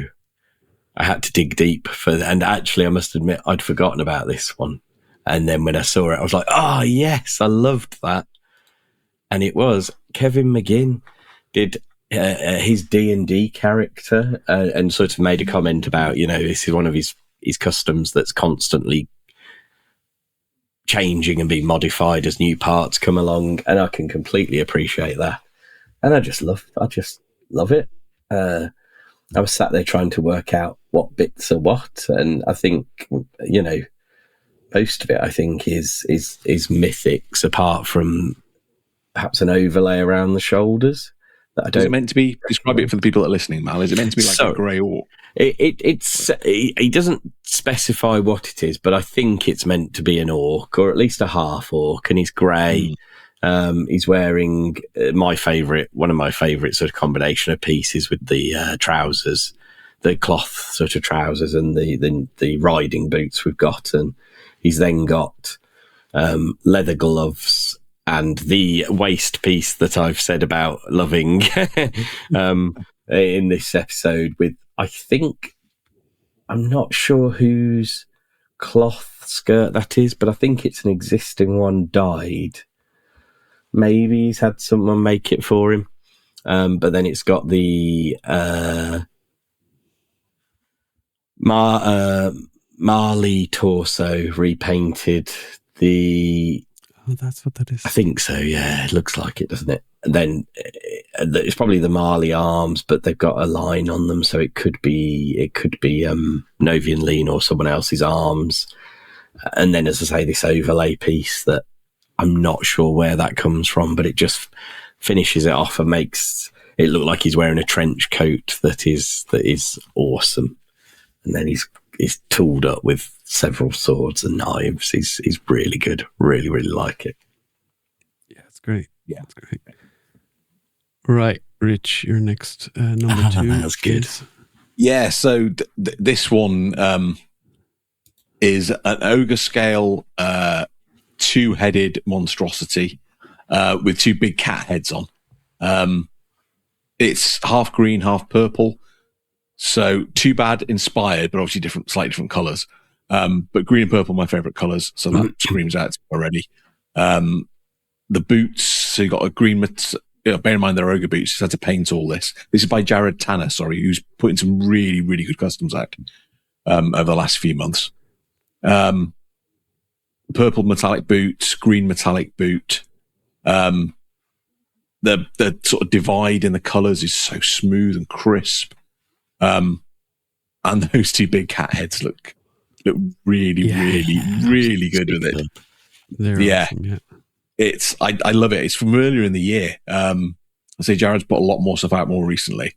I had to dig deep and actually I must admit I'd forgotten about this one. And then when I saw it, I was like, oh yes, I loved that. And it was Kevin McGinn did his D&D character and sort of made a comment about, this is one of his customs that's constantly changing and being modified as new parts come along. And I can completely appreciate that. And I just love it. I was sat there trying to work out what bits are what. And I think, most of it, I think, is mythics, apart from perhaps an overlay around the shoulders. That I don't. Is it meant to be? Describe it for the people that are listening, Mal. Is it meant to be like a grey orc? He doesn't specify what it is, but I think it's meant to be an orc, or at least a half orc, and he's grey. He's wearing one of my favourite sort of combination of pieces with the trousers, the cloth sort of trousers, and the riding boots we've got, and he's then got leather gloves. And the waist piece that I've said about loving in this episode with, I think, I'm not sure whose cloth skirt that is, but I think it's an existing one dyed. Maybe he's had someone make it for him. But then it's got the Marley torso repainted. Oh, that's what that is. I think so. Yeah, it looks like it, doesn't it? And then it's probably the Marley arms, but they've got a line on them, so it could be Novian Lean or someone else's arms. And then, as I say, this overlay piece that I'm not sure where that comes from, but it just finishes it off and makes it look like he's wearing a trench coat that is awesome. And then he's tooled up with several swords and knives. He's really good. Really, really like it. Yeah, it's great. Yeah, it's great. Right, Rich, your next number 2. That's good. Yeah, so this one is an ogre scale 2-headed monstrosity with 2 big cat heads on. It's half green, half purple. So Too Bad inspired, but obviously slightly different colours. But green and purple are my favourite colours, so that screams out already. The boots, so you got a green. Bear in mind they're ogre boots. He's had to paint all this. This is by Jared Tanner, who's putting some really, really good customs out over the last few months. Purple metallic boot, green metallic boot. The sort of divide in the colours is so smooth and crisp. And those 2 big cat heads look really, really good with it. They're awesome, yeah. I love it. It's from earlier in the year. I say Jared's put a lot more stuff out more recently,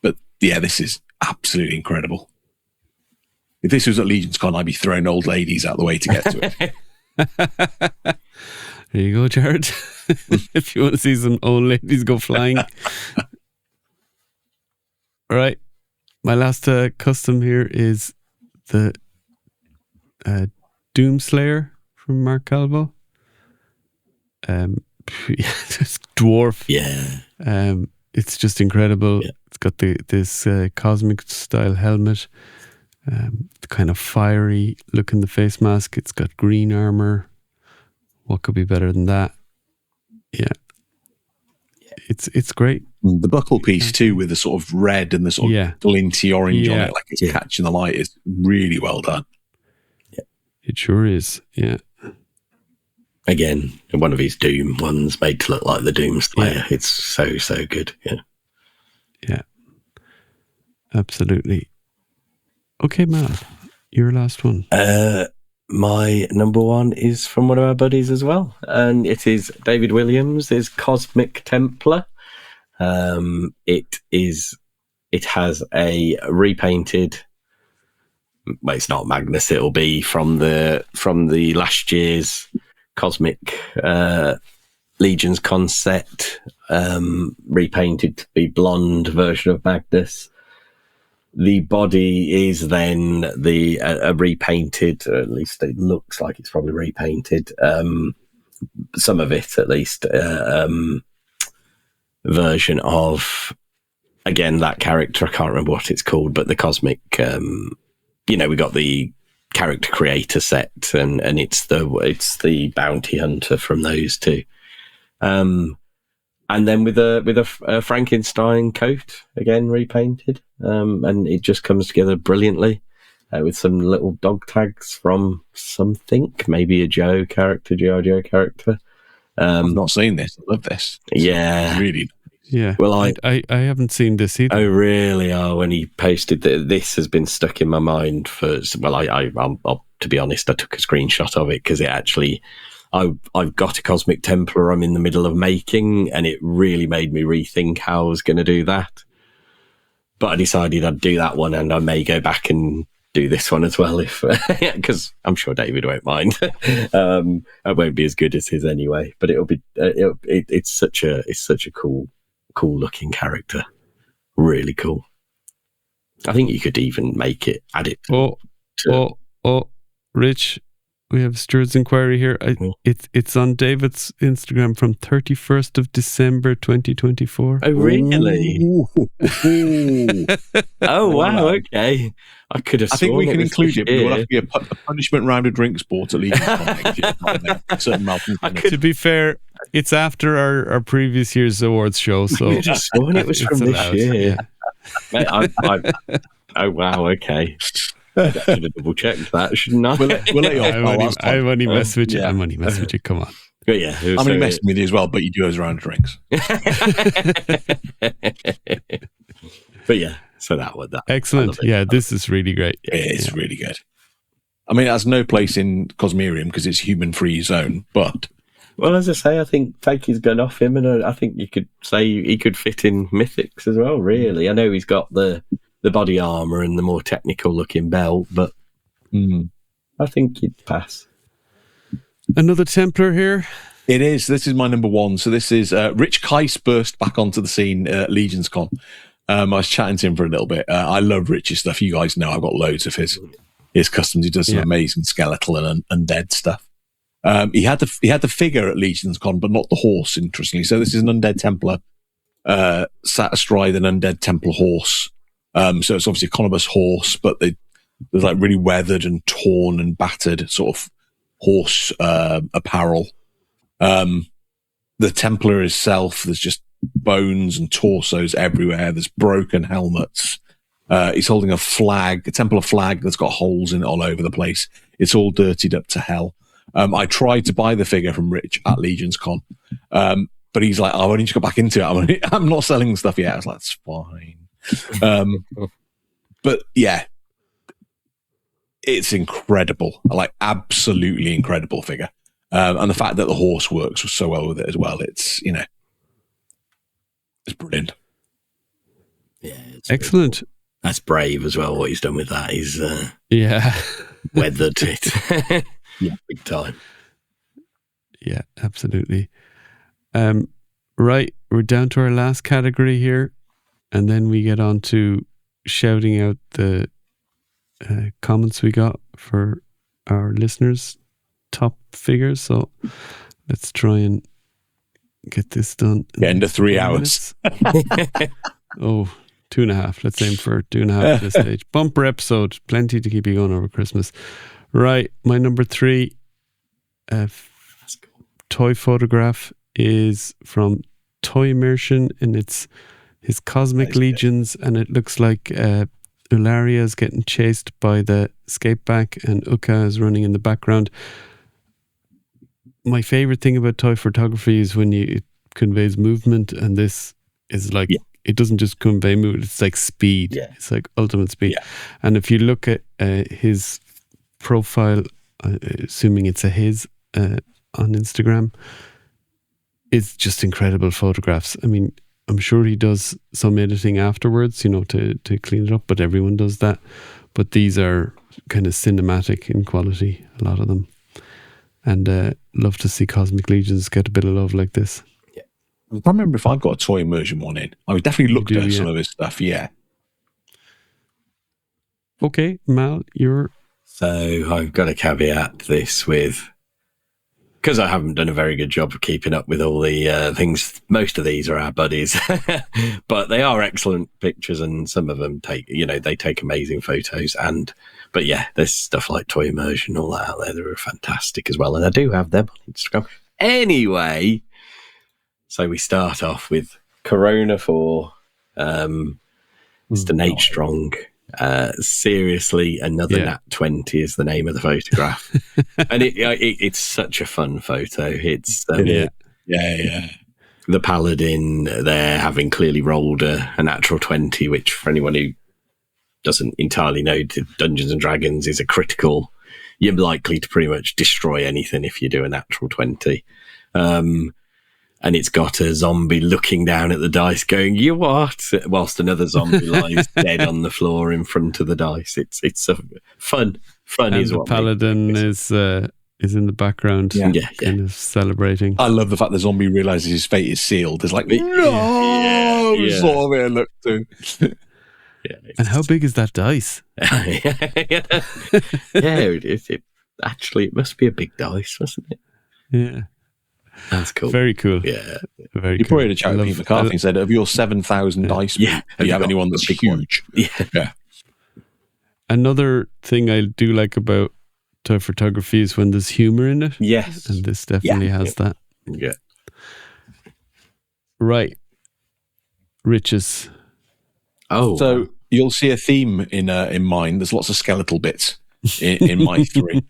but yeah, this is absolutely incredible. If this was at Legion's Con, I'd be throwing old ladies out the way to get to it. There you go, Jared. If you want to see some old ladies go flying. All right. My last custom here is the Doomslayer from Mark Calvo. This dwarf. Yeah. It's just incredible. Yeah. It's got this cosmic style helmet, the kind of fiery look in the face mask. It's got green armor. What could be better than that? Yeah. It's great. The buckle piece too, with the sort of red and the sort of glinty orange on it, like it's catching the light, is really well done. Yeah. It sure is. Yeah. Again, one of his Doom ones made to look like the Doom Slayer. Yeah. It's so good. Yeah. Yeah. Absolutely. Okay, Matt, your last one. My number 1 is from one of our buddies as well, and it is David Williams' Cosmic Templar. It has a repainted. Well, it's not Magnus. It'll be from the last year's Cosmic Legions concept, repainted to be blonde version of Magnus. The body is then a repainted, or at least it looks like it's probably repainted, some of it at least, version of, again, that character. I can't remember what it's called, but the Cosmic, we got the character creator set, and it's the bounty hunter from those 2. And then with a Frankenstein coat, again repainted, and it just comes together brilliantly with some little dog tags from something, maybe a G.I. Joe character. I've not seen this. I love this. Yeah, really. Yeah. Well, I haven't seen this either. Oh, really? Oh, when he posted this has been stuck in my mind for. Well, I'll to be honest, I took a screenshot of it because it actually. I've got a Cosmic Templar I'm in the middle of making, and it really made me rethink how I was going to do that. But I decided I'd do that one, and I may go back and do this one as well, because I'm sure David won't mind. It won't be as good as his anyway, but it'll be. It's such a cool looking character, really cool. I think you could even add it. Rich. We have Stuart's inquiry here. It's on David's Instagram from 31st of December 2024. Oh, really? Oh, wow. Okay. I could have. I think we can include it, but it will have to be a punishment round of drinks bought at least. To be fair, it's after our previous year's awards show, so I could have sworn it was from this year. Mate, oh wow, okay. I should have double checked that, shouldn't I? We'll let you off. I'm only messing with you. Yeah. I'm only messing with you. Come on. But yeah, I'm only messing with you as well, but you do us around drinks. But yeah, so that one. Excellent. Yeah, this is really great. It's really good. I mean, it has no place in Cosmerium because it's human-free zone, but... Well, as I say, I think Fakey's gone off him, and I think you could say he could fit in Mythics as well, really. I know he's got the body armour and the more technical-looking belt, but I think he'd pass. Another Templar here. It is. This is my number one. So this is Rich Keiss burst back onto the scene at Legions Con. I was chatting to him for a little bit. I love Rich's stuff. You guys know I've got loads of his customs. He does some amazing skeletal and undead stuff. He had the figure at Legions Con, but not the horse, interestingly. So this is an undead Templar sat astride an undead Templar horse. So it's obviously a Conibus horse, but there's like really weathered and torn and battered sort of horse apparel. The Templar itself, there's just bones and torsos everywhere. There's broken helmets. He's holding a flag, a Templar flag that's got holes in it all over the place. It's all dirtied up to hell. I tried to buy the figure from Rich at Legions Con, but he's like, "Oh, I need to go back into it. I'm not selling stuff yet." I was like, "That's fine." But yeah, it's incredible. Like, absolutely incredible figure. And the fact that the horse works so well with it as well. It's, it's brilliant. Yeah, Excellent. Cool. That's brave as well. What he's done with that. He's weathered it. Yeah, big time. Yeah, absolutely. Right, we're down to our last category here, and then we get on to shouting out the comments we got for our listeners' top figures. So let's try and get this done. Get into 3 hours. Oh, 2.5. Let's aim for 2.5 at this stage. Bumper episode. Plenty to keep you going over Christmas. Right, my number 3 toy photograph is from Toy Immersion, and it's his Cosmic Legions, and it looks like Eularia is getting chased by the skateback, and Uka is running in the background. My favorite thing about toy photography is when it conveys movement, and this is like, it doesn't just convey movement, it's like speed. Yeah. It's like ultimate speed. Yeah. And if you look at his profile, assuming it's his on Instagram, it's just incredible photographs. I mean, I'm sure he does some editing afterwards, to clean it up, but everyone does that. But these are kind of cinematic in quality, a lot of them. And love to see Cosmic Legions get a bit of love like this. Yeah. I can't remember if I've got a Toy Immersion one in. I would definitely look at some of his stuff, yeah. Okay, Mal, So I've got to caveat this with, because I haven't done a very good job of keeping up with all the things. Most of these are our buddies, but they are excellent pictures, and some of them they take amazing photos. But yeah, there's stuff like Toy Immersion, all that out there that are fantastic as well, and I do have them on Instagram. Anyway, so we start off with Corona 4, Mr. Nate Strong. Seriously, another Nat 20 is the name of the photograph. And it's such a fun photo. It's the Paladin there having clearly rolled a natural 20, which for anyone who doesn't entirely know Dungeons and Dragons is a critical. You're likely to pretty much destroy anything if you do a natural 20. And it's got a zombie looking down at the dice going, "You what?" whilst another zombie lies dead on the floor in front of the dice. It's a fun and is the what Paladin is in the background, kind of celebrating. I love the fact the zombie realizes his fate is sealed. It's like, no, sort of look to. And how big is that dice? Actually, it must be a big dice, mustn't it? Yeah. That's cool. Very cool. Yeah. Very cool. Probably had a chat with Pete McCarthy and said, of your 7,000 dice, do you have anyone that's huge? Yeah. Another thing I do like about toy photography is when there's humor in it. Yes. And this definitely has that. Yeah. Right. Riches. Oh, So you'll see a theme in mine. There's lots of skeletal bits in my 3,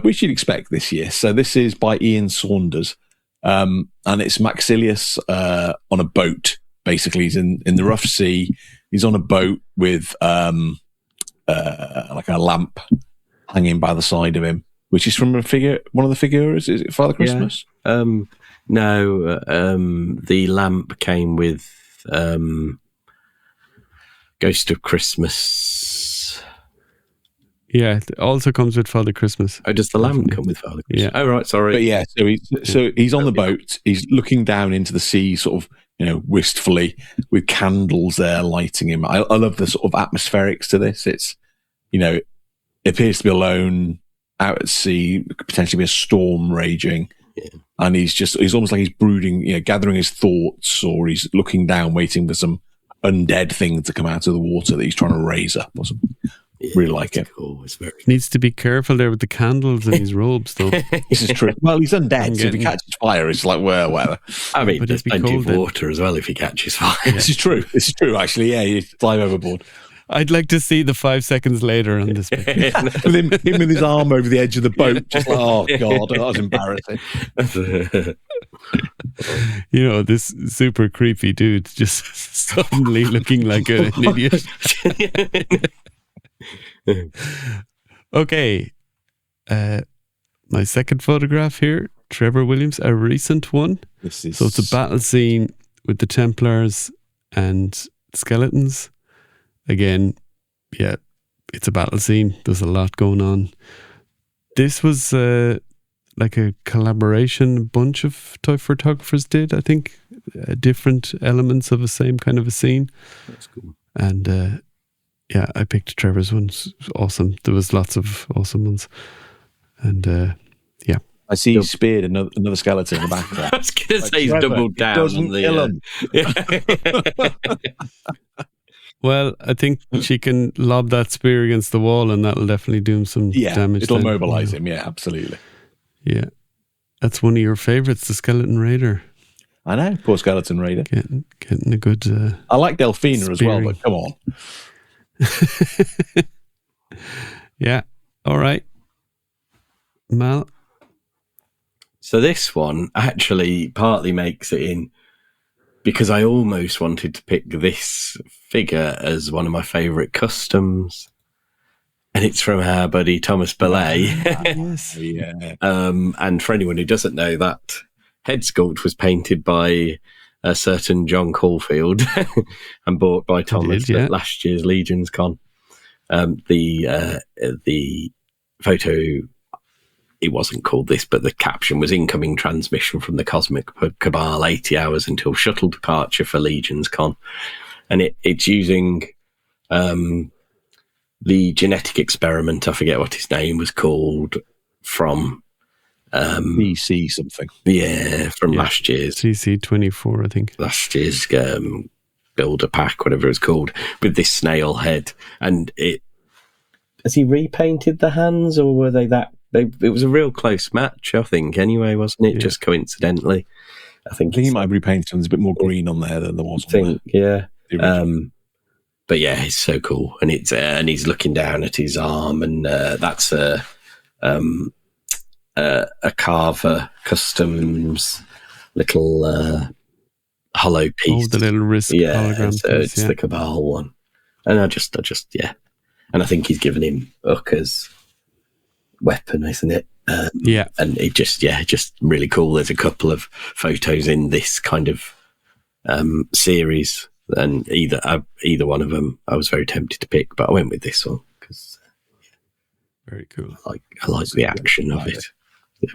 which you'd expect this year. So this is by Ian Saunders, and it's Maxilius on a boat. Basically, he's in the rough sea. He's on a boat with like a lamp hanging by the side of him, which is from one of the figures. Is it Father Christmas? Yeah. No, the lamp came with Ghost of Christmas. Yeah, it also comes with Father Christmas. Oh, does the lamp come with Father Christmas? Yeah. Oh, right, sorry. But yeah, so he's on the boat. He's looking down into the sea, sort of, wistfully, with candles there lighting him. I love the sort of atmospherics to this. It's, it appears to be alone out at sea, could potentially be a storm raging. Yeah. And he's almost like he's brooding, gathering his thoughts, or he's looking down, waiting for some undead thing to come out of the water that he's trying to raise up or something. Yeah, really like it. Cool. It's very Needs to be careful there with the candles in his robes, though. This is true. Well, he's undead, so if he catches fire, it's like, well, whatever. I mean, But there's it'd be plenty cold of water as well if he catches fire. This is true. This is true, actually. Yeah, you dive overboard. I'd like to see the 5 seconds later on this picture. With him with his arm over the edge of the boat, just like, oh god, that was embarrassing. This super creepy dude just suddenly looking like an idiot. Okay. My second photograph here, Trevor Williams, a recent one. So it's a battle scene with the Templars and skeletons. Again, yeah, it's a battle scene. There's a lot going on. This was like a collaboration, a bunch of toy photographers did, I think, different elements of the same kind of a scene. That's cool. And yeah, I picked Trevor's one. It's awesome. There was lots of awesome ones. And yeah. I see he speared another skeleton in the back there. I was going to say he's doubled down on the... Well, I think she can lob that spear against the wall and that'll definitely do him some damage. It'll then. mobilize him. Yeah, absolutely. Yeah. That's one of your favorites, the Skeleton Raider. I know, poor skeleton raider. Getting a good... I like Delphina as well, but come on. Yeah. All right. Mal? So this one actually partly makes it in because I almost wanted to pick this figure as one of my favourite customs. And it's from our buddy Thomas Belay. Yes. Yeah. And for anyone who doesn't know, that head sculpt was painted by a certain John Caulfield and bought by Thomas at last year's Legions Con. The photo, it wasn't called this, but the caption was incoming transmission from the Cosmic Cabal, 80 hours until shuttle departure for Legions Con. And it's using the genetic experiment, I forget what his name was called, from BC something. Yeah, from last year's CC24, I think. Last year's builder pack, whatever it's called, with this snail head. And has he repainted the hands, or were they that? It was a real close match, I think. Anyway, wasn't it? Yeah. Just coincidentally, I think he might have repainted something. There's a bit more green on there than there was. Yeah. But yeah, it's so cool, and and he's looking down at his arm, and that's a Carver Customs little hollow piece. Oh, the little wrist hologram so piece, it's the Cabal one, and I just and I think he's given him Ucker's weapon, isn't it? Yeah, and it just really cool. There's a couple of photos in this kind of series, and either one of them I was very tempted to pick, but I went with this one because very cool. I like the action of it. Yeah.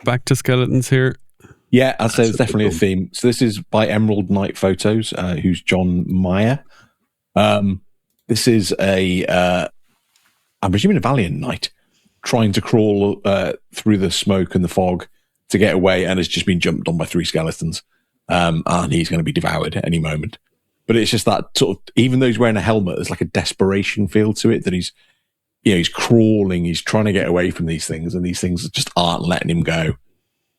Back to skeletons here. Yeah, I'd say it's definitely a theme. So this is by Emerald Knight Photos, who's John Meyer. This is I'm presuming a Valiant Knight trying to crawl through the smoke and the fog to get away, and has just been jumped on by 3 skeletons. And he's going to be devoured at any moment. But it's just that sort of, even though he's wearing a helmet, there's like a desperation feel to it, that he's crawling, he's trying to get away from these things, and these things just aren't letting him go.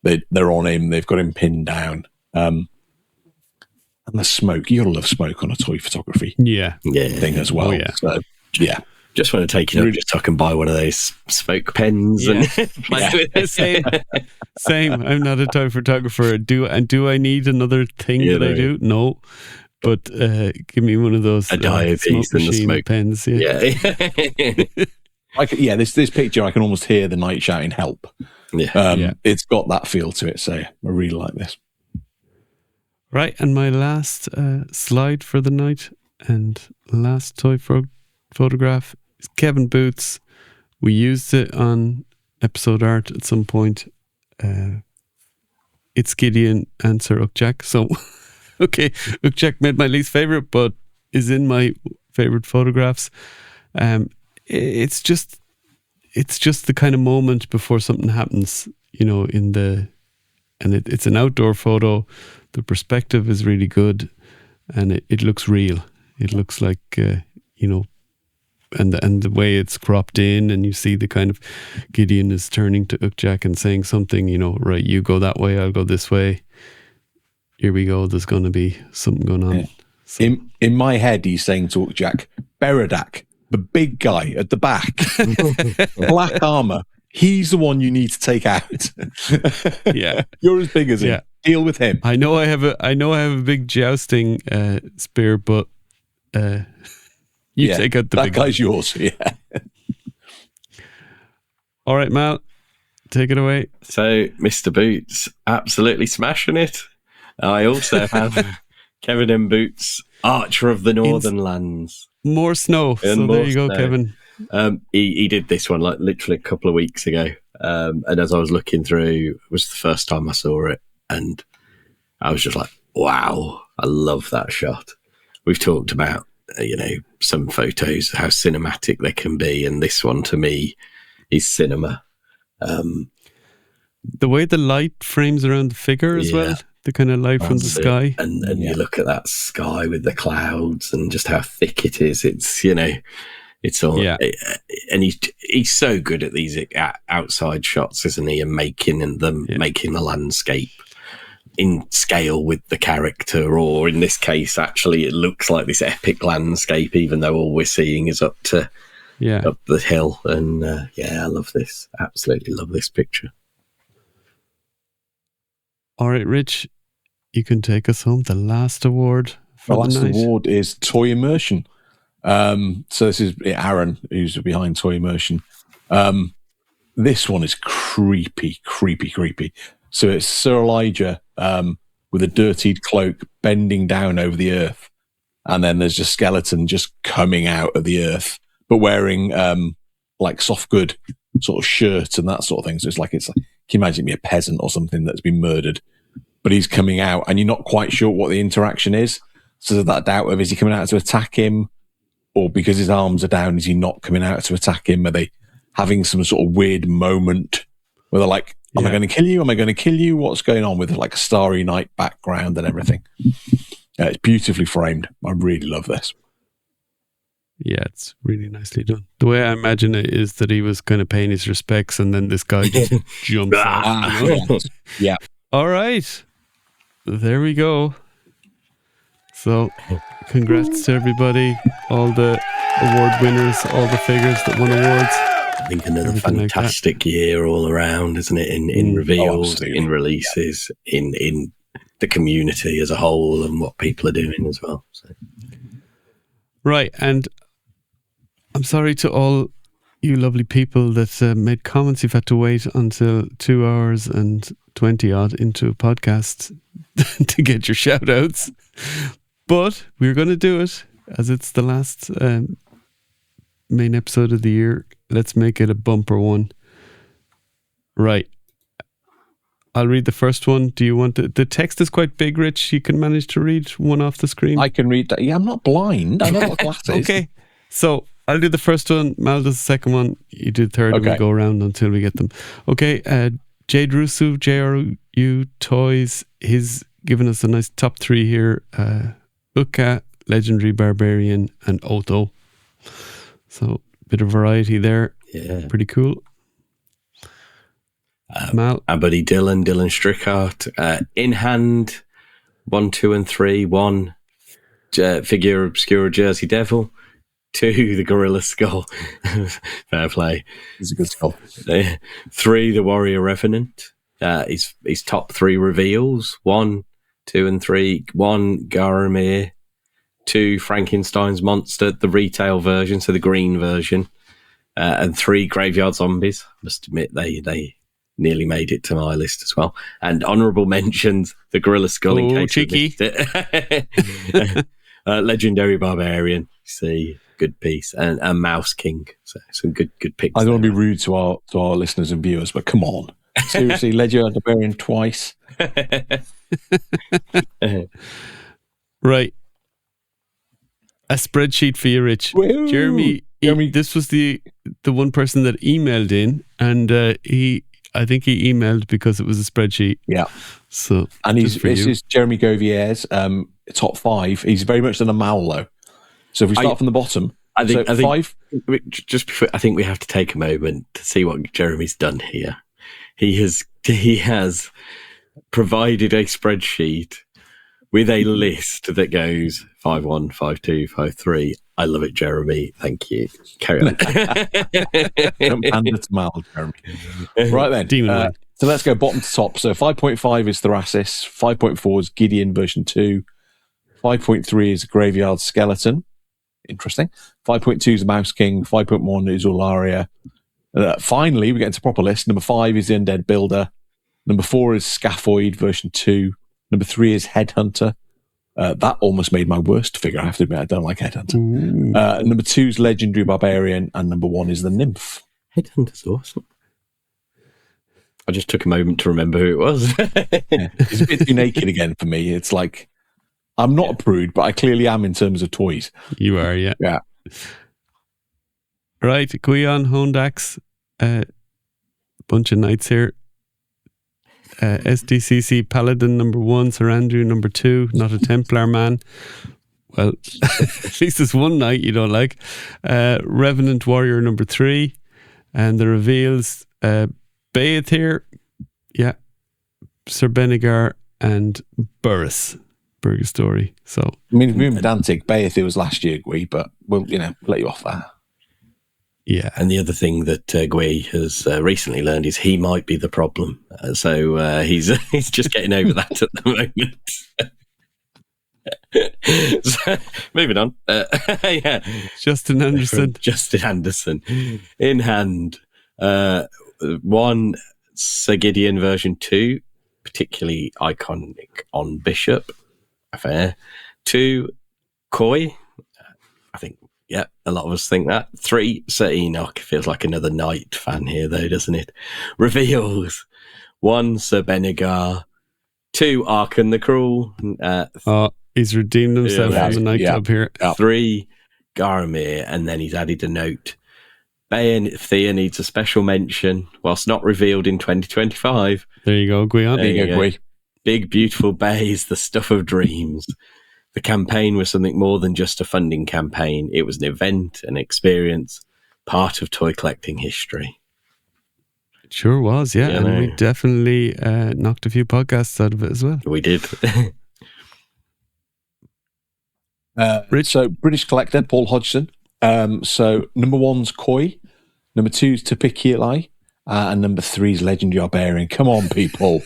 They're on him, they've got him pinned down. And the smoke. You'll love smoke on a toy photography Yeah. thing as well. Oh, yeah. So, yeah. Just want to take it up just so I can buy one of those smoke pens and play with it. Same. I'm not a toy photographer. Do I need another thing Yeah, that I do? No. But give me one of those a dive smoke piece and the machine smoke pens. Yeah. This picture, I can almost hear the knight shouting help. It's got that feel to it. So I really like this. Right. And my last slide for the night and last toy photograph is Kevin Boots. We used it on episode art at some point. It's Gideon and Sir Ukjak. So, okay, Ukjak made my least favorite, but is in my favorite photographs. It's just the kind of moment before something happens, it's an outdoor photo. The perspective is really good, and it looks real. It looks like, and the way it's cropped in, and you see the kind of Gideon is turning to Ukjak and saying something, right, you go that way, I'll go this way. Here we go. There's going to be something going on. Yeah. So, in my head, he's saying to Ukjak, Beradak, the big guy at the back, black armor. He's the one you need to take out. Yeah, you're as big as him. Yeah. Deal with him. I know I have a big jousting spear, but you take out the big guy's yours. Yeah. All right, Mal, take it away. So, Mr. Boots, absolutely smashing it. I also have Kevin M. Boots, Archer of the Northern Lands. More snow. So there you go, Kevin. He did this one like literally a couple of weeks ago. And as I was looking through, it was the first time I saw it. And I was just like, wow, I love that shot. We've talked about, some photos, how cinematic they can be. And this one to me is cinema. The way the light frames around the figure as well. The kind of light from the sky. And you look at that sky with the clouds and just how thick it is. It's, it's all, and he's so good at these outside shots, isn't he? And making the landscape in scale with the character, or in this case, actually, it looks like this epic landscape, even though all we're seeing is up the hill. And I love this. Absolutely love this picture. All right, Rich, you can take us home. The last award for the night. Award is Toy Immersion. So this is Aaron, who's behind Toy Immersion. This one is creepy. So it's Sir Elijah with a dirtied cloak bending down over the earth. And then there's a skeleton just coming out of the earth, but wearing like soft good sort of shirt and that sort of thing. So it's like, can you imagine me a peasant or something that's been murdered, but he's coming out and you're not quite sure what the interaction is. So there's that doubt of, is he coming out to attack him? Or because his arms are down, is he not coming out to attack him? Are they having some sort of weird moment where they're like, am I going to kill you? Am I going to kill you? What's going on with like a starry night background and everything? It's beautifully framed. I really love this. Yeah, it's really nicely done. The way I imagine it is that he was kind of paying his respects and then this guy just jumps out. Yeah. All right. There we go. So, congrats to everybody, all the award winners, all the figures that won awards. I think another fantastic year all around, isn't it? In reveals, in releases, in the community as a whole, and what people are doing as well. So. Right, and I'm sorry to all you lovely people that made comments. You've had to wait until 2 hours and 20 odd into a podcast to get your shout outs. But we're going to do it as it's the last main episode of the year. Let's make it a bumper one. Right. I'll read the first one. Do you want the text is quite big, Rich. You can manage to read one off the screen. I can read that. Yeah, I'm not blind. I know what glasses. Okay. So I'll do the first one. Mal does the second one. You do the third. Okay. And we go around until we get them. Okay. Jade Rusu, JRU Toys. He's given us a nice top 3 here. Uka, Legendary Barbarian, and Otho. So, bit of variety there. Yeah. Pretty cool. Mal. Our buddy Dylan Strickart. In hand, 1, 2, and 3. 1, Figure Obscura Jersey Devil. 2, the Gorilla Skull. Fair play. It's a good skull. 3, the Warrior Revenant. His top 3 reveals. 1, 2, and 3. 1, Garamir. 2, Frankenstein's Monster, the retail version, so the green version. And 3, Graveyard Zombies. I must admit, they nearly made it to my list as well. And honourable mentions, the Gorilla Skull in case cheeky. Legendary Barbarian. See, good piece. And Mouse King. So some good picks. I don't want to be rude to our listeners and viewers, but come on. Seriously, Legendary Barbarian twice. Right. A spreadsheet for you, Rich. Woo! Jeremy, this was the one person that emailed in, and I think he emailed because it was a spreadsheet. Yeah. So, and this is Jeremy Govier's top 5. He's very much an Amal, though. So if we start from the bottom, I think 5. Just before, I think we have to take a moment to see what Jeremy's done here. He has provided a spreadsheet with a list that goes 5-1, 5-2, 5-3. I love it, Jeremy. Thank you. Carry on. And it's Mal, Jeremy. Right then. Demon so let's go bottom to top. So 5.5 is Thrasis. 5.4 is Gideon version 2. 5.3 is Graveyard Skeleton. Interesting. 5.2 is Mouse King. 5.1 is Ularia. Finally, we get into proper list. Number 5 is the Undead Builder. Number 4 is Scaphoid version 2. Number 3 is Headhunter. That almost made my worst figure. I have to admit, I don't like Headhunter. Number 2 is Legendary Barbarian, and number 1 is the Nymph. Headhunter's awesome. I just took a moment to remember who it was. It's a bit too naked again for me. It's like, I'm not a prude, but I clearly am in terms of toys. You are, yeah. Yeah. Right, Guion, Hondax, bunch of knights here. SDCC Paladin number 1, Sarandru number 2, not a Templar man. Well, at least there's one knight you don't like. Revenant Warrior number 3, and the reveals Baeth here, yeah, Sir Benegar and Burris. Burger Story. So I mean, we pedantic. Baeth, it was last year, Gui, but we'll let you off that. Yeah. And the other thing that Gui has recently learned is he might be the problem. So he's just getting over that at the moment. So, moving on. Yeah. Justin Anderson. Justin Anderson. In hand. 1, Sir Gideon version 2, particularly iconic on Bishop. Fair. 2, Koi. I think, yeah, a lot of us think that. 3, Sir Enoch. Feels like another Knight fan here, though, doesn't it? Reveals. 1, Sir Benegar. 2, Arkan the Cruel. He's redeemed himself from the nightclub here. 3, Garamir. And then he's added a note. Thea needs a special mention whilst not revealed in 2025. There you go, Guion. There you go, Gui. Big, beautiful Bay is the stuff of dreams. The campaign was something more than just a funding campaign. It was an event, an experience, part of toy collecting history. It sure was, yeah. And we definitely knocked a few podcasts out of it as well. We did. Rich, so British collector, Paul Hodgson. So number 1's Koi, number 2's Topiculi, and number 3's Legendary Barbarian. Come on, people.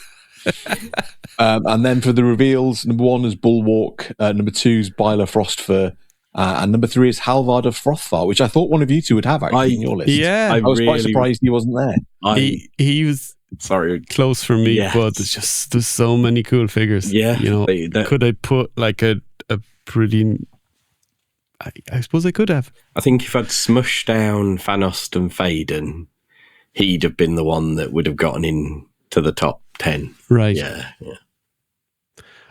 And then for the reveals, number 1 is Bulwark, number 2's Byler Frostfur, and number 3 is Halvard of Frothfar, which I thought one of you two would have actually in your list. Yeah, I was quite surprised he wasn't there. He was close for me, but there's so many cool figures. Yeah, could I put like a pretty? I suppose I could have. I think if I'd smushed down Fanost and Faden, he'd have been the one that would have gotten in to the top 10. Right. Yeah.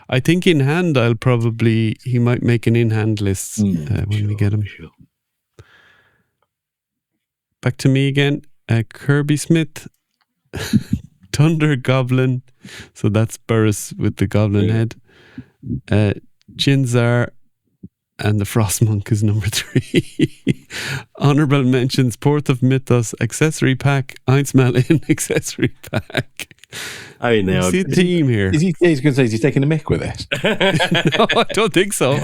I think in hand, he might make an in-hand list when we get him. Sure. Back to me again. Kirby Smith, Thunder Goblin. So that's Burris with the goblin head. Jinzar and the Frost Monk is number 3. Honorable mentions: Port of Mythos Accessory Pack, Einsmal in Accessory Pack. I know. See a theme here. He's going to say, is he taking a mick with this? No, I don't think so.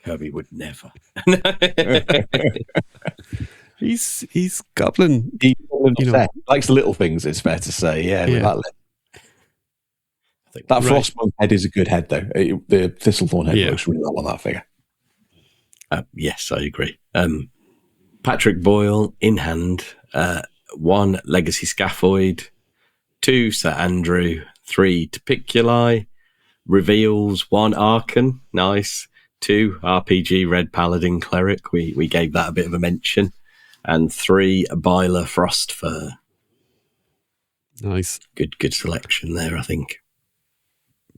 Kirby would never. He's goblin. He likes the little things, it's fair to say. Yeah. Yeah. That Frostmourne head is a good head, though. The Thistlethorn head works really well on that figure. Yes, I agree. Patrick Boyle in hand. 1 Legacy Scaphoid. 2 Sir Andrew. 3 Topiculi. Reveals 1 Archon. Nice. 2 RPG Red Paladin Cleric. We gave that a bit of a mention. And 3 Byler Frostfur. Nice. Good selection there, I think.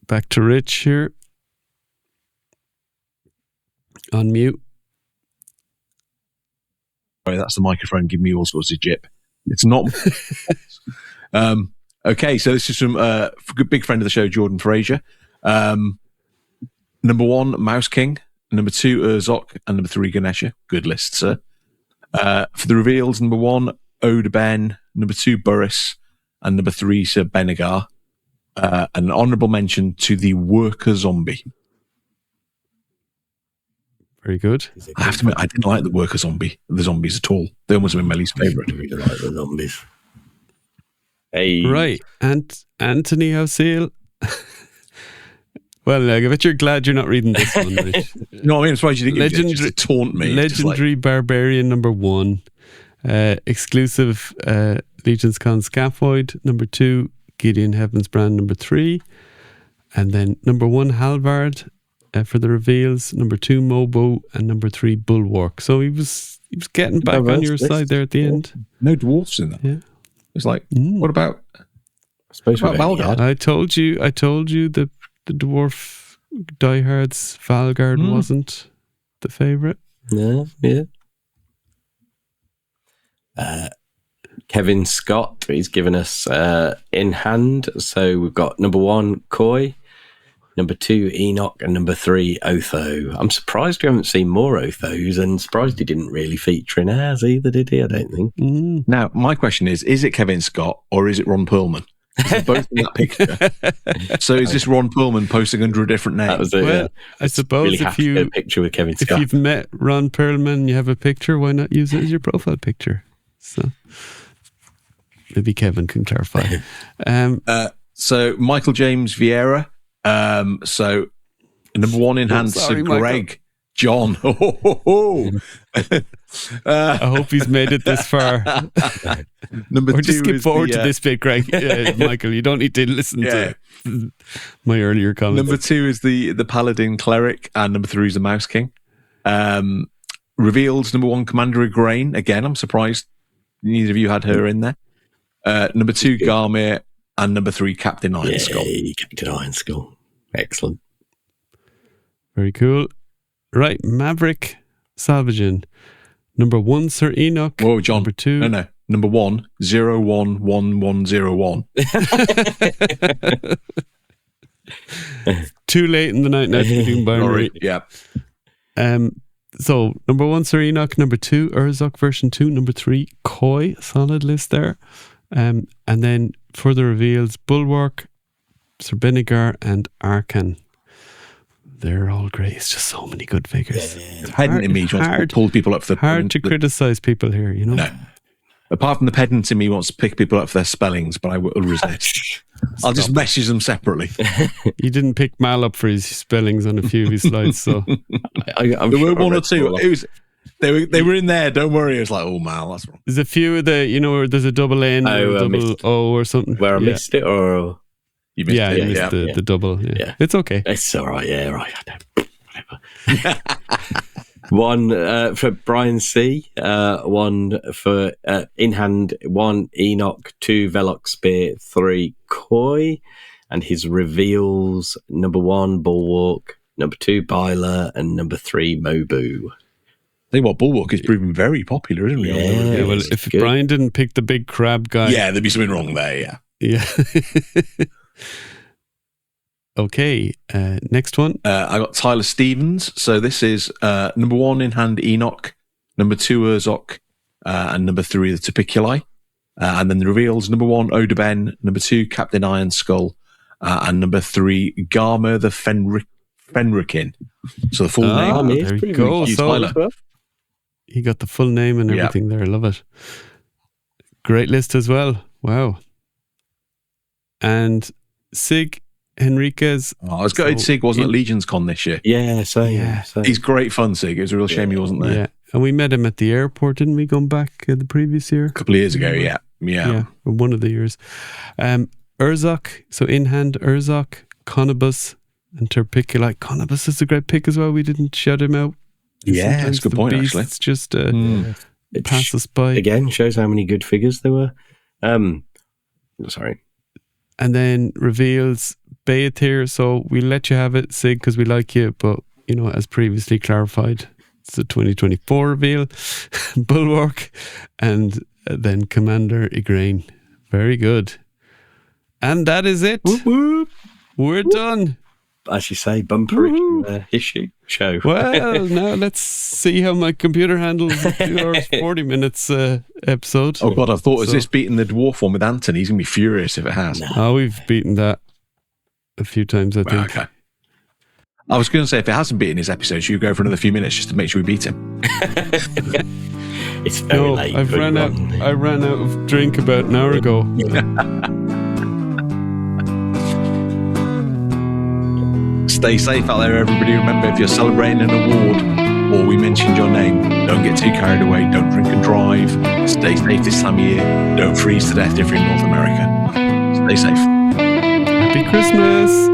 Back to Rich here. On mute. Sorry, that's the microphone giving me all sorts of jip. It's not. Okay, so this is from a big friend of the show, Jordan Fraser. Number 1, Mouse King. Number 2, Urzok. And number 3, Ganesha. Good list, sir. For the reveals, number 1, Ode Ben. Number 2, Burris. And number 3, Sir Benegar. An honourable mention to the Worker Zombie. Very good. I have to admit, I didn't like the Worker Zombie, the zombies at all. They almost been my least favourite. I really like the zombies. Hey. Right. And Anthony Houseale. Well, I bet you're glad you're not reading this one, Rich. No, I mean, I'm surprised you didn't just to taunt me. Legendary Barbarian number 1. Exclusive Legions Con Scaphoid number 2. Gideon Heavensbrand number 3. And then number 1 Halvard for the reveals, number 2 Mobo, and number 3 Bulwark. So he was getting back on your side there at the end. No dwarfs in that. Yeah. It's like, what about Valgard? I told you the dwarf diehards Valgard wasn't the favourite. Yeah. Kevin Scott, he's given us in hand. So we've got number 1, Koi, number 2, Enoch, and number 3, Otho. I'm surprised we haven't seen more Othos, and surprised he didn't really feature in ours either, did he? I don't think. Now, my question is it Kevin Scott or is it Ron Perlman? They're both in that picture. So is this Ron Perlman posting under a different name? That was it. Well, I suppose really have to get a picture with Kevin Scott. If you've met Ron Perlman, you have a picture, why not use it as your profile picture? So maybe Kevin can clarify. So Michael James Vieira. So number 1 in hand, Sir Greg John. I hope he's made it this far. Number 2 just skip forward to this bit, Greg. Michael, you don't need to listen to my earlier comments. Number 2 is the Paladin Cleric, and number 3 is the Mouse King. Reveals number 1 Commander Igraine. Again, I'm surprised neither of you had her in there. Number 2 Garmir, and number 3 Captain Ironskull. Yay, Captain Ironskull. Excellent. Very cool. Right, Maverick Salvagin. Number 1 Sir Enoch. Whoa, John. Number 2. No. Number 1 011101. Too late in the night now to be doing binary. Yeah. So number 1 Sir Enoch, number 2 Urzok version 2, number 3 Koi, solid list there. And then further reveals Bulwark, Sir Benegar, and Arkan. They're all great. It's just so many good figures. The pedant in me wants to pull people up for the... Hard to criticise people here, you know? No. Apart from the pedant in me wants to pick people up for their spellings, but I will resist. I'll just message them separately. You didn't pick Mal up for his spellings on a few of his slides, so... There were 1 or 2. They were in there, don't worry. It's like, oh, Mal, that's wrong. There's a few of the, where there's a double N or a double O or something. Where I missed it, or... You missed it. You missed the double. Yeah. It's okay. It's all right. Yeah, right. Whatever. 1 for Brian C. 1 for in hand. 1 Enoch. 2 Velox Spear. 3 Koi, and his reveals: number 1 Bulwark, number 2 Byler, and number 3 Mobu. I think Bulwark is proving very popular, isn't it? Yeah. Well, if Brian didn't pick the big crab guy, there'd be something wrong there. Yeah. Okay, next one. I got Tyler Stevens. So this is number 1 in hand Enoch, number 2 Urzok, and number 3 the Topiculi. And then the reveals: number 1, Oda Ben; number 2, Captain Iron Skull; and number 3, Garma the Fenrikin. So the full name. There you go. So he got the full name and everything there. I love it. Great list as well. Wow. And Sig Henriquez. Oh, I was gutted Sig wasn't at Legions Con this year. Yeah, same. He's great fun, Sig. It was a real shame he wasn't there. Yeah. And we met him at the airport, didn't we, going back the previous year? A couple of years ago, yeah. One of the years. Urzok, so in hand Urzok, Conibus, and Terpicula. Conibus is a great pick as well. We didn't shout him out. Yeah, that's a good point, actually. It's just pass us by. Again, shows how many good figures there were. Sorry. And then reveals Beatir. So we let you have it, Sig, because we like you, but, as previously clarified, it's the 2024 reveal. Bulwark, and then Commander Igraine. Very good. And that is it. Whoop, whoop. We're done. As you say, bumper show. Well, now let's see how my computer handles the 2 hours 40 minutes episode. Oh God, I thought, has this beaten the dwarf one with Anthony? He's going to be furious if it has. Oh, we've beaten that a few times, I think. Okay. I was going to say, if it hasn't beaten his episode, you go for another few minutes just to make sure we beat him. It's very late. I ran out of drink about an hour ago. Stay safe out there, everybody. Remember, if you're celebrating an award or we mentioned your name, don't get too carried away. Don't drink and drive. Stay safe this time of year. Don't freeze to death if you're in North America. Stay safe. Happy Christmas.